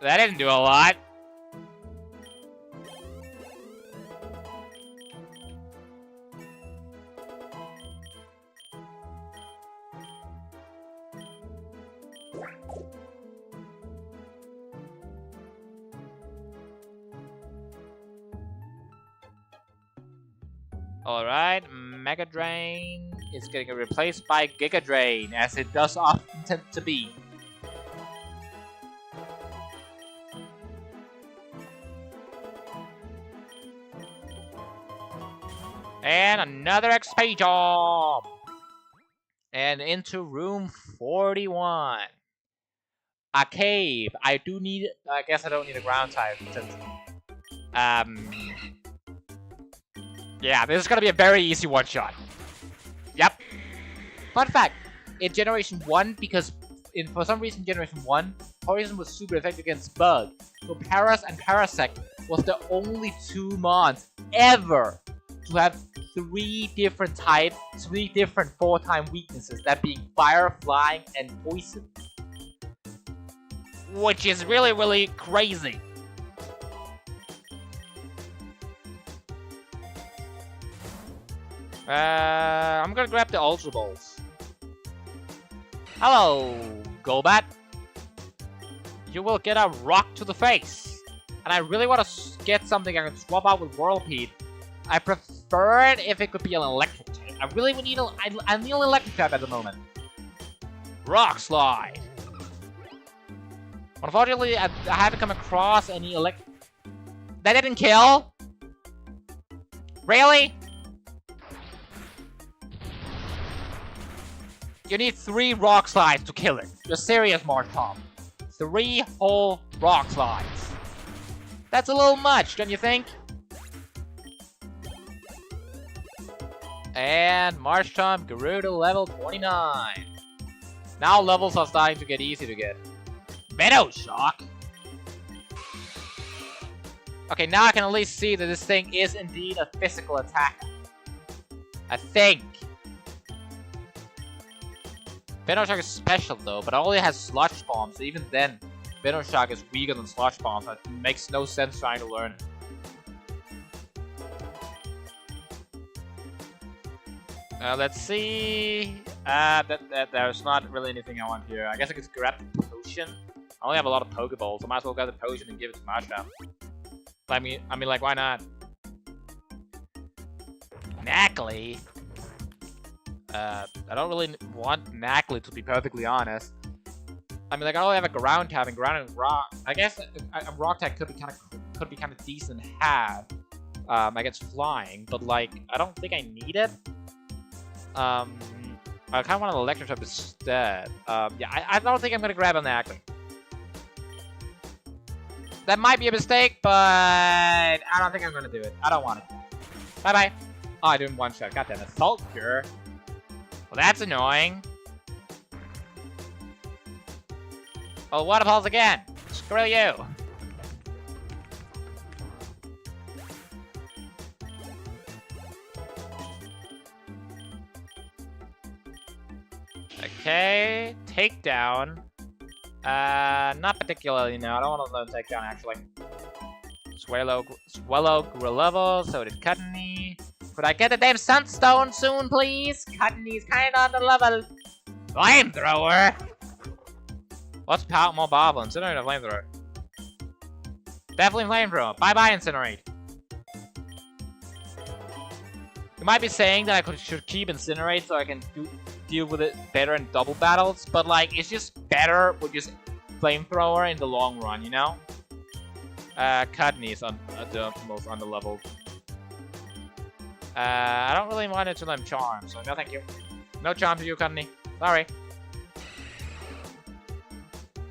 That didn't do a lot. Alright, Mega Drain is getting replaced by Giga Drain, as it does often tend to be. And another XP jump! And into room 41. A cave. I guess I don't need a ground type since... Yeah, this is gonna be a very easy one-shot. Yep. Fun fact, in Generation 1, because for some reason Generation 1, Poison was super effective against Bug. So Paras and Parasect was the only 2 mons ever to have 3 different types, 3 different 4-time weaknesses, that being Fire, Flying, and Poison. Which is really, really crazy. I'm gonna grab the Ultra Balls. Hello, Golbat. You will get a rock to the face. And I really want to get something I can swap out with Whirlpeed. I prefer it if it could be an electric type. I really would need I need an electric type at the moment. Rock Slide. Unfortunately, I haven't come across any That didn't kill? Really? You need 3 rock slides to kill it. You're serious, Marshtom. 3 whole rock slides. That's a little much, don't you think? And Marshtom grew to level 29. Now levels are starting to get easy to get. Meadow Shock. Okay, now I can at least see that this thing is indeed a physical attack. I think. Venoshock is special though, but it only has Sludge Bomb, so even then, Venoshock is weaker than Sludge Bomb, so it makes no sense trying to learn it. Let's see... there's not really anything I want here. I guess I could grab the potion. I only have a lot of Pokeballs, so I might as well grab the potion and give it to Marshtom. I mean, like, why not? Knackley? I don't really want Knackley, to be perfectly honest. I mean, like, I only have a ground type, and ground and rock. I guess a rock type could be kind of decent to have against flying, but like, I don't think I need it. I kind of want an electric type instead. Yeah, I don't think I'm gonna grab a Knackley. That might be a mistake, but I don't think I'm gonna do it. I don't want it. Bye bye. Oh, I did one shot. Got that assault cure. Well, that's annoying. Oh, water pulse again. Screw you. Okay, takedown. Not particularly, no. I don't want to learn takedown, actually. Swellow grew a level, so did Cuttany. Could I get the damn Sunstone soon, please? Cuttany's kinda on the level. Flamethrower? What's more powerful? Incinerate or Flamethrower? Definitely Flamethrower. Bye-bye, Incinerate. You might be saying that I should keep Incinerate so I can deal with it better in double battles, but like, it's just better with just Flamethrower in the long run, you know? Cuttany is the most underleveled. I don't really want it to learn Charm, so no thank you. No Charm to you, Cuttany. Sorry.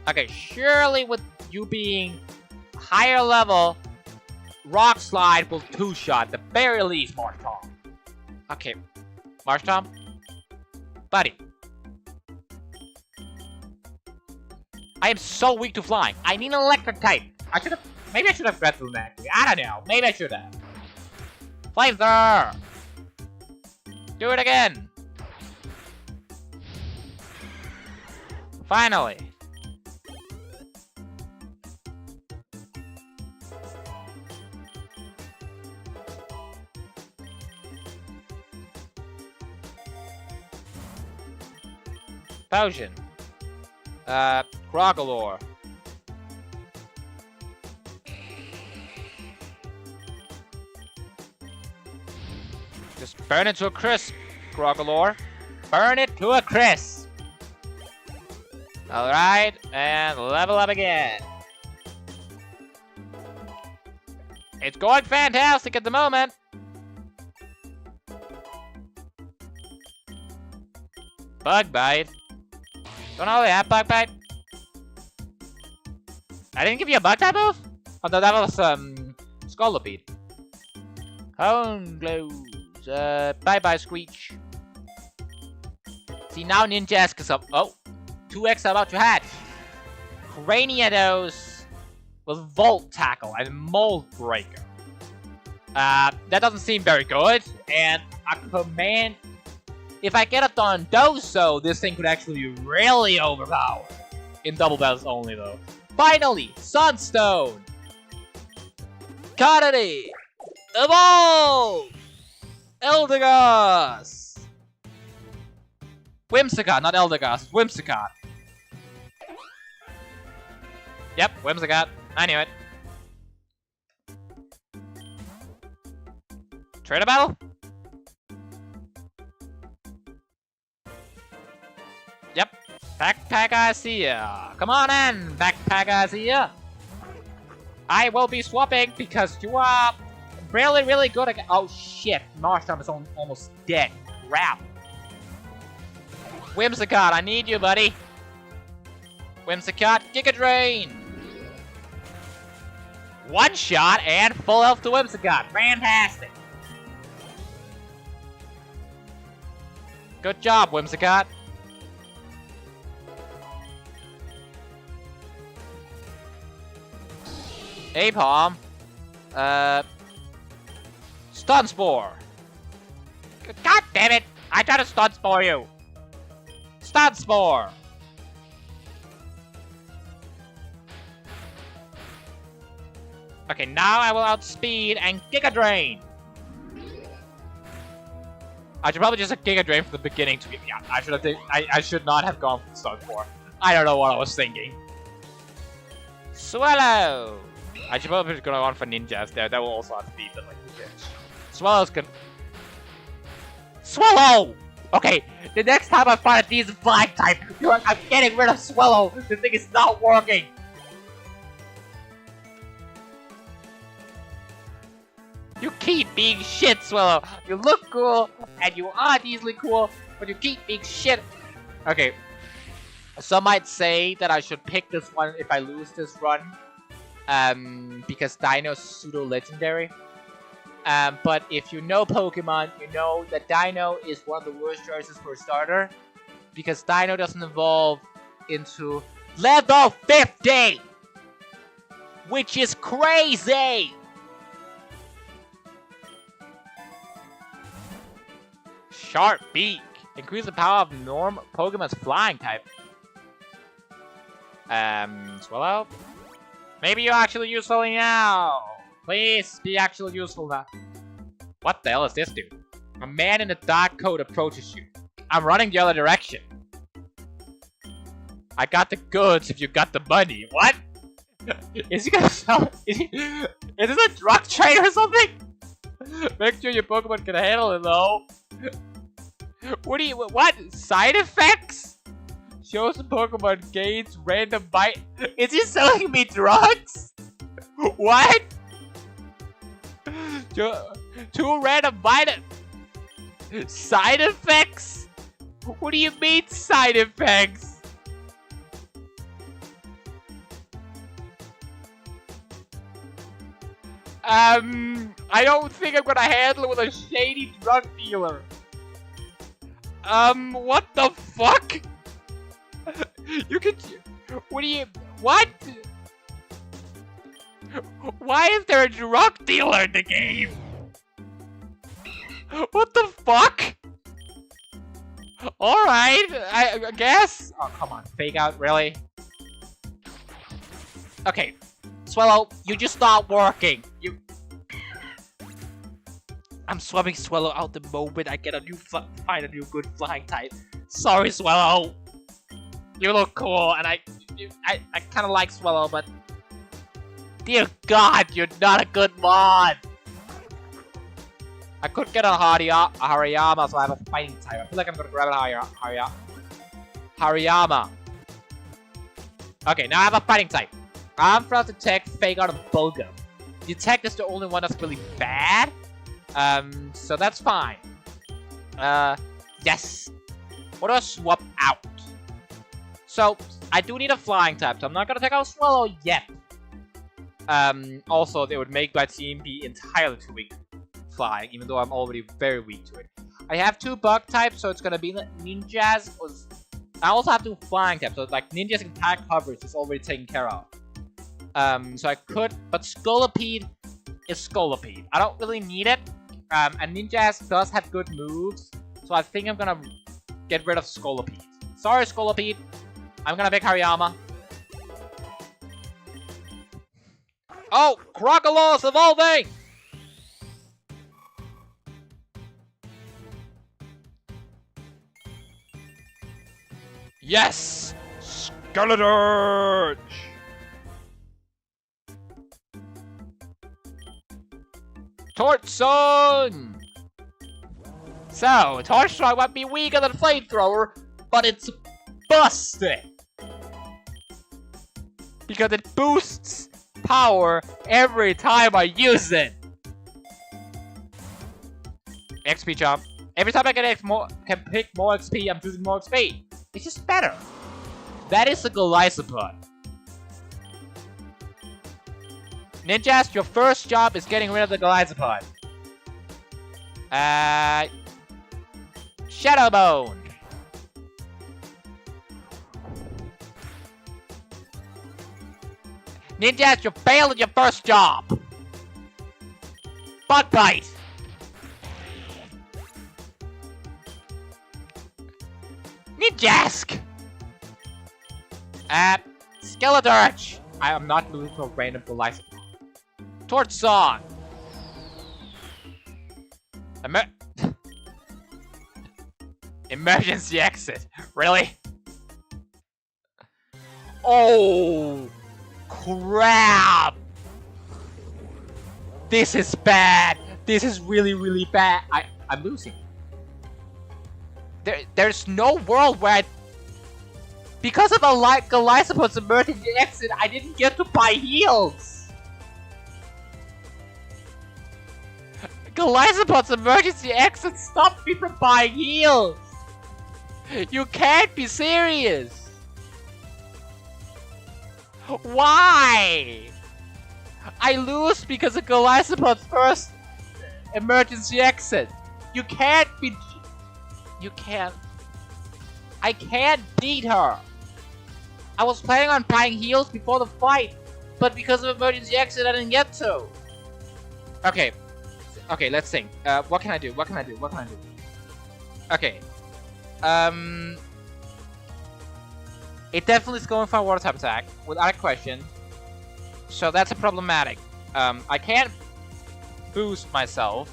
Okay, surely with you being higher level, Rock Slide will 2-shot, the very least, Marshtom. Okay, Marshtom? Buddy. I am so weak to flying. I need an electric type. Maybe I should have grabbed the actually. I don't know. Maybe I should have. Flamethrower! Do it again! Finally! Potion. Crocolore. Just burn it to a crisp, Crocolore. Burn it to a crisp. Alright, and level up again. It's going fantastic at the moment. Bug bite. Don't know that bug bite. I didn't give you a bug type move? Oh no, that was Scolopede. Hone glows. Bye bye Screech. See now Ninjask is up. Oh, 2x about to hatch. Craniados with Volt Tackle and Mold Breaker. That doesn't seem very good. And a command. If I get a Dondozo, this thing could actually be really overpowered. In double battles only, though. Finally, Sunstone! Cottonee! Evolve! Eldegoss! Whimsicott, not Eldegoss, Whimsicott. Yep, Whimsicott. I knew it. Trainer battle? Yep. Backpack, I see ya. Come on in, Backpack, I see ya. I will be swapping because you are really, really good at— oh shit, Marshtomp is almost dead. Crap. Whimsicott, I need you, buddy. Whimsicott, Giga Drain. One shot and full health to Whimsicott. Fantastic. Good job, Whimsicott. Apom. Stun Spore. God damn it! I tried to Stun Spore you. Stun Spore. Okay, now I will outspeed and Giga Drain. I should probably just Giga Drain from the beginning to be— yeah, I should not have gone for Stun Spore. I don't know what I was thinking. Swallow. I should probably go on for Ninjas there. That will also outspeed them like a bitch. Swallows can— Swallow! Okay, the next time I find a decent flying type, I'm getting rid of Swallow. This thing is not working. You keep being shit, Swallow. You look cool, and you are easily cool, but you keep being shit. Okay. Some might say that I should pick this one if I lose this run. Because Dino's pseudo-legendary. But if you know Pokemon, you know that Dino is one of the worst choices for a starter. Because Dino doesn't evolve into level 50! Which is crazy! Sharp Beak. Increase the power of normal Pokemon's flying type. Swallow? Maybe you're actually useful now! Please be actually useful now. What the hell is this dude? A man in a dark coat approaches you. I'm running the other direction. I got the goods if you got the money. What? Is he gonna sell— is this a drug trade or something? Make sure your Pokemon can handle it though. What? Side effects? Shows the Pokemon gains random bite. Is he selling me drugs? What? Two random bite. Side effects? What do you mean side effects? I don't think I'm gonna handle it with a shady drug dealer. What the fuck? What do you... What? Why is there a drug dealer in the game? What the fuck? Alright, I guess. Oh, come on. Fake out, really? Okay. Swallow, you just not working. I'm swapping Swallow out the moment I get a new find a new good flying type. Sorry, Swallow. You look cool, and I kind of like Swallow, but dear God, you're not a good mod. I could get a Hariyama, so I have a fighting type. I feel like I'm gonna grab a Hariyama. Okay, now I have a fighting type. I'm about to check Fake Out and Bulgum. The attack is the only one that's really bad. So that's fine. Yes. What do I swap out? So, I do need a flying type, so I'm not gonna take out Swallow yet. Also, they would make my team be entirely too weak flying, even though I'm already very weak to it. I have 2 bug types, so it's gonna be Ninjas. I also have 2 flying types, so like Ninjas and attack coverage is already taken care of. So I could, but Scolipede is Scolipede. I don't really need it. And Ninjas does have good moves, so I think I'm gonna get rid of Scolipede. Sorry, Scolipede. I'm gonna pick Hariyama. Oh, Crocodile's evolving! Yes! Skeleton! Torch Song! So, Torch Song might be weaker than Flamethrower, but it's busted! Because it boosts power every time I use it! XP jump. Every time I can pick more XP, I'm choosing more XP. It's just better. That is a Golisopod. Ninjas, your first job is getting rid of the Golisopod. Shadowbone. Ninjas, you failed at your first job. Bug bite. Ninjask. Skeletorch. I am not moving to a random Golisopod. Torch Song. Emergency exit. Really? Oh, crap. This is bad. This is really, really bad. I'm losing. There's no world where because of a Golisopod's emergency exit, I didn't get to buy heals. Golisopod's emergency exit stopped me from buying heals! You can't be serious! Why? I lose because of Golisopod's first emergency exit. You can't be... You can't... I can't beat her! I was planning on buying heals before the fight, but because of emergency exit I didn't get to. Okay. Okay, let's think. What can I do? What can I do? What can I do? Okay. It definitely is going for a water type attack, without a question. So that's a problematic. I can't boost myself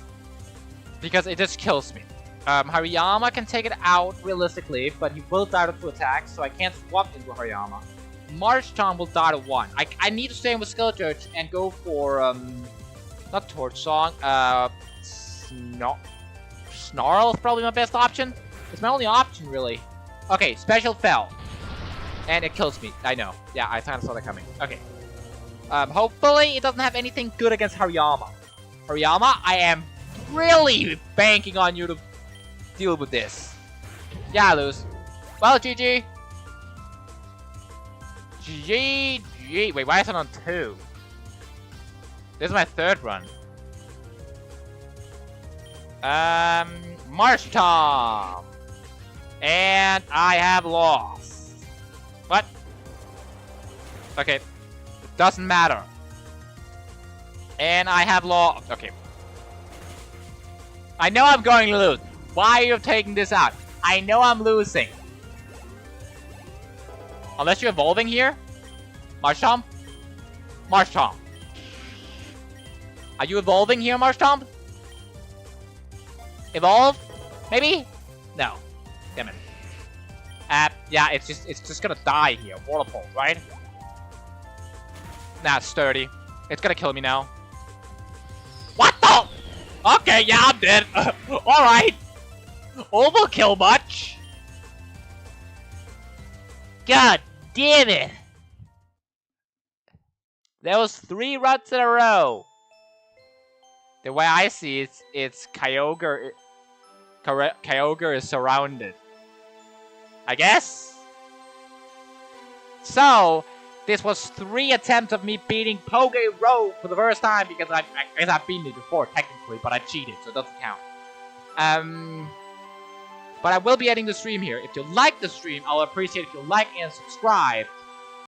because it just kills me. Hariyama can take it out realistically, but he will die to 2 attacks, so I can't swap into Hariyama. Marshtomp will die to 1. I need to stay in with Skeletorch and go for not Torch Song. Snarl is probably my best option. It's my only option, really. Okay, Special Fell. And it kills me. I know. Yeah, I kind of saw that coming. Okay. Hopefully it doesn't have anything good against Hariyama. Hariyama, I am really banking on you to deal with this. Yeah, I lose. Well, GG. GG. Wait, why is it on 2? This is my 3rd run. Marshtomp. And I have lost. What? Okay. Doesn't matter. And I have law. Okay. I know I'm going to lose. Why are you taking this out? I know I'm losing. Unless you're evolving here? Marshtomp? Marshtomp. Are you evolving here, Marshtomp? Evolve? Maybe? No. Damn it. Yeah, it's just gonna die here. Waterfall, right? Nah, it's sturdy. It's gonna kill me now. What the? Okay, yeah, I'm dead. Alright. Overkill much? God damn it. There was 3 runs in a row. The way I see it, it's Kyogre. Kyogre is surrounded. I guess? So, this was 3 attempts of me beating Pokerogue for the first time because I guess I've beaten it before technically, but I cheated, so it doesn't count. But I will be ending the stream here. If you like the stream, I'll appreciate if you like and subscribe.